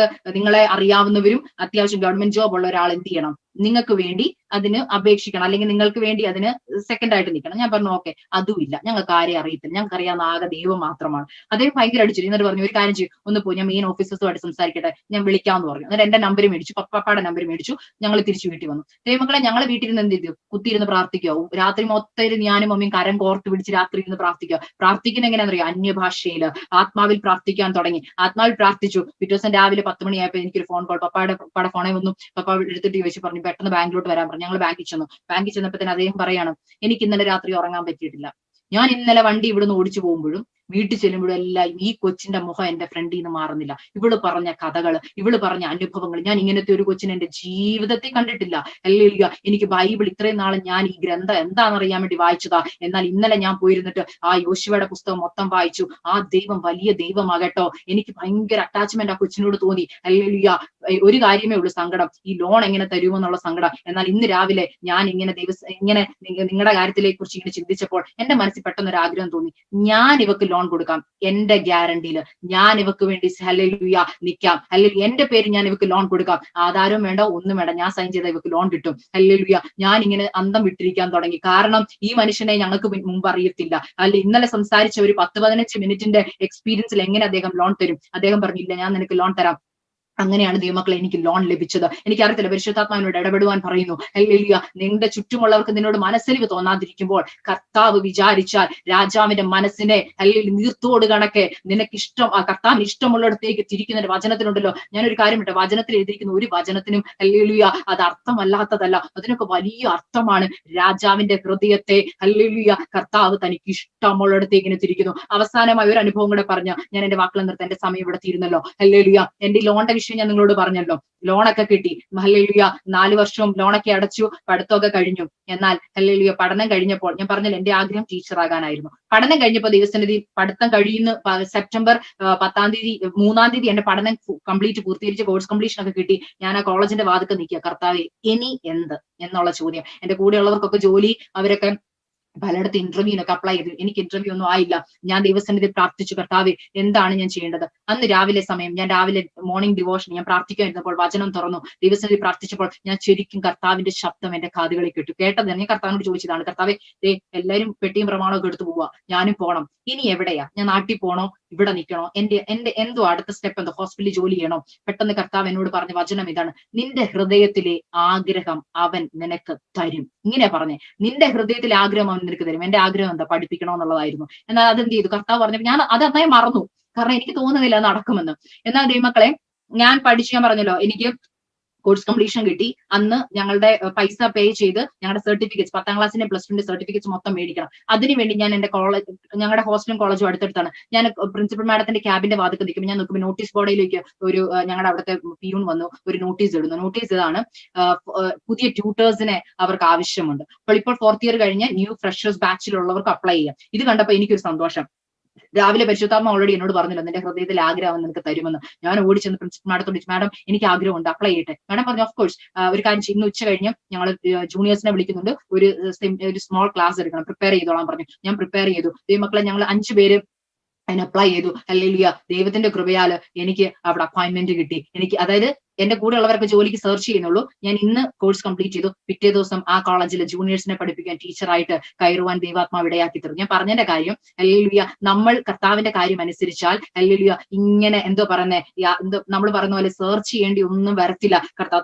നിങ്ങളെ അറിയാവുന്നവരും അത്യാവശ്യം ഗവൺമെന്റ് ജോബ് ഉള്ള ഒരാൾ എന്ത് ചെയ്യണം, നിങ്ങൾക്ക് വേണ്ടി അതിന് അപേക്ഷിക്കണം, അല്ലെങ്കിൽ നിങ്ങൾക്ക് വേണ്ടി അതിന് സെക്കൻഡ് ആയിട്ട് നിൽക്കണം. ഞാൻ പറഞ്ഞു ഓക്കെ, അതുമില്ല, ഞങ്ങൾക്ക് ആരെയും അറിയത്തില്ല, ഞങ്ങൾക്ക് അറിയാവുന്ന ആകെ ദൈവം മാത്രമാണ്. അദ്ദേഹം ഭയങ്കര അടിച്ചു. എന്നിട്ട് പറഞ്ഞു ഒരു കാര്യം ചെയ്യും, ഒന്ന് പോയി ഞാൻ മെയിൻ ഓഫീസേഴ്സുമായിട്ട് സംസാരിക്കട്ടെ, ഞാൻ വിളിക്കാമെന്ന് പറഞ്ഞു. എന്നിട്ട് എന്റെ നമ്പർ മേടിച്ചു, പപ്പായുടെ നമ്പർ മേടിച്ചു. ഞങ്ങൾ തിരിച്ചു വീട്ടിൽ വന്നു. ദൈവമക്കളെ, ഞങ്ങൾ വീട്ടിൽ നിന്ന് എന്ത് ചെയ്തു, കുത്തിയിരുന്ന് പ്രാർത്ഥിക്കാവും. രാത്രി മൊത്തം ഞാനും മമ്മിയും കരം കോർത്ത് പിടിച്ച് രാത്രി ഇരുന്ന് പ്രാർത്ഥിക്കുക. പ്രാർത്ഥിക്കുന്ന എങ്ങനെയാണെന്ന് അറിയാം, അന്യഭാഷയിൽ ആത്മാവിൽ പ്രാർത്ഥിക്കാൻ തുടങ്ങി. ആത്മാവിൽ പ്രാർത്ഥിച്ചു. പിറ്റേ ദിവസം രാവിലെ 10 മണിയായപ്പോൾ എനിക്കൊരു ഫോൺ കോൾ, പപ്പായുടെ ഫോണിൽ വന്നു. പപ്പ എടുത്തിട്ട് ചോദിച്ചു, പറഞ്ഞു പെട്ടെന്ന് ബാങ്കിലോട്ട് വരാൻ പറഞ്ഞു. ഞങ്ങൾ ബാങ്കിൽ ചെന്നു. ബാങ്കിൽ ചെന്നപ്പോൾ തന്നെ അദ്ദേഹം പറയാണ്, എനിക്ക് ഇന്നലെ രാത്രി ഉറങ്ങാൻ പറ്റിയിട്ടില്ല. ഞാൻ ഇന്നലെ വണ്ടി ഇവിടുന്ന് ഓടിച്ചു പോകുമ്പോഴും വീട്ടിൽ ചെല്ലുമ്പോഴും എല്ലാം ഈ കൊച്ചിന്റെ മുഖം എന്റെ ഫ്രണ്ടിൽ നിന്ന് മാറുന്നില്ല. ഇവള് പറഞ്ഞ കഥകൾ, ഇവള് പറഞ്ഞ അനുഭവങ്ങൾ, ഞാൻ ഇങ്ങനത്തെ ഒരു കൊച്ചിനെ എന്റെ ജീവിതത്തിൽ കണ്ടിട്ടില്ല. ഹല്ലേലൂയ. എനിക്ക് ബൈബിൾ ഇത്രയും നാളെ ഞാൻ ഈ ഗ്രന്ഥം എന്താണെന്നറിയാൻ വേണ്ടി വായിച്ചതാ. എന്നാൽ ഇന്നലെ ഞാൻ പോയിരുന്നിട്ട് ആ യോശുവയുടെ പുസ്തകം മൊത്തം വായിച്ചു. ആ ദൈവം വലിയ ദൈവമാകട്ടോ. എനിക്ക് ഭയങ്കര അറ്റാച്ച്മെന്റ് ആ കൊച്ചിനോട് തോന്നി. ഹല്ലേലൂയ. ഒരു കാര്യമേ ഉള്ളൂ സങ്കടം, ഈ ലോൺ എങ്ങനെ തരുമെന്നുള്ള സങ്കടം. എന്നാൽ ഇന്ന് രാവിലെ ഞാൻ ഇങ്ങനെ നിങ്ങളുടെ കാര്യത്തിലെ കുറിച്ച് ഇങ്ങനെ ചിന്തിച്ചപ്പോൾ എന്റെ മനസ്സിൽ പെട്ടെന്നൊരു ആഗ്രഹം തോന്നി, ഞാൻ ഇവക്ക് ലോൺ കൊടുക്കാം, എന്റെ ഗ്യാരണ്ടിയിൽ ഞാൻ ഇവക്ക് വേണ്ടി ഹല്ലേലൂയ നിൽക്കാം. അല്ലെങ്കിൽ എന്റെ പേര് ഞാൻ ഇവക്ക് ലോൺ കൊടുക്കാം. ആധാരവും വേണ്ട, ഒന്നും വേണ്ട, ഞാൻ സൈൻ ചെയ്ത ഇവക്ക് ലോൺ കിട്ടും. ഹല്ലേലൂയ. ഞാൻ ഇങ്ങനെ അന്തം വിട്ടിരിക്കാൻ തുടങ്ങി. കാരണം ഈ മനുഷ്യനെ ഞങ്ങൾക്ക് മുമ്പ് അറിയത്തില്ല. അല്ലെ ഇന്നലെ സംസാരിച്ച ഒരു 10-15 മിനിറ്റിന്റെ എക്സ്പീരിയൻസിൽ എങ്ങനെ അദ്ദേഹം ലോൺ തരും? അദ്ദേഹം പറഞ്ഞില്ല, ഞാൻ നിനക്ക് ലോൺ തരാം. അങ്ങനെയാണ് ദൈവമക്കളെ എനിക്ക് ലോൺ ലഭിച്ചത്. എനിക്കറിയത്തില്ല, പരിശുദ്ധാത്മാവിനോട് ഇടപെടുവാൻ പറയുന്നു. ഹല്ലേലൂയ. നിന്റെ ചുറ്റുമുള്ളവർക്ക് നിന്നോട് മനസ്സലിവ് തോന്നാതിരിക്കുമ്പോൾ കർത്താവ് വിചാരിച്ചാൽ രാജാവിന്റെ മനസ്സിനെ അല്ലെങ്കിൽ നീർത്തോട് കണക്കെ നിനക്കിഷ്ടം കർത്താവിന് ഇഷ്ടമുള്ളിടത്തേക്ക് തിരിക്കുന്ന വചനത്തിനുണ്ടല്ലോ. ഞാനൊരു കാര്യം വിട്ടെ, വചനത്തിൽ എഴുതിയിരിക്കുന്ന ഒരു വചനത്തിനും ഹല്ലേലൂയ അത് അർത്ഥമല്ലാത്തതല്ല. അതിനൊക്കെ വലിയ അർത്ഥമാണ്. രാജാവിന്റെ ഹൃദയത്തെ ഹല്ലേലൂയ കർത്താവ് തനിക്ക് ഇഷ്ടമുള്ളിടത്തേക്ക് തിരിക്കുന്നു. അവസാനമായി ഒരു അനുഭവം കൂടെ പറഞ്ഞ ഞാൻ എന്റെ വാക്കുകൾ നിർത്താൻ, എന്റെ സമയം ഇവിടെ തീരുന്നല്ലോ. ഹല്ലേലൂയ. എന്റെ ലോണിന്റെ വിഷയം ഞാൻ നിങ്ങളോട് പറഞ്ഞല്ലോ. ലോണൊക്കെ കിട്ടി. ഹല്ലേലൂയ. 4 വർഷവും ലോണൊക്കെ അടച്ചു, പഠിത്തമൊക്കെ കഴിഞ്ഞു. എന്നാൽ ഹല്ലേലൂയ പഠനം കഴിഞ്ഞപ്പോൾ ഞാൻ പറഞ്ഞല്ലോ, എന്റെ ആഗ്രഹം ടീച്ചർ ആകാനായിരുന്നു. പഠനം കഴിഞ്ഞപ്പോൾ ദൈവസന്നിധി പഠിത്തം കഴിയുന്ന സെപ്റ്റംബർ 10-ാം തീയതി 3-ാം തീയതി എന്റെ പഠനം കംപ്ലീറ്റ് പൂർത്തീകരിച്ച് കോഴ്സ് കംപ്ലീഷൻ ഒക്കെ കിട്ടി. ഞാൻ ആ കോളേജിന്റെ വാതിൽക്ക് നിൽക്കുക, കർത്താവേ ഇനി എന്ത് എന്നുള്ള ചോദ്യം. എന്റെ കൂടെയുള്ളവർക്കൊക്കെ ജോലി, അവരൊക്കെ പലയിടത്ത് ഇന്റർവ്യൂവിനൊക്കെ അപ്ലൈ ചെയ്തു. എനിക്ക് ഇന്റർവ്യൂ ഒന്നും ആയില്ല. ഞാൻ ദൈവസന്നിധി പ്രാർത്ഥിച്ചു, കർത്താവേ എന്താണ് ഞാൻ ചെയ്യേണ്ടത്? അന്ന് രാവിലെ സമയം ഞാൻ രാവിലെ മോർണിംഗ് ഡിവോഷൻ ഞാൻ പ്രാർത്ഥിക്കാതിരുന്നപ്പോൾ വചനം തുറന്നു. ദൈവസന്നിധി പ്രാർത്ഥിച്ചപ്പോൾ ഞാൻ ശരിക്കും കർത്താവിന്റെ ശബ്ദം എന്റെ കാതുകളിൽ കേട്ടത്. ഞാൻ കർത്താവിനോട് ചോദിച്ചതാണ്, കർത്താവേ എല്ലാവരും പെട്ടിയും പ്രമാണമൊക്കെ എടുത്തു പോവാ, ഞാനും പോണം. ഇനി എവിടെയാ? ഞാൻ നാട്ടിൽ പോണോ, ഇവിടെ നിൽക്കണോ? എന്റെ എന്തോ അടുത്ത സ്റ്റെപ്പ് എന്തോ, ഹോസ്പിറ്റലിൽ ജോലി ചെയ്യണോ? പെട്ടെന്ന് കർത്താവ് എന്നോട് പറഞ്ഞ വചനം ഇതാണ്, നിന്റെ ഹൃദയത്തിലെ ആഗ്രഹം അവൻ നിനക്ക് തരും. ഇങ്ങനെ പറഞ്ഞേ, നിന്റെ ഹൃദയത്തിലെ ആഗ്രഹം അവൻ നിനക്ക് തരും. എന്റെ ആഗ്രഹം എന്താ? പഠിപ്പിക്കണോ എന്നുള്ളതായിരുന്നു. എന്നാൽ അതെന്ത് ചെയ്തു? കർത്താവ് പറഞ്ഞപ്പോൾ ഞാൻ അത് അന്നേ മറന്നു. കാരണം എനിക്ക് തോന്നുന്നില്ല അത് നടക്കുമെന്ന്. എന്നാൽ ദൈവമക്കളെ, ഞാൻ പഠിച്ചു, ഞാൻ പറഞ്ഞല്ലോ എനിക്ക് കോഴ്സ് കംപ്ലീഷൻ കിട്ടി. അന്ന് ഞങ്ങളുടെ പൈസ പേ ചെയ്ത് ഞങ്ങളുടെ സർട്ടിഫിക്കറ്റ്സ് 10-ാം ക്ലാസ്സിന്റെ +2ന്റെ സർട്ടിഫിക്കറ്റ്സ് മൊത്തം മേടിക്കണം. അതിനുവേണ്ടി ഞാൻ എന്റെ കോളേജ്, ഞങ്ങളുടെ ഹോസ്റ്റലും കോളേജും അടുത്തടുത്താണ്. ഞാൻ പ്രിൻസിപ്പൽ മാഡത്തിന്റെ ക്യാബിന്റെ വാതിൽക്ക് നിൽക്കുമ്പോൾ ഞാൻ നോക്കുമ്പോൾ നോട്ടീസ് ബോർഡിലേക്ക് ഒരു ഞങ്ങളുടെ അവിടുത്തെ പിയൂൺ വന്നു, ഒരു നോട്ടീസ് ഇടുന്നു. നോട്ടീസ് ഇതാണ്, പുതിയ ട്യൂട്ടേഴ്സിനെ അവർക്ക് ആവശ്യമുണ്ട്. അപ്പോൾ ഇപ്പോൾ 4th ഇയർ കഴിഞ്ഞ് ന്യൂ ഫ്രഷേഴ്സ് ബാച്ചിലുള്ളവർക്ക് അപ്ലൈ ചെയ്യാം. ഇത് കണ്ടപ്പോൾ എനിക്കൊരു സന്തോഷം. രാവിലെ പരിശുദ്ധാത്മ ഓൾറെഡി എന്നോട് പറഞ്ഞല്ലോ, നിന്റെ ഹൃദയത്തിൽ ആഗ്രഹം നിനക്ക് തരുമെന്ന്. ഞാൻ ഓടിച്ചെന്ന് പ്രിൻസിപ്പൽ മാഡത്തോട് ചോദിച്ചു, മാഡം എനിക്ക് ആഗ്രഹമുണ്ട്, അപ്ലൈ ചെയ്യട്ടെ? മാഡം പറഞ്ഞു, ഓഫ് കോഴ്സ്. ഒരു കാര്യം ഇന്ന് ഉച്ച കഴിഞ്ഞ് ഞങ്ങൾ ജൂനിയേഴ്സിനെ വിളിക്കുന്നുണ്ട്, ഒരു സ്മോൾ ക്ലാസ് എടുക്കണം, പ്രിപ്പയർ ചെയ്തോളാൻ പറഞ്ഞു. ഞാൻ പ്രിപ്പയർ ചെയ്തു. ദൈവമക്കളെ, ഞങ്ങൾ 5 പേര് അതിന് അപ്ലൈ ചെയ്തു. ഹല്ലേലൂയ. ദൈവത്തിന്റെ കൃപയാൽ എനിക്ക് അവിടെ അപ്പോയിന്റ്മെന്റ് കിട്ടി. എനിക്ക്, അതായത് എന്റെ കൂടെ ഉള്ളവർക്ക് ജോലിക്ക് സെർച്ച് ചെയ്യുന്നുള്ളൂ. ഞാൻ ഇന്ന് കോഴ്സ് കംപ്ലീറ്റ് ചെയ്തു. പിറ്റേ ദിവസം ആ കോളേജിലെ ജൂനിയേഴ്സിനെ പഠിപ്പിക്കാൻ ടീച്ചറായിട്ട് കയറുവാൻ ദൈവാത്മാവ് ഇടയാക്കി തരും. ഞാൻ പറഞ്ഞതിന്റെ കാര്യം, ഹല്ലേലൂയ, നമ്മൾ കർത്താവിന്റെ കാര്യം അനുസരിച്ചാൽ ഹല്ലേലൂയ ഇങ്ങനെ എന്തോ പറയുന്നേ, നമ്മൾ പറയുന്ന പോലെ സെർച്ച് ചെയ്യേണ്ടി ഒന്നും വരത്തില്ല. കർത്താവ്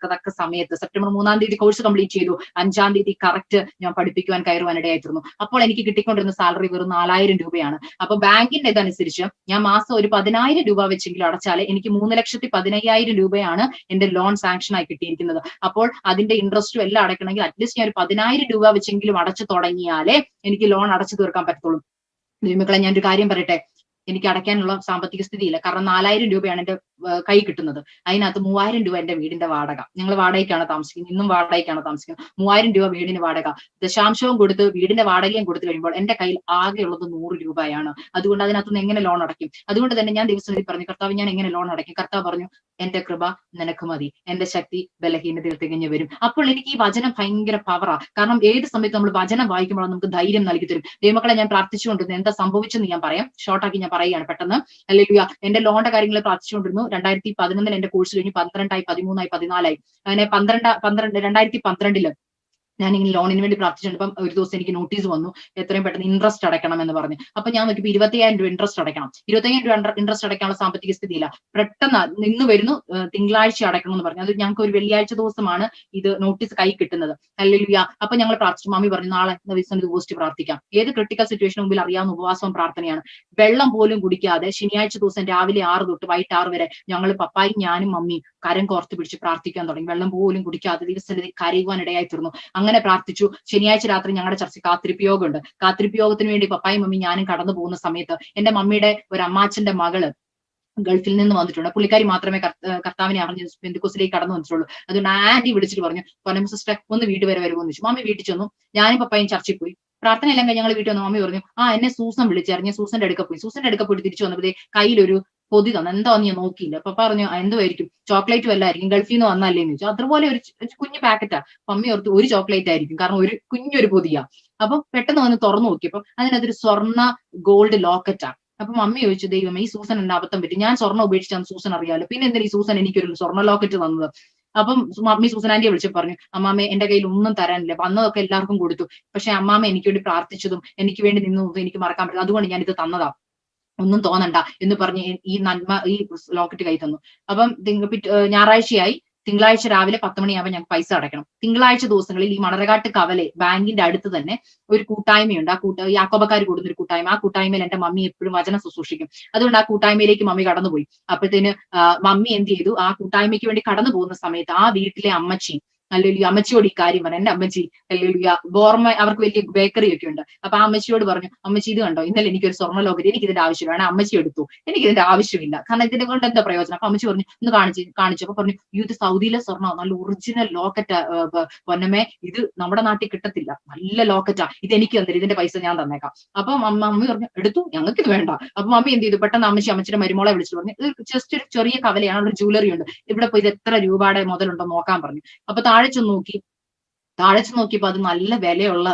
തക്ക സമയത്ത് സെപ്റ്റംബർ 3-ാം തീയതി കോഴ്സ് കംപ്ലീറ്റ് ചെയ്തു. 5-ാം തീയതി കറക്റ്റ് ഞാൻ പഠിപ്പിക്കുവാൻ കയറുവാൻ ഇടയായിരുന്നു. അപ്പോൾ എനിക്ക് കിട്ടിക്കൊണ്ടിരുന്ന സാലറി വെറും 4000 രൂപയാണ്. അപ്പൊ ബാങ്കിന്റെ ഇതനുസരിച്ച് ഞാൻ മാസം ഒരു 10,000 രൂപ വെച്ചെങ്കിലും അടച്ചാലേ എനിക്ക് 3,15,000 രൂപയാണ് എന്റെ ലോൺ സാങ്ഷൻ ആയി കിട്ടിയിരിക്കുന്നത്. അപ്പോൾ അതിന്റെ ഇൻട്രസ്റ്റും എല്ലാം അടയ്ക്കണമെങ്കിൽ അറ്റ്ലീസ്റ്റ് ഞാൻ ഒരു 10,000 രൂപ വെച്ചെങ്കിലും അടച്ചു തുടങ്ങിയാലേ എനിക്ക് ലോൺ അടച്ചു തീർക്കാൻ പറ്റത്തുള്ളൂ. ദൈവമക്കളെ, ഞാനൊരു കാര്യം പറയട്ടെ, എനിക്ക് അടയ്ക്കാനുള്ള സാമ്പത്തിക സ്ഥിതിയില്ല. കാരണം 4000 രൂപയാണ് എന്റെ കൈ കിട്ടുന്നത്. അതിനകത്ത് 3000 രൂപ എന്റെ വീടിന്റെ വാടക. ഞങ്ങൾ വാടകയ്ക്കാണ് താമസിക്കുന്നത്, ഇന്നും വാടകയ്ക്കാണ് താമസിക്കുന്നത്. 3000 രൂപ വീടിന് വാടക, ദശാംശവും കൊടുത്ത് വീടിന്റെ വാടകയും കൊടുത്തു കഴിയുമ്പോൾ എന്റെ കയ്യിൽ ആകെയുള്ളത് 100 രൂപയാണ്. അതുകൊണ്ട് അതിനകത്തുനിന്ന് എങ്ങനെ ലോൺ അടയ്ക്കും? അതുകൊണ്ട് തന്നെ ഞാൻ ദൈവസന്നിധിയിൽ പറഞ്ഞു, കർത്താവ് ഞാൻ എങ്ങനെ ലോൺ അടയ്ക്കും? കർത്താവ് പറഞ്ഞു, എന്റെ കൃപ നിനക്ക് മതി, എന്റെ ശക്തി ബലഹീനതയിൽ തികഞ്ഞു വരും. അപ്പോൾ എനിക്ക് ഈ വചനം ഭയങ്കര പവറാ. കാരണം ഏത് സമയത്ത് നമ്മൾ വചനം വായിക്കുമ്പോൾ നമുക്ക് ധൈര്യം നൽകി തരും. ദൈവമക്കളെ, ഞാൻ പ്രാർത്ഥിച്ചുകൊണ്ടിരുന്നു. എന്താ സംഭവിച്ചെന്ന് ഞാൻ പറയാം, ഷോർട്ടാക്കി ഞാൻ പറയുകയാണ് പെട്ടെന്ന്. ഹല്ലേലൂയ. എന്റെ ലോണിന്റെ കാര്യങ്ങൾ പ്രാർത്ഥിച്ചുകൊണ്ടിരുന്നു. 2011 എന്റെ കോഴ്സ് കഴിഞ്ഞ് 12 ആയി, 13 ആയി, 14 ആയി. അങ്ങനെ 2012 ഞാനിങ്ങനെ ലോണിന് വേണ്ടി പ്രാർത്ഥിച്ചിട്ടുണ്ട്. അപ്പം ഒരു ദിവസം എനിക്ക് നോട്ടീസ് വന്നു, എത്രയും പെട്ടെന്ന് ഇൻട്രസ്റ്റ് അടയ്ക്കണം എന്ന് പറഞ്ഞ്. അപ്പൊ ഞാൻ നോക്കിയപ്പോൾ 20,000 രൂപ ഇൻട്രസ്റ്റ് അടയ്ക്കണം. 20,000 രൂപ ഇൻട്രസ്റ്റ് അടയ്ക്കാനുള്ള സാമ്പത്തിക സ്ഥിതിയില്ല. പെട്ടെന്ന് നിന്ന് വരുന്നു, തിങ്കളാഴ്ച അടയ്ക്കണം എന്ന് പറഞ്ഞു. അത് ഞങ്ങൾക്ക് ഒരു വെള്ളിയാഴ്ച ദിവസമാണ് ഇത് നോട്ടീസ് കൈ കിട്ടുന്നത്. ഹല്ലേലൂയ. അപ്പൊ ഞങ്ങൾ പ്രാർത്ഥിച്ചു. മമ്മി പറഞ്ഞു, നാളെ ദിവസം പോസ്റ്റ് പ്രാർത്ഥിക്കാം. ഏത് ക്രിട്ടിക്കൽ സിറ്റുവേഷൻ മുമ്പിൽ അറിയാവുന്ന ഉപവാസവും പ്രാർത്ഥനയാണ്. വെള്ളം പോലും കുടിക്കാതെ ശനിയാഴ്ച ദിവസം രാവിലെ 6 തൊട്ട് വൈകിട്ട് 6 വരെ ഞങ്ങൾ പപ്പായും ഞാനും മമ്മിയും കരം കോർത്ത് പിടിച്ച് പ്രാർത്ഥിക്കാൻ തുടങ്ങി. വെള്ളം പോലും കുടിക്കാതെ ദൈവസന്നിധിയിൽ കരയുവാൻ ഇടയായി തീർന്നു. അങ്ങനെ പ്രാർത്ഥിച്ചു. ശനിയാഴ്ച രാത്രി ഞങ്ങളുടെ ചർച്ച കാത്തിരിപ്പ് യോഗമുണ്ട്. കാത്തിരിപ്പ് യോഗത്തിന് വേണ്ടി പപ്പായും മമ്മി ഞാനും കടന്നു പോകുന്ന സമയത്ത് എന്റെ മമ്മിയുടെ ഒരു അമ്മാച്ചന്റെ മകള് ഗൾഫിൽ നിന്ന് വന്നിട്ടുണ്ട്. പുള്ളിക്കാരി മാത്രമേ കർത്താവിനെ അറിഞ്ഞ് പെന്തിക്കോസിലേക്ക് കടന്നു വന്നിട്ടുള്ളൂ. അതുകൊണ്ട് ആന്റി വിളിച്ചിട്ട് പറഞ്ഞു, പൊന്നമ്മ സിസ്റ്റർ ഒന്ന് വീട്ടിൽ വരെ വരുമോ എന്ന് ചോദിച്ചു. മമ്മി വീട്ടിൽ ചെന്നു. ഞാനും പപ്പായും ചർച്ചയിൽ പോയി. പ്രാർത്ഥന എല്ലാം കഴിഞ്ഞ് ഞങ്ങൾ വീട്ടിൽ വന്നു. മമ്മി പറഞ്ഞു, എന്നെ സൂസൻ വിളിച്ചറിഞ്ഞ് സൂസന്റെ അടുക്ക പോയി. സൂസന്റെ അടുക്ക പോയിട്ട് തിരിച്ചു വന്നപ്പോഴേ കയ്യിലൊരു പൊതി തന്നു. എന്താന്ന് ഞാൻ നോക്കിയില്ല. പപ്പ പറഞ്ഞു, എന്തുമായിരിക്കും, ചോക്ലേറ്റ് വല്ലതായിരിക്കും, ഗൾഫിൽ നിന്ന് വന്നല്ലേന്ന് ചോദിച്ചു. അതുപോലെ ഒരു കുഞ്ഞു പാക്കറ്റാ. മമ്മി ഓർത്ത് ഒരു ചോക്ലേറ്റ് ആയിരിക്കും, കാരണം ഒരു കുഞ്ഞൊരു പൊതിയാ. അപ്പൊ പെട്ടെന്ന് വന്ന് തുറന്നു നോക്കിയപ്പോ അതിനകത്തൊരു സ്വർണ്ണ ഗോൾഡ് ലോക്കറ്റാ. അപ്പൊ മമ്മി ചോദിച്ചു, ദൈവമേ ഈ സൂസൻ എന്നെ അബദ്ധം പറ്റി, ഞാൻ സ്വർണ്ണം ഉപേക്ഷിച്ചാന്ന് സൂസൻ അറിയാലോ, പിന്നെ എന്തിനാ ഈ സൂസൻ എനിക്കൊരു സ്വർണ്ണ ലോക്കറ്റ് തന്നത്? അപ്പം മമ്മി സൂസൻ ആന്റിയെ വിളിച്ചു പറഞ്ഞു, അമ്മാമ്മേ എന്റെ കയ്യിൽ ഒന്നും തരാനില്ല, വന്നതൊക്കെ എല്ലാവർക്കും കൊടുത്തു, പക്ഷെ അമ്മാമ്മ എനിക്ക് വേണ്ടി പ്രാർത്ഥിച്ചതും എനിക്ക് വേണ്ടി നിന്നതും എനിക്ക് മറക്കാൻ പറ്റില്ല, അതുകൊണ്ട് ഞാൻ ഇത് തന്നതാ, ഒന്നും തോന്നണ്ട എന്ന് പറഞ്ഞ് ഈ ലോക്കറ്റ് കൈ തന്നു. അപ്പം ഞായറാഴ്ചയായി. തിങ്കളാഴ്ച രാവിലെ 10 മണിയാകുമ്പോൾ ഞങ്ങൾക്ക് പൈസ അടയ്ക്കണം. തിങ്കളാഴ്ച ദിവസങ്ങളിൽ ഈ മണർകാട്ട് കവലെ ബാങ്കിന്റെ അടുത്ത് തന്നെ ഒരു കൂട്ടായ്മയുണ്ട്. ആ യാക്കോബക്കാർ കൂടുന്ന ഒരു കൂട്ടായ്മ. ആ കൂട്ടായ്മയിൽ എന്റെ മമ്മി എപ്പോഴും വചനം ശുശ്രൂഷിക്കും. അതുകൊണ്ട് ആ കൂട്ടായ്മയിലേക്ക് മമ്മി കടന്നുപോയി. അപ്പോഴത്തേന് മമ്മി എന്ത് ചെയ്തു, ആ കൂട്ടായ്മയ്ക്ക് വേണ്ടി കടന്നു പോകുന്ന സമയത്ത് ആ വീട്ടിലെ അമ്മച്ചി അല്ലെങ്കിൽ അമ്മച്ചിയോട് ഈ കാര്യം പറഞ്ഞു. എന്റെ അമ്മച്ചി അല്ലെങ്കിൽ ബോർമ, അവർക്ക് വലിയ ബേക്കറി ഒക്കെ ഉണ്ട്. അപ്പൊ ആ അമ്മച്ചിയോട് പറഞ്ഞു, അമ്മച്ചി ഇത് കണ്ടോ, ഇന്നലെ എനിക്കൊരു സ്വർണ്ണ ലോക്കറ്റ്, എനിക്ക് ഇതിന്റെ ആവശ്യമില്ല, വേണം അമ്മച്ചി എടുത്തു, എനിക്ക് ഇതിന്റെ ആവശ്യമില്ല, കാരണം ഇതിനെ കൊണ്ട് എന്താ പ്രയോജനം? അപ്പൊ അമ്മച്ചി പറഞ്ഞു, ഒന്ന് കാണിച്ചപ്പോ പറഞ്ഞു, ഇത് സൗദിയിലെ സ്വർണ്ണം, നല്ല ഒറിജിനൽ ലോക്കറ്റാ പൊന്നമ്മേ, ഇത് നമ്മുടെ നാട്ടിൽ കിട്ടത്തില്ല, നല്ല ലോക്കറ്റാ, ഇത് എനിക്ക് തന്നില്ല, ഇതിന്റെ പൈസ ഞാൻ തന്നേക്കാം. അപ്പൊ മമ്മി പറഞ്ഞു, എടുത്തു, ഞങ്ങൾക്ക് ഇത് വേണ്ട. അപ്പൊ മമ്മി എന്ത് ചെയ്തു, പെട്ടെന്ന് അമ്മച്ചിയുടെ മരുമോളെ വിളിച്ചു പറഞ്ഞു, ഇത് ജസ്റ്റ് ഒരു ചെറിയ കവലയാണ്, ഒരു ജ്വല്ലറി ഉണ്ട്, ഇവിടെ പോയി ഇത് എത്ര രൂപയുടെ മുതലുണ്ടോ നോക്കാൻ പറഞ്ഞു. അപ്പൊ താഴെ നോക്കിയപ്പോ അത് നല്ല വിലയുള്ള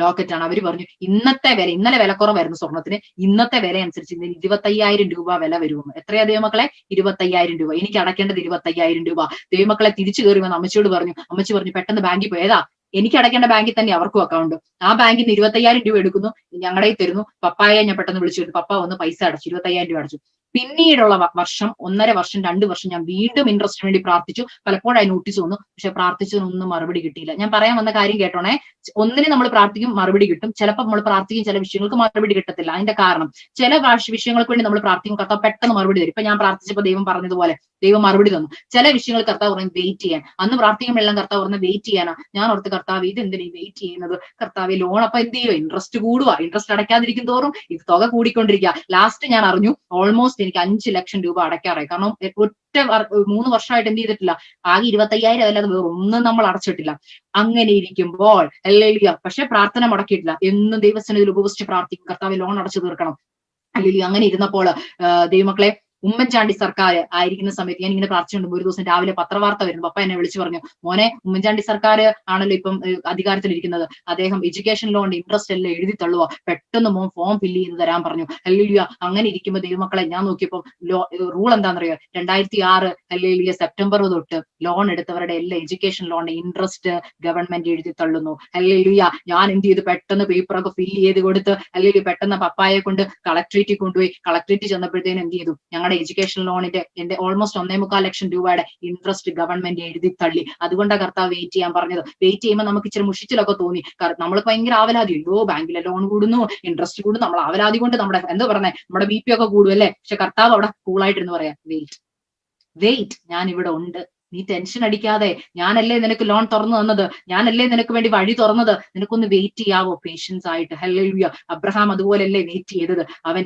ലോക്കറ്റാണ്. അവര് പറഞ്ഞു, ഇന്നലെ വിലക്കുറവായിരുന്നു സ്വർണത്തിന്, ഇന്നത്തെ വില അനുസരിച്ച് 25,000 രൂപ വില വരുമെന്ന്. എത്രയാ ദൈവമക്കളെ? 25,000 രൂപ. എനിക്ക് അടയ്ക്കേണ്ടത് 25,000 രൂപ. ദൈവമക്കളെ തിരിച്ചു കയറി വന്ന് അമ്മച്ചിയോട് പറഞ്ഞു. അമ്മച്ചി പറഞ്ഞു, പെട്ടെന്ന് ബാങ്കിൽ പോയി. ഏതാ? എനിക്ക് അടയ്ക്കേണ്ട ബാങ്കിൽ തന്നെ അവർക്കും അക്കൗണ്ട്. ആ ബാങ്കിൽ നിന്ന് 25,000 രൂപ എടുക്കുന്നു, ഞങ്ങളുടെ തരുന്നു. പപ്പായെ ഞാൻ പെട്ടെന്ന് വിളിച്ചു വരുന്നു. പപ്പ വന്ന് പൈസ അടച്ചു, 25,000 രൂപ അടച്ചു. പിന്നീടുള്ള വർഷം, 1.5 വർഷം, 2 വർഷം ഞാൻ വീണ്ടും ഇൻട്രസ്റ്റിന് വേണ്ടി പ്രാർത്ഥിച്ചു. പലപ്പോഴായി നോട്ടീസ് വന്നു, പക്ഷെ പ്രാർത്ഥിച്ചതിനൊന്നും മറുപടി കിട്ടിയില്ല. ഞാൻ പറയാൻ വന്ന കാര്യം കേട്ടോണേ. ഒന്നിന് നമ്മൾ പ്രാർത്ഥിക്കും, മറുപടി കിട്ടും. ചിലപ്പോൾ നമ്മൾ പ്രാർത്ഥിക്കും, ചില വിഷയങ്ങൾക്ക് മറുപടി കിട്ടത്തില്ല. അതിന്റെ കാരണം, ചില വിഷയങ്ങൾക്ക് വേണ്ടി നമ്മൾ പ്രാർത്ഥിക്കും, കർത്താവ് പെട്ടെന്ന് മറുപടി തരും. ഇപ്പൊ ഞാൻ പ്രാർത്ഥിച്ചപ്പോൾ ദൈവം പറഞ്ഞതുപോലെ ദൈവം മറുപടി തന്നു. ചില വിഷയങ്ങൾ കർത്താവ് പറഞ്ഞു വെയിറ്റ് ചെയ്യാൻ. അന്ന് പ്രാർത്ഥിക്കുമ്പോൾ എല്ലാം കർത്താവ് പറഞ്ഞു വെയിറ്റ് ചെയ്യാനാ. ഞാൻ ഓർത്ത്, കർത്താവ് ഇത് എന്തിനാ വെയിറ്റ് ചെയ്യുന്നത്? കർത്താവ് ലോൺ അപ്പൊ എന്ത് ചെയ്യുക, ഇൻട്രസ്റ്റ് കൂടുക, ഇൻട്രസ്റ്റ് അടയ്ക്കാതിരിക്കും തോറും ഇത് തുക കൂടിക്കൊണ്ടിരിക്കുക. ലാസ്റ്റ് ഞാൻ അറിഞ്ഞു, ഓൾമോസ്റ്റ് എനിക്ക് 5 ലക്ഷം രൂപ അടയ്ക്കാറായി. കാരണം ഒറ്റ 3 വർഷമായിട്ട് എന്ത് ചെയ്തിട്ടില്ല, ആകെ 25,000 അല്ലാതെ വേറെ ഒന്നും നമ്മൾ അടച്ചിട്ടില്ല. അങ്ങനെ ഇരിക്കുമ്പോൾ ഹല്ലേലൂയ. പക്ഷെ പ്രാർത്ഥന മുടക്കിയിട്ടില്ല. എന്നും ദൈവസന്നിധിയിൽ ഉപവസിച്ച് പ്രാർത്ഥിക്കും, കർത്താവ് ലോൺ അടച്ചു തീർക്കണം. ഹല്ലേലൂയ. അങ്ങനെ ഇരുന്നപ്പോൾ ദൈവമക്കളെ, ഉമ്മൻചാണ്ടി സർക്കാർ ആയിരിക്കുന്ന സമയത്ത് ഞാൻ ഇങ്ങനെ പ്രാർത്ഥിച്ചുകൊണ്ട് ഒരു ദിവസം രാവിലെ പത്രവാർത്ത വരുന്നു. പപ്പ എന്നെ വിളിച്ചു പറഞ്ഞു, മോനെ, ഉമ്മൻചാണ്ടി സർക്കാർ ആണല്ലോ ഇപ്പം അധികാരത്തിലിരിക്കുന്നത്, അദ്ദേഹം എഡ്യൂക്കേഷൻ ലോണിന്റെ ഇൻട്രസ്റ്റ് എല്ലാം എഴുതി തള്ളുക, പെട്ടെന്ന് മോൻ ഫോം ഫില്ല് ചെയ്ത് തരാൻ പറഞ്ഞു. ഹല്ലേലൂയ. അങ്ങനെ ഇരിക്കുമ്പോൾ ദൈവമക്കളെ, ഞാൻ നോക്കിയപ്പോൾ റൂൾ എന്താണെന്നറിയോ, 2006 ഹല്ലേലൂയ സെപ്റ്റംബർ തൊട്ട് ലോൺ എടുത്തവരുടെ എല്ലാ എഡ്യൂക്കേഷൻ ലോണിന്റെ ഇൻട്രസ്റ്റ് ഗവൺമെന്റ് എഴുതി തള്ളുന്നു. ഹല്ലേലൂയ. ഞാൻ എന്ത് ചെയ്തു, പെട്ടെന്ന് പേപ്പറൊക്കെ ഫില്ല് ചെയ്ത് കൊടുത്ത് ഹല്ലേലൂയ, പെട്ടെന്ന് പപ്പായെ കൊണ്ട് കളക്ട്രേറ്റിൽ കൊണ്ടുപോയി. കളക്ട്രേറ്റിൽ ചെന്നപ്പോഴത്തേനും എന്ത് ചെയ്തു, ഞങ്ങളുടെ എഡ്യൂക്കേഷൻ ലോണിന്റെ എന്റെ ഓൾമോസ്റ്റ് 1.25 ലക്ഷം രൂപയുടെ ഇൻട്രസ്റ്റ് ഗവൺമെന്റ് എഴുതി തള്ളി. അതുകൊണ്ടാണ് കർത്താവ് വെയിറ്റ് ചെയ്യാൻ പറഞ്ഞത്. വെയിറ്റ് ചെയ്യുമ്പോൾ നമുക്ക് ഇച്ചിരി മുഷിച്ചിലൊക്കെ തോന്നി. നമ്മൾ ഭയങ്കര ആവലാതി, അയ്യോ ബാങ്കിലെ ലോൺ കൂടുന്നു, ഇൻട്രസ്റ്റ് കൂടുന്നു, നമ്മൾ ആവലാതി കൊണ്ട് എന്താ പറയുന്നത്, നമ്മുടെ BP ഒക്കെ കൂടും അല്ലേ. പക്ഷെ കർത്താവ് അവിടെ കൂളായിട്ടിരുന്ന് പറയാം, വെയിറ്റ്, ഞാൻ ഇവിടെ ഉണ്ട്, നീ ടെൻഷൻ അടിക്കാതെ, ഞാനല്ലേ നിനക്ക് ലോൺ തുറന്നു തന്നത്, ഞാനല്ലേ നിനക്ക് വേണ്ടി വഴി തുറന്നത്, നിനക്കൊന്ന് വെയിറ്റ് ചെയ്യാവോ പേഷ്യൻസ് ആയിട്ട്. ഹല്ലേലൂയ. അബ്രഹാം അതുപോലല്ലേ വെയിറ്റ് ചെയ്തത്.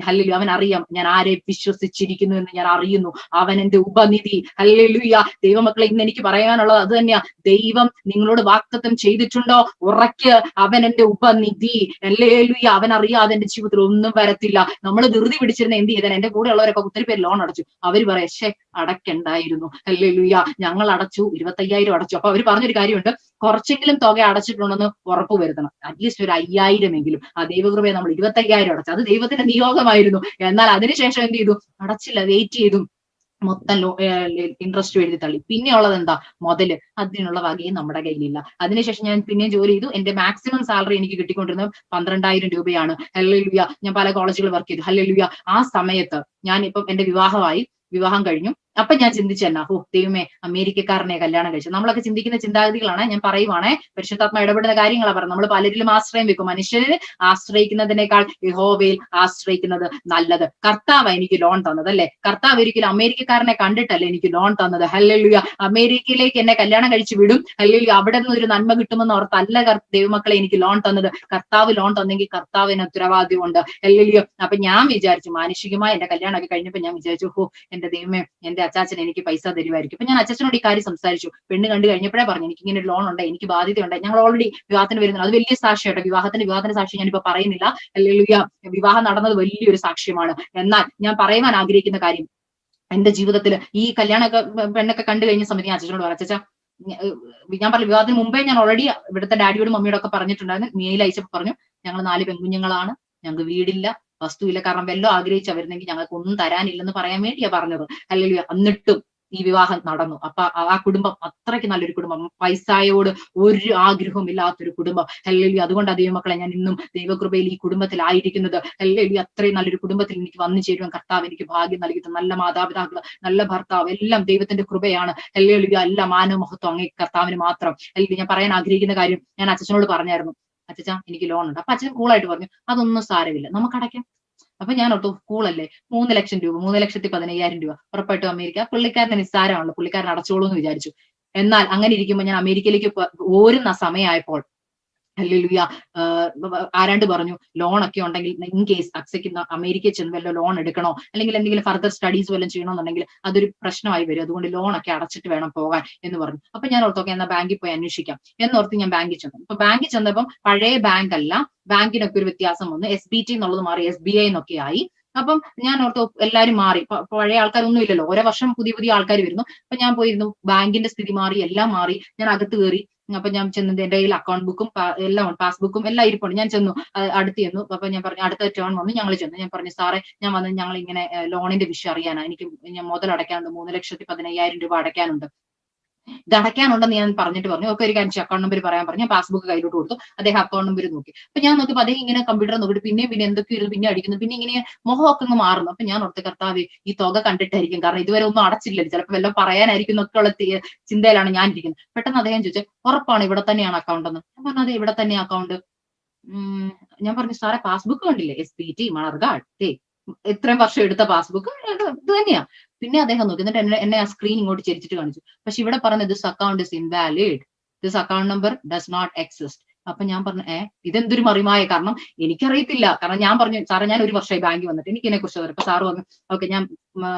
ഹല്ലേലൂയ, അവൻ അറിയാം ഞാൻ ആരെ വിശ്വസിച്ചിരിക്കുന്നു എന്ന് ഞാൻ അറിയുന്നു, അവൻ എന്റെ ഉപനിധി. ഹല്ലേലൂയ. ദൈവമക്കളെ, ഇന്ന് എനിക്ക് പറയാനുള്ളത് അത് തന്നെയാ. ദൈവം നിങ്ങളോട് വാഗ്ദത്തം ചെയ്തിട്ടുണ്ടോ, ഉറയ്ക്ക്, അവൻ എന്റെ ഉപനിധി. ഹല്ലേലൂയ. അവൻ അറിയാതെ എന്റെ ജീവിതത്തിൽ ഒന്നും വരത്തില്ല. നമ്മൾ ധൃതി പിടിച്ചിരുന്ന എന്ത് ചെയ്താൽ, എന്റെ കൂടെ ഉള്ളവരൊക്കെ ഒത്തിരി പേര് ലോൺ അടച്ചു. അവര് പറയാ, ശേ അടക്കണ്ടായിരുന്നു. ഹല്ലേലൂയ, ഞങ്ങൾ അടച്ചു, 25,000 അടച്ചു. അപ്പൊ അവര് പറഞ്ഞൊരു കാര്യമുണ്ട്, കുറച്ചെങ്കിലും തുക അടച്ചിട്ടുണ്ടെന്ന് ഉറപ്പ് വരുത്തണം. അറ്റ്ലീസ്റ്റ് ഒരു 5,000 എങ്കിലും. ആ ദൈവകൃപയെ നമ്മൾ 25,000 അടച്ചു. അത് ദൈവത്തിന്റെ നിയോഗമായിരുന്നു. എന്നാൽ അതിനുശേഷം എന്ത് ചെയ്തു, അടച്ചില്ല, വെയിറ്റ് ചെയ്തു, മൊത്തം ഇൻട്രസ്റ്റ് എഴുതി തള്ളി. പിന്നെ ഉള്ളത് എന്താ, മുതല്. അതിനുള്ള വകയും നമ്മുടെ കയ്യിലില്ല. അതിനുശേഷം ഞാൻ പിന്നെ ജോലി ചെയ്തു. എന്റെ മാക്സിമം സാലറി എനിക്ക് കിട്ടിക്കൊണ്ടിരുന്നത് 12,000 രൂപയാണ്. ഹല്ലേലൂയ. ഞാൻ പല കോളേജുകൾ വർക്ക് ചെയ്തു. ഹല്ലേലൂയ. ആ സമയത്ത് ഞാനിപ്പം എന്റെ വിവാഹം കഴിഞ്ഞു. അപ്പൊ ഞാൻ ചിന്തിച്ചെന്നാ, ഓ ദൈവമേ, അമേരിക്കക്കാരനെ കല്യാണം കഴിച്ചു. നമ്മളൊക്കെ ചിന്തിക്കുന്ന ചിന്താഗതികളാണ് ഞാൻ പറയുവാണേ. പരിശുദ്ധാത്മ ഇടപെടുന്ന കാര്യങ്ങളാണ് പറയുന്നത്. നമ്മൾ പലരിലും ആശ്രയം വെക്കും. മനുഷ്യന് ആശ്രയിക്കുന്നതിനേക്കാൾ യഹോവയിൽ ആശ്രയിക്കുന്നത് നല്ലത്. കർത്താവ് എനിക്ക് ലോൺ തന്നത് അല്ലെ. കർത്താവ് ഒരിക്കലും അമേരിക്കക്കാരനെ കണ്ടിട്ടല്ലേ എനിക്ക് ലോൺ തന്നത്. ഹല്ലേലൂയ. അമേരിക്കയിലേക്ക് എന്നെ കല്യാണം കഴിച്ചു വിടും, ഹല്ലേലൂയ, അവിടെ നിന്ന് ഒരു നന്മ കിട്ടുമെന്ന് ഓർത്തല്ല ദൈവമക്കളെ എനിക്ക് ലോൺ തന്നത്. കർത്താവ് ലോൺ തന്നെങ്കിൽ കർത്താവിന് ഉത്തരവാദിത്വമുണ്ട്. ഹല്ലേലൂയ. അപ്പൊ ഞാൻ വിചാരിച്ചു, മാനുഷികമായി എന്റെ കല്യാണമൊക്കെ കഴിഞ്ഞപ്പോ ഞാൻ വിചാരിച്ചു, ഓ എന്റെ ദൈവമേ, എന്റെ അച്ചാച്ചൻ എനിക്ക് പൈസ തരുമായിരിക്കും. അപ്പൊ ഞാൻ അച്ചാച്ചനോട് ഈ കാര്യം സംസാരിച്ചു. പെണ്ണ് കണ്ടു കഴിഞ്ഞപ്പോഴേ പറഞ്ഞു, എനിക്ക് ഇങ്ങനെ ഒരു ലോൺ ഉണ്ട്, എനിക്ക് ബാധ്യതയുണ്ട്. ഞങ്ങൾ ഓൾറെഡി വിവാഹത്തിന് വരുന്നത്, അത് വലിയ സാക്ഷിയാട്ടോ. വിവാഹത്തിന് സാക്ഷി ഞാനിപ്പോ പറയുന്നില്ല. ഹല്ലേലൂയ. വിവാഹം നടന്നത് വലിയൊരു സാക്ഷ്യമാണ്. എന്നാൽ ഞാൻ പറയുവാൻ ആഗ്രഹിക്കുന്ന കാര്യം, എന്റെ ജീവിതത്തിൽ ഈ കല്യാണമൊക്കെ പെണ്ണൊക്കെ കണ്ടു കഴിഞ്ഞ സമയത്ത് ഞാൻ അച്ഛനോട് പറഞ്ഞു, അച്ഛാ, ഞാൻ പറഞ്ഞു, വിവാഹത്തിന് മുമ്പേ ഞാൻ ഓൾറെഡി ഇവിടുത്തെ ഡാഡിയോടും മമ്മിയോടും ഒക്കെ പറഞ്ഞിട്ടുണ്ടായിരുന്നു. മെയിൽ അയച്ചപ്പോൾ പറഞ്ഞു, ഞങ്ങൾ 4 പെൺകുഞ്ഞുങ്ങളാണ്, ഞങ്ങൾക്ക് വീടില്ല, വസ്തുവില്ല, കാരണം വല്ലതും ആഗ്രഹിച്ചു വരുന്നെങ്കിൽ ഞങ്ങൾക്ക് ഒന്നും തരാനില്ലെന്ന് പറയാൻ വേണ്ടിയാ പറഞ്ഞത്. അല്ലെങ്കിൽ എന്നിട്ടും ഈ വിവാഹം നടന്നു. അപ്പൊ ആ കുടുംബം അത്രയ്ക്ക് നല്ലൊരു കുടുംബം, പൈസയോട് ഒരു ആഗ്രഹവും ഇല്ലാത്തൊരു കുടുംബം. ഹല്ലേലൂയ. അതുകൊണ്ട് ദൈവമക്കളെ, ഞാൻ ഇന്നും ദൈവകൃപയിൽ ഈ കുടുംബത്തിലായിരിക്കുന്നത്. ഹല്ലേലൂയ. അത്രയും നല്ലൊരു കുടുംബത്തിൽ എനിക്ക് വന്നു ചേരുവാൻ കർത്താവ് എനിക്ക് ഭാഗ്യം നൽകിയിട്ട്, നല്ല മാതാപിതാക്കൾ, നല്ല ഭർത്താവ്, എല്ലാം ദൈവത്തിന്റെ കൃപയാണ്. ഹല്ലേലൂയ. എല്ലാ മാനവ മഹത്വം അങ്ങേ കർത്താവിന് മാത്രം. അല്ലെങ്കിൽ ഞാൻ പറയാൻ ആഗ്രഹിക്കുന്ന കാര്യം, ഞാൻ അച്ഛനോട് പറഞ്ഞായിരുന്നു, അച്ഛാ എനിക്ക് ലോൺ ഉണ്ട്. അപ്പൊ അച്ഛൻ കൂളായിട്ട് പറഞ്ഞു, അതൊന്നും സാരമില്ല, നമുക്ക് അടയ്ക്കാം. അപ്പൊ ഞാൻ ഓർത്തു, കൂളല്ലേ, 3 ലക്ഷം രൂപ, 3,15,000 രൂപ, ഉറപ്പായിട്ടും അമേരിക്ക, പുള്ളിക്കാരന് നിസ്സാരമാണല്ലോ, പുള്ളിക്കാരൻ അടച്ചോളൂ എന്ന് വിചാരിച്ചു. എന്നാൽ അങ്ങനെ ഇരിക്കുമ്പോൾ ഞാൻ അമേരിക്കയിലേക്ക് ഓരുന്ന സമയമായപ്പോൾ, ഹല്ലേലൂയ, ആരാണ്ട് പറഞ്ഞു, ലോൺ ഒക്കെ ഉണ്ടെങ്കിൽ ഇൻ കേസ് അക്സയ്ക്ക് അമേരിക്കയിൽ ചെന്ന് വല്ല ലോൺ എടുക്കണോ, അല്ലെങ്കിൽ എന്തെങ്കിലും ഫർദർ സ്റ്റഡീസ് വല്ലതും ചെയ്യണമെന്നുണ്ടെങ്കിൽ അതൊരു പ്രശ്നമായി വരും, അതുകൊണ്ട് ലോൺ ഒക്കെ അടച്ചിട്ട് വേണം പോകാൻ എന്ന് പറഞ്ഞു. അപ്പൊ ഞാൻ ഓർത്തൊക്കെ എന്നാ ബാങ്കിൽ പോയി അന്വേഷിക്കാം എന്നോർത്ത് ഞാൻ ബാങ്കിൽ ചെന്നു. അപ്പൊ ബാങ്കിൽ ചെന്നപ്പം പഴയ ബാങ്ക് അല്ല, ബാങ്കിനൊക്കെ ഒരു വ്യത്യാസം വന്നു. SBT എന്നുള്ളത് മാറി SBI എന്നൊക്കെ ആയി. അപ്പം ഞാൻ ഓർത്തു എല്ലാരും മാറി, പഴയ ആൾക്കാരൊന്നും ഇല്ലല്ലോ, ഓരോ വർഷം പുതിയ പുതിയ ആൾക്കാർ വരുന്നു. അപ്പൊ ഞാൻ പോയിരുന്നു, ബാങ്കിന്റെ സ്ഥിതി മാറി, എല്ലാം മാറി. ഞാൻ അകത്ത് കയറി. അപ്പൊ ഞാൻ ചെന്നത്, എന്റെ കയ്യിൽ അക്കൗണ്ട് ബുക്കും എല്ലാം പാസ്ബുക്കും എല്ലാം ഇരിപ്പുണ്ട്. ഞാൻ ചെന്നു, അടുത്ത് ചെന്നു. അപ്പൊ ഞാൻ പറഞ്ഞു, അടുത്ത ടേൺ വന്നു, ഞങ്ങൾ ചെന്നു. ഞാൻ പറഞ്ഞു, സാറേ, ഞാൻ വന്ന് ഞങ്ങൾ ഇങ്ങനെ ലോണിന്റെ വിഷയം അറിയാനാ, ഞാൻ മുതൽ അടയ്ക്കാനുണ്ട്, 3,15,000 രൂപ അടയ്ക്കാനുണ്ട്. ഇത് അടയ്ക്കാനുണ്ടെന്ന് ഞാൻ പറഞ്ഞിട്ട് പറഞ്ഞു, ഒക്കെ ഒരു കാര്യം അക്കൗണ്ട് നമ്പർ പറയാൻ പറഞ്ഞു. ഞാൻ പാസ്ബുക്ക് കയ്യിലോട്ട് കൊടുത്തു. അദ്ദേഹം അക്കൗണ്ട് നമ്പർ നോക്കി. അപ്പൊ ഞാൻ നോക്കിയപ്പോൾ അദ്ദേഹം ഇങ്ങനെ കമ്പ്യൂട്ടർ നോക്കിയിട്ട് പിന്നെ എന്തൊക്കെയോ പിന്നെ അടിക്കുന്നു, പിന്നെ ഇങ്ങനെ മുഖമൊക്കെ അങ്ങ് മാറുന്നു. അപ്പൊ ഞാൻ ഓർത്ത്, കർത്താവേ, ഈ തുക കണ്ടിട്ടായിരിക്കും, കാരണം ഇതുവരെ ഒന്നും അടച്ചില്ലല്ലോ, ചിലപ്പോൾ വല്ലതും പറയാനായിരിക്കും എന്നൊക്കെയുള്ള ചിന്തയിലാണ് ഞാൻ ഇരിക്കുന്നത്. പെട്ടെന്ന് അദ്ദേഹം ചോദിച്ചു, ഉറപ്പാണ് ഇവിടെ തന്നെയാണ് അക്കൗണ്ട് എന്ന്. ഞാൻ പറഞ്ഞു, അതെ, ഇവിടെ തന്നെയാണ് അക്കൗണ്ട്. ഞാൻ പറഞ്ഞു, സാറേ, പാസ്ബുക്ക് കണ്ടില്ലേ, SBT മണർകാട്, ഇത്രയും വർഷം എടുത്ത പാസ്ബുക്ക് ഇത് തന്നെയാ. പിന്നെ അദ്ദേഹം നോക്കി, എന്നിട്ട് എന്നെ ആ സ്ക്രീൻ ഇങ്ങോട്ട് ചെരിച്ചിട്ട് കാണിച്ചു. പക്ഷെ ഇവിടെ പറഞ്ഞത് this account is invalid, this account number does not exist. അപ്പൊ ഞാൻ പറഞ്ഞു, ഇതെന്തൊരു മറിമായ, കാരണം എനിക്കറിയത്തില്ല. കാരണം ഞാൻ പറഞ്ഞു, സാറേ, ഞാൻ ഒരു വർഷമായി ബാങ്കിൽ വന്നിട്ട് എനിക്ക് ഇതിനെ കുറിച്ച് അറിയാം. അപ്പൊ സാറ് പറഞ്ഞു, ഓക്കെ, ഞാൻ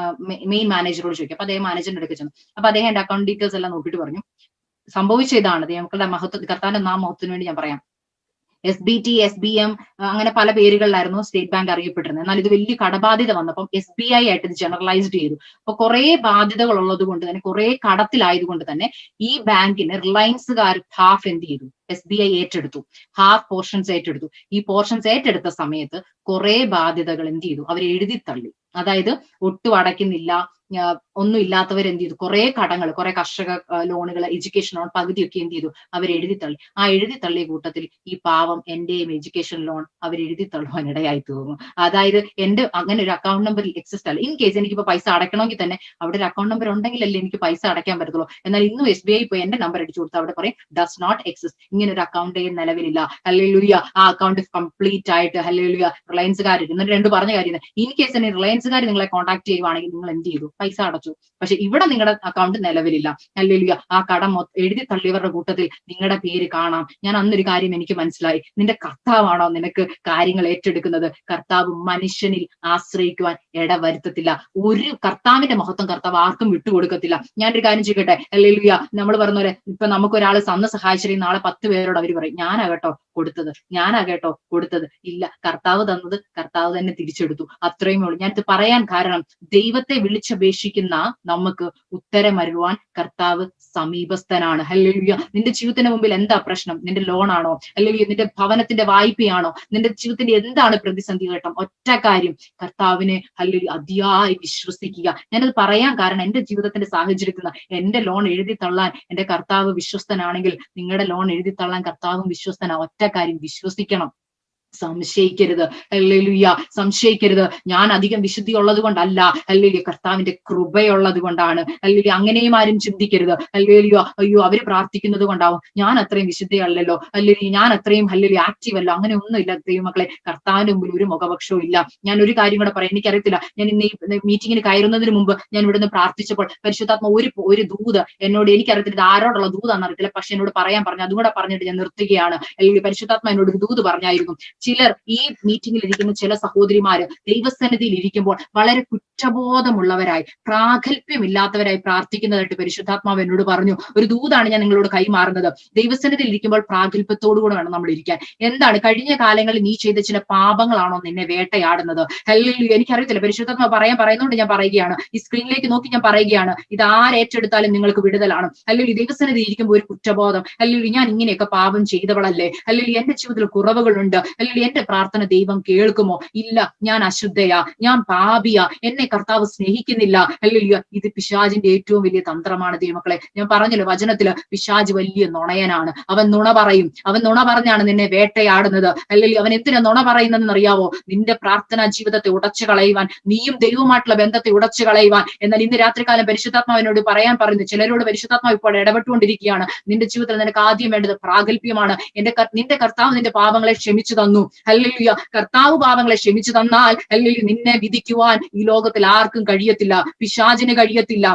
മെയിൻ മാനേജറോട് ചോദിക്കും. അപ്പൊ അദ്ദേഹം മാനേജറിന്റെ അടുത്ത് ചെന്നു. അപ്പൊ അദ്ദേഹം എന്റെ അക്കൗണ്ട് ഡീറ്റെയിൽസ് എല്ലാം നോക്കിയിട്ട് പറഞ്ഞു, സംഭവിച്ച ഇതാണ്, ദൈവമക്കളുടെ മഹത്വ കർത്താവിന്റെ നാമത്തിന് വേണ്ടി ഞാൻ പറയാം, SBT, SBM അങ്ങനെ പല പേരുകളിലായിരുന്നു സ്റ്റേറ്റ് ബാങ്ക് അറിയപ്പെട്ടിരുന്നത്. എന്നാൽ ഇത് വലിയ കടബാധ്യത വന്നപ്പം SBI ആയിട്ട് ഇത് ജനറലൈസ്ഡ് ചെയ്തു. അപ്പൊ കുറെ ബാധ്യതകൾ ഉള്ളത് കൊണ്ട് തന്നെ, കുറെ കടത്തിലായതുകൊണ്ട് തന്നെ ഈ ബാങ്കിന് റിലയൻസുകാർ ഹാഫ് എന്ത് ചെയ്തു, SBI ഏറ്റെടുത്തു, ഹാഫ് പോർഷൻസ് ഏറ്റെടുത്തു. ഈ പോർഷൻസ് ഏറ്റെടുത്ത സമയത്ത് കുറെ ബാധ്യതകൾ എന്ത് ചെയ്തു, അവർ എഴുതി തള്ളി. അതായത് ഒട്ടും അടയ്ക്കുന്നില്ല, ഒന്നും ഇല്ലാത്തവർ എന്ത് ചെയ്തു, കുറെ കടങ്ങൾ, കുറെ കർഷക ലോണുകൾ, എഡ്യൂക്കേഷൻ ലോൺ പകുതിയൊക്കെ എന്ത് ചെയ്തു, അവർ എഴുതി തള്ളി. ആ എഴുതി തള്ളിയ കൂട്ടത്തിൽ ഈ പാവം എന്റെയും എഡ്യൂക്കേഷൻ ലോൺ അവർ എഴുതി തള്ളുവാൻ ഇടയായി തീർന്നു. അതായത് എന്റെ അങ്ങനെ ഒരു അക്കൗണ്ട് നമ്പർ എക്സിസ്റ്റ് അല്ല. ഇൻ കേസ് എനിക്കിപ്പോ പൈസ അടയ്ക്കണമെങ്കിൽ തന്നെ അവിടെ ഒരു അക്കൗണ്ട് നമ്പർ ഉണ്ടെങ്കിലല്ലേ എനിക്ക് പൈസ അടയ്ക്കാൻ പറ്റത്തുള്ളൂ. എന്നാൽ ഇന്നും SBI പോയി എന്റെ നമ്പർ അടിച്ചു കൊടുത്ത് അവിടെ പറയും ഡസ് നോട്ട് എക്സിസ്റ്റ്, ഇങ്ങനെ ഒരു അക്കൗണ്ടേ നിലവിലില്ല. ഹല്ലേലൂയ. ആ അക്കൗണ്ട് കംപ്ലീറ്റ് ആയിട്ട്, ഹല്ലേലൂയ, റിലയൻസുകാർ എന്നിട്ട് രണ്ട് പറഞ്ഞ കാര്യം, ഇൻ കേസ് തന്നെ റിലയൻസുകാർ നിങ്ങളെ കോൺടാക്ട് ചെയ്യുവാണെങ്കിൽ നിങ്ങൾ എന്ത് ചെയ്തു, പൈസ അടച്ചു. പക്ഷെ ഇവിടെ നിങ്ങളുടെ അക്കൗണ്ട് നിലവിലില്ല. ഹല്ലേലൂയ. ആ കടം എഴുതി തള്ളിയവരുടെ കൂട്ടത്തിൽ നിങ്ങളുടെ പേര് കാണാം. ഞാൻ അന്നൊരു കാര്യം എനിക്ക് മനസ്സിലായി. നിന്റെ കർത്താവാണോ നിനക്ക് കാര്യങ്ങൾ ഏറ്റെടുക്കുന്നത്? കർത്താവ് മനുഷ്യനിൽ ആശ്രയിക്കുവാൻ ഇടവരുത്തത്തില്ല. ഒരു കർത്താവിന്റെ മഹത്വം കർത്താവ് ആർക്കും വിട്ടുകൊടുക്കത്തില്ല. ഞാനൊരു കാര്യം ചെയ്യട്ടെ, ഹല്ലേലൂയ. നമ്മൾ പറഞ്ഞ പോലെ ഇപ്പൊ നമുക്ക് ഒരാൾ തന്ന് സഹായിച്ചിട്ട് നാളെ 10 പേരോട് അവർ പറയും, ഞാനാ കേട്ടോ കൊടുത്തത്, ഞാനാ കേട്ടോ കൊടുത്തത്. ഇല്ല, കർത്താവ് തന്നത് കർത്താവ് തന്നെ തിരിച്ചെടുത്തു. അത്രയുമേ ഉള്ളൂ. ഞാനിത് പറയാൻ കാരണം, ദൈവത്തെ വിളിച്ചപേക്ഷിക്കുന്ന നമുക്ക് ഉത്തരം അരുളുവാൻ കർത്താവ് സമീപസ്ഥനാണ്. ഹല്ലേലൂയ. നിന്റെ ജീവിതത്തിന് മുമ്പിൽ എന്താ പ്രശ്നം? നിന്റെ ലോണാണോ? അല്ലെങ്കിൽ നിന്റെ ഭവനത്തിന്റെ വായ്പയാണോ? നിന്റെ ജീവിതത്തിന്റെ എന്താണ് പ്രതിസന്ധി ഘട്ടം? ഒറ്റ കാര്യം, കർത്താവിനെ ഹല്ലേലൂയ അതിയായി വിശ്വസിക്കുക. ഞാനത് പറയാൻ കാരണം, എന്റെ ജീവിതത്തിന്റെ സാഹചര്യത്തിൽ എന്റെ ലോൺ എഴുതി തള്ളാൻ എന്റെ കർത്താവ് വിശ്വസ്തനാണെങ്കിൽ നിങ്ങളുടെ ലോൺ എഴുതി തള്ളാൻ കർത്താവും വിശ്വസ്തനാ. ഒറ്റ കാര്യം, വിശ്വസിക്കണം. സംശയിക്കരുത്. ഹല്ലേലൂയ. സംശയിക്കരുത്. ഞാൻ അധികം വിശുദ്ധി ഉള്ളത് കൊണ്ടല്ല, ഹല്ലേലൂയ, കർത്താവിന്റെ കൃപയുള്ളത് കൊണ്ടാണ്. ഹല്ലേലൂയ. അങ്ങനെയും ആരും ചിന്തിക്കരുത്. ഹല്ലേലൂയ, അയ്യോ അവര് പ്രാർത്ഥിക്കുന്നത് കൊണ്ടാവും, ഞാൻ അത്രയും വിശുദ്ധയല്ലല്ലോ, ഹല്ലേലൂയ, ഞാൻ അത്രയും ഹല്ലേലൂയ ആക്റ്റീവ് അല്ല. അങ്ങനെ ഒന്നുമില്ല ദൈവമക്കളെ. കർത്താവിന്റെ മുമ്പിൽ ഒരു മുഖപക്ഷവും ഇല്ല. ഞാൻ ഒരു കാര്യം കൂടെ പറയാം. എനിക്കറിയത്തില്ല, ഞാൻ ഇന്ന് ഈ മീറ്റിങ്ങിന് കയറുന്നതിന് മുമ്പ് ഞാൻ ഇവിടുന്ന് പ്രാർത്ഥിച്ചപ്പോൾ പരിശുദ്ധാത്മ ഒരു ദൂത് എന്നോട്, എനിക്കറിയത്തില്ല ഇത് ആരോടുള്ള ദൂതാണെന്ന് അറിയത്തില്ല, പക്ഷെ എന്നോട് പറയാൻ പറഞ്ഞു. അതും കൂടെ പറഞ്ഞിട്ട് ഞാൻ നിർത്തുകയാണ്. അല്ലെങ്കിൽ പരിശുദ്ധാത്മ എന്നോട് ഒരു ദൂത് പറഞ്ഞായിരുന്നു. ചിലർ ഈ മീറ്റിംഗിൽ ഇരിക്കുന്ന ചില സഹോദരിമാര് ദൈവസന്നിധിയിൽ ഇരിക്കുമ്പോൾ വളരെ കുറ്റബോധമുള്ളവരായി, പ്രാഗൽഭ്യമില്ലാത്തവരായി പ്രാർത്ഥിക്കുന്നതായിട്ട് പരിശുദ്ധാത്മാവ് എന്നോട് പറഞ്ഞു. ഒരു ദൂതാണ് ഞാൻ നിങ്ങളോട് കൈമാറുന്നത്. ദൈവസന്നിധിയിൽ ഇരിക്കുമ്പോൾ പ്രാഗൽഭ്യത്തോടുകൂടെ വേണം നമ്മൾ ഇരിക്കാൻ. എന്താണ് കഴിഞ്ഞ കാലങ്ങളിൽ നീ ചെയ്ത ചില പാപങ്ങളാണോ നിന്നെ വേട്ടയാടുന്നത്? ഹല്ലേലൂയ. എനിക്കറിയത്തില്ല, പരിശുദ്ധാത്മാവ് പറയുന്നതുകൊണ്ട് ഞാൻ പറയുകയാണ്. ഈ സ്ക്രീനിലേക്ക് നോക്കി ഞാൻ പറയുകയാണ്, ഇത് ആരേറ്റെടുത്താലും നിങ്ങൾക്ക് വിടുതലാണ്. അല്ലെങ്കിൽ ദൈവസന്നിധിയിൽ ഇരിക്കുമ്പോൾ ഒരു കുറ്റബോധം, അല്ലെങ്കിൽ ഞാൻ ഇങ്ങനെയൊക്കെ പാപം ചെയ്തവളല്ലേ, അല്ലെങ്കിൽ എന്റെ ജീവിതത്തിൽ കുറവുകളുണ്ട്, അല്ലെങ്കിൽ എന്റെ പ്രാർത്ഥന ദൈവം കേൾക്കുമോ? ഇല്ല, ഞാൻ അശുദ്ധയാ, ഞാൻ പാപിയാ, എന്നെ കർത്താവ് സ്നേഹിക്കുന്നില്ല. ഹല്ലേലൂയ. ഇത് പിശാചിന്റെ ഏറ്റവും വലിയ തന്ത്രമാണ് ദൈവമക്കളെ. ഞാൻ പറഞ്ഞല്ലോ, വചനത്തില് പിശാച് വലിയ നുണയനാണ്. അവൻ നുണ പറയും. അവൻ നുണ പറഞ്ഞാണ് നിന്നെ വേട്ടയാടുന്നത്. അല്ലെങ്കിൽ അവൻ എന്തിനാ നുണ പറയുന്നതെന്ന് അറിയാവോ? നിന്റെ പ്രാർത്ഥനാ ജീവിതത്തെ ഉടച്ചു കളയുവാൻ, നീയും ദൈവവുമായിട്ടുള്ള ബന്ധത്തെ ഉടച്ചു കളയുവാൻ. എന്നാൽ ഇന്ന് രാത്രികാലം പരിശുദ്ധാത്മാവിനോട് പറയാൻ പറയുന്നു, ചിലരോട് പരിശുദ്ധാത്മാവ് ഇപ്പോൾ ഇടപെട്ടുകൊണ്ടിരിക്കുകയാണ്. നിന്റെ ജീവിതത്തിൽ നിനക്ക് ആദ്യം വേണ്ടത് പ്രാഗൽഭ്യമാണ്. നിന്റെ കർത്താവ് നിന്റെ പാപങ്ങളെ ക്ഷമിച്ചു തന്നു. ഹല്ലേലൂയ. കർത്താവ് പാപങ്ങളെ ക്ഷമിച്ചു തന്നാൽ ഹല്ലേലൂയ നിന്നെ വിധിക്കുവാൻ ഈ ലോകത്തിൽ ആർക്കും കഴിയത്തില്ല, പിശാചിന് കഴിയത്തില്ല.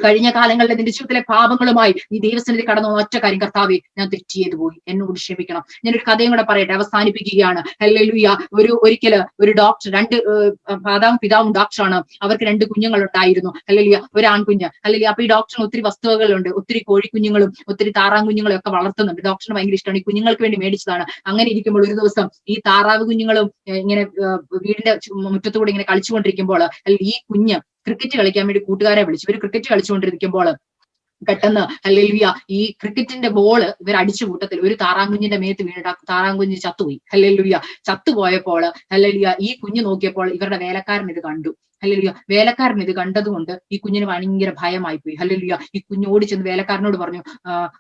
കഴിഞ്ഞ കാലങ്ങളിലെ നിന്റെ ജീവിതത്തിലെ പാപങ്ങളുമായി നീ ദൈവസന്നിധി കടന്നു ഒറ്റ കാര്യം, കർത്താവേ ഞാൻ തെറ്റ് ചെയ്തു പോയി, എന്നോട് ക്ഷമിക്കണം. ഞാനൊരു കഥയും കൂടെ പറയട്ടെ, അവസാനിപ്പിക്കുകയാണ്. ഹല്ലേലൂയ. ഒരിക്കല് ഒരു ഡോക്ടർ, മാതാവും പിതാവും ഡോക്ടറാണ്. അവർക്ക് 2 കുഞ്ഞുങ്ങൾ ഉണ്ടായിരുന്നു. ഹല്ലേലൂയ. ഒരു ആൺകുഞ്ഞ്. ഹല്ലേലൂയ. അപ്പൊ ഈ ഡോക്ടറിന് ഒത്തിരി വസ്തുവകളുണ്ട്, ഒത്തിരി കോഴിക്കുഞ്ഞുങ്ങളും ഒത്തിരി താറാങ്കുഞ്ഞുങ്ങളും ഒക്കെ വളർത്തുന്നുണ്ട്. ഡോക്ടറിന് ഭയങ്കര ഇഷ്ടമാണ്, ഈ കുഞ്ഞുങ്ങൾക്ക് വേണ്ടി മേടിച്ചതാണ്. അങ്ങനെ ഇരിക്കുമ്പോൾ ഒരു ദിവസം ഈ താറാവ് കുഞ്ഞുങ്ങളും ഇങ്ങനെ വീടിന്റെ മുറ്റത്തുകൂടെ ഇങ്ങനെ കളിച്ചുകൊണ്ടിരിക്കുമ്പോൾ ഈ കുഞ്ഞ് ക്രിക്കറ്റ് കളിക്കാൻ വേണ്ടി കൂട്ടുകാരെ വിളിച്ചു. ഇവർ ക്രിക്കറ്റ് കളിച്ചുകൊണ്ടിരിക്കുമ്പോൾ പെട്ടെന്ന് ഹല്ലേലൂയ ഈ ക്രിക്കറ്റിന്റെ ബോള് ഇവർ അടിച്ചു കൂട്ടത്തിൽ ഒരു താറാങ്കുഞ്ഞിന്റെ മേത്ത് വീണിട്ട് താറാങ്കുഞ്ഞ് ചത്തുപോയി. ഹല്ലേലൂയ. ചത്തുപോയപ്പോൾ ഹല്ലേലൂയ ഈ കുഞ്ഞ് നോക്കിയപ്പോൾ ഇവരുടെ വേലക്കാരൻ ഇത് കണ്ടു. ഹല്ലേലൂയ. വേലക്കാരൻ ഇത് കണ്ടതുകൊണ്ട് ഈ കുഞ്ഞിന് ഭയങ്കര ഭയമായി പോയി. ഹല്ലേലൂയ. ഈ കുഞ്ഞ് ഓടി ചെന്ന് വേലക്കാരനോട് പറഞ്ഞു,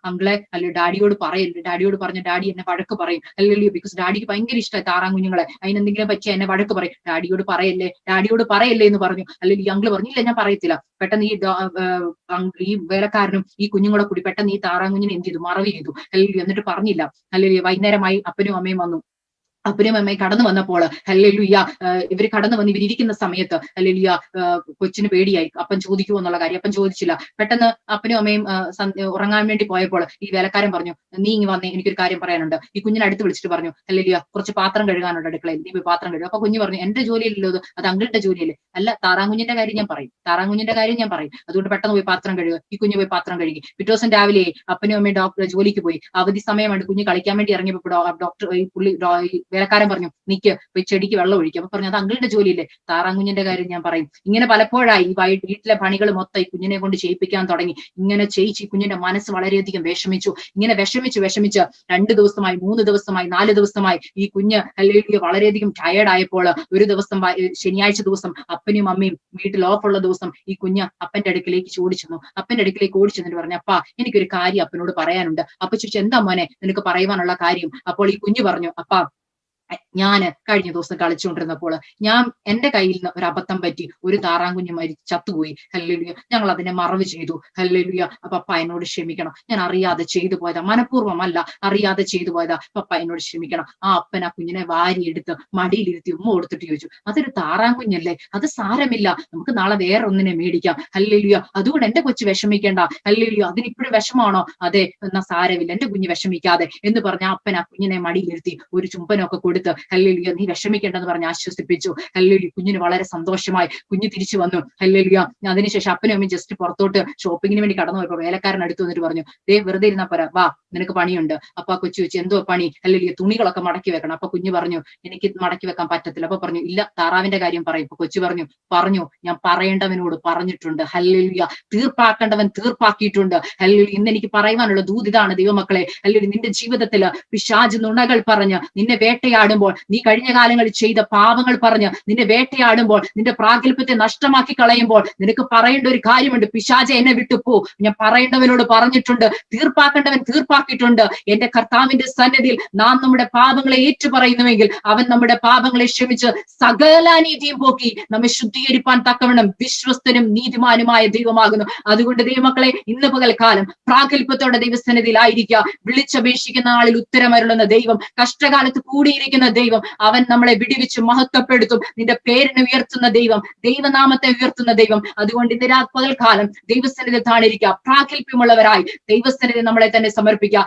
അങ്കിളെ അല്ലെങ്കിൽ ഡാഡിയോട് പറയരുത്. ഡാഡിയോട് പറഞ്ഞ ഡാഡി എന്നെ വഴക്ക് പറയും. ഹല്ലേലൂയ. ബിക്കോസ് ഡാഡിക്ക് ഭയങ്കര ഇഷ്ടമായി താറാങ്കുഞ്ഞുങ്ങളെ, അതിനെന്തെങ്കിലും പറ്റിയ എന്നെ വഴക്ക് പറയും. ഡാഡിയോട് പറയല്ലേ എന്ന് പറഞ്ഞു. അല്ലെങ്കിൽ ഈ അങ്കിള് പറഞ്ഞു, ഇല്ല ഞാൻ പറയത്തില്ല. പെട്ടെന്ന് ഈ വേലക്കാരനും ഈ കുഞ്ഞുങ്ങളെ കൂടി പെട്ടെന്ന് ഈ താറാങ്കുഞ്ഞിനെ എന്ത് ചെയ്തു? മറവ് ചെയ്തു. ഹല്ലേലൂയ. എന്നിട്ട് പറഞ്ഞില്ല. ഹല്ലേലൂയ. വൈകുന്നേരമായി അപ്പനും അമ്മയും വന്നു. അപ്പനും അമ്മയും കടന്നു വന്നപ്പോൾ ഹല്ലേലൂയ ഇവര് കടന്നു വന്ന് ഇവരിയ്ക്കുന്ന സമയത്ത് ഹല്ലേലൂയ കൊച്ചിന് പേടിയായി. അപ്പൻ ചോദിക്കുമോ എന്നുള്ള കാര്യം. അപ്പൻ ചോദിച്ചില്ല. പെട്ടെന്ന് അപ്പനും അമ്മയും ഉറങ്ങാൻ വേണ്ടി പോയപ്പോൾ ഈ വേലക്കാരൻ പറഞ്ഞു, നീ ഇങ്ങ് വന്നേ, എനിക്കൊരു കാര്യം പറയാനുണ്ട്. ഈ കുഞ്ഞിനെ അടുത്ത് വിളിച്ചിട്ട് പറഞ്ഞു, ഹല്ലേലൂയ കുറച്ച് പാത്രം കഴുകാനുണ്ട് അടുക്കളയിൽ, നീ പോയി പാത്രം കഴുകുക. അപ്പൊ കുഞ്ഞ് പറഞ്ഞു, എന്റെ ജോലിയല്ലല്ലോ അത് അങ്കിളുടെ ജോലിയല്ലേ. അല്ല, താറാങ്കുഞ്ഞിന്റെ കാര്യം ഞാൻ പറയും. അതുകൊണ്ട് പെട്ടെന്ന് പോയി പാത്രം കഴുകുക. ഈ കുഞ്ഞ് പോയി പാത്രം കഴുകി. പിറ്റേ ദിവസം രാവിലെ അപ്പനും അമ്മയും ഡോക്ടർ ജോലിക്ക് പോയി. അവധി സമയമാണ്. കുഞ്ഞ് കളിക്കാൻ വേണ്ടി ഇറങ്ങിയപ്പോൾ ഡോക്ടർ വേലക്കാരൻ പറഞ്ഞു, നിക്ക് പോയി ചെടിക്ക് വെള്ളം ഒഴിക്കും. അപ്പൊ പറഞ്ഞു, അത് അങ്കിളിന്റെ ജോലിയില്ലേ, താറാങ്കുഞ്ഞിന്റെ കാര്യം ഞാൻ പറയും. ഇങ്ങനെ പലപ്പോഴായി വീട്ടിലെ പണികൾ മൊത്തം ഈ കുഞ്ഞിനെ കൊണ്ട് ചെയ്യിപ്പിക്കാൻ തുടങ്ങി. ഇങ്ങനെ ചെയ്യിച്ച് ഈ കുഞ്ഞിന്റെ മനസ്സ് വളരെയധികം വിഷമിച്ചു. ഇങ്ങനെ വിഷമിച്ച് 2 ദിവസമായി 3 ദിവസമായി 4 ദിവസമായി ഈ കുഞ്ഞ് ഹല്ലേലൂയ വളരെയധികം ടയേർഡ് ആയപ്പോൾ ഒരു ദിവസം ശനിയാഴ്ച ദിവസം അപ്പനും അമ്മയും വീട്ടിൽ ഓഫുള്ള ദിവസം ഈ കുഞ്ഞ് അപ്പന്റെ അടുക്കിലേക്ക് ഓടിച്ചെന്നിട്ട് പറഞ്ഞു, അപ്പാ എനിക്കൊരു കാര്യം അപ്പനോട് പറയാനുണ്ട്. അപ്പ ചോദിച്ചു, എന്താ മോനെ നിനക്ക് പറയുവാനുള്ള കാര്യം? അപ്പോൾ ഈ കുഞ്ഞ് പറഞ്ഞു, അപ്പാ ഞാന് കഴിഞ്ഞ ദിവസം കളിച്ചുകൊണ്ടിരുന്നപ്പോൾ എന്റെ കയ്യിൽ നിന്ന് ഒരു അബദ്ധം പറ്റി, ഒരു താറാങ്കുഞ്ഞ് ചത്തുപോയി. ഹല്ലേലൂയ. ഞങ്ങൾ അതിനെ മറവ് ചെയ്തു. ഹല്ലേലൂയ. പപ്പ എന്നോട് ക്ഷമിക്കണം, ഞാൻ അറിയാതെ ചെയ്തു പോയതാ, മനഃപൂർവ്വമല്ല, അറിയാതെ ചെയ്തു പോയതാ, പപ്പ എന്നോട് ക്ഷമിക്കണം. ആ അപ്പൻ ആ കുഞ്ഞിനെ വാരിയെടുത്ത് മടിയിലിരുത്തി ഉമ്മ കൊടുത്തിട്ട് ചോദിച്ചു, അതൊരു താറാങ്കുഞ്ഞല്ലേ, അത് സാരമില്ല, നമുക്ക് നാളെ വേറെ ഒന്നിനെ മേടിക്കാം. ഹല്ലേലൂയ. അതുകൊണ്ട് എന്റെ കൊച്ചു വിഷമിക്കേണ്ട. ഹല്ലേലൂയ. അതിനിപ്പോഴും വിഷമാണോ? അതെ, എന്നാ സാരമില്ല, എന്റെ കുഞ്ഞ് വിഷമിക്കാതെ എന്ന് പറഞ്ഞ അപ്പൻ ആ കുഞ്ഞിനെ മടിയിലിരുത്തി ഒരു ചുംബനമൊക്കെ കൊടുത്ത് ഹല്ലേലൂയ നീ വിഷമിക്കേണ്ടെന്ന് പറഞ്ഞ് ആശ്വസിപ്പിച്ചു. ഹല്ലേലൂയ. കുഞ്ഞിന് വളരെ സന്തോഷമായി. കുഞ്ഞ് തിരിച്ചു വന്നു. ഹല്ലേലൂയ. അതിനുശേഷം അപ്പനും അമ്മയും ജസ്റ്റ് പുറത്തോട്ട് ഷോപ്പിങ്ങിന് വേണ്ടി കടന്നു പോയപ്പോ വേലക്കാരൻ അടുത്ത് വന്നിട്ട് പറഞ്ഞു, ദേ വെറുതെ ഇരുന്നാ പോരാ, വാ നിനക്ക് പണിയുണ്ട്. അപ്പൊ ആ കൊച്ചു വെച്ച് എന്തോ പണി? ഹല്ലേലൂയ. തുണികളൊക്കെ മടക്കി വെക്കണം. അപ്പൊ കുഞ്ഞ് പറഞ്ഞു, എനിക്ക് മടക്കി വെക്കാൻ പറ്റത്തില്ല. അപ്പൊ പറഞ്ഞു, ഇല്ല താറാവിന്റെ കാര്യം പറയും. ഇപ്പൊ കൊച്ചു പറഞ്ഞു ഞാൻ പറയേണ്ടവനോട് പറഞ്ഞിട്ടുണ്ട്. ഹല്ലേലൂയ. തീർപ്പാക്കേണ്ടവൻ തീർപ്പാക്കിയിട്ടുണ്ട്. ഹല്ലേലൂയ. ഇന്ന് എനിക്ക് പറയുവാനുള്ള ദൂത് ഇതാണ് ദൈവമക്കളെ. ഹല്ലേലൂയ. നിന്റെ ജീവിതത്തിൽ പിശാച് നുണകൾ പറഞ്ഞ് നിന്നെ വേട്ടയാടുമ്പോൾ, നീ കഴിഞ്ഞ കാലങ്ങളിൽ ചെയ്ത പാപങ്ങൾ പറഞ്ഞ് നിന്നെ വേട്ടയാടുമ്പോൾ, നിന്റെ പ്രാഗൽഭ്യത്തെ നഷ്ടമാക്കി കളയുമ്പോൾ നിനക്ക് പറയേണ്ട ഒരു കാര്യമുണ്ട്. പിശാചെ എന്നെ വിട്ടുപോ, ഞാൻ പറയേണ്ടവനോട് പറഞ്ഞിട്ടുണ്ട്, തീർപ്പാക്കേണ്ടവൻ തീർപ്പാക്കിയിട്ടുണ്ട്. എന്റെ കർത്താവിന്റെ സന്നിധിയിൽ നാം നമ്മുടെ പാപങ്ങളെ ഏറ്റുപറയുന്നുവെങ്കിൽ അവൻ നമ്മുടെ പാപങ്ങളെ ക്ഷമിച്ച് സകല നീതിയും പോക്കി നമ്മെ ശുദ്ധീകരിപ്പാൻ തക്കവണ്ണം വിശ്വസ്തനും നീതിമാനുമായ ദൈവമാകുന്നു. അതുകൊണ്ട് ദൈവമക്കളെ, ഇന്ന് പകൽക്കാലം പ്രാഗൽഭ്യത്തോടെ ദൈവസന്നിധിയിലായിരിക്കുക. വിളിച്ചപേക്ഷിക്കുന്ന ആളിൽ ഉത്തരമരുളുന്ന ദൈവം, കഷ്ടകാലത്ത് കൂടിയിരിക്കുന്ന ദൈവം, അവൻ നമ്മളെ വിടിവിച്ച് മഹത്വപ്പെടുത്തും. നിന്റെ പേരിനെ ഉയർത്തുന്ന ദൈവം, ദൈവനാമത്തെ ഉയർത്തുന്ന ദൈവം. അതുകൊണ്ട് ഇന്ന് പകൽക്കാലം ദൈവസന്നിധിയിൽ താണിരിക്കുക. പ്രാഗൽഭ്യമുള്ളവരായി ദൈവസന്നിധി നമ്മളെ തന്നെ സമർപ്പിക്കുക.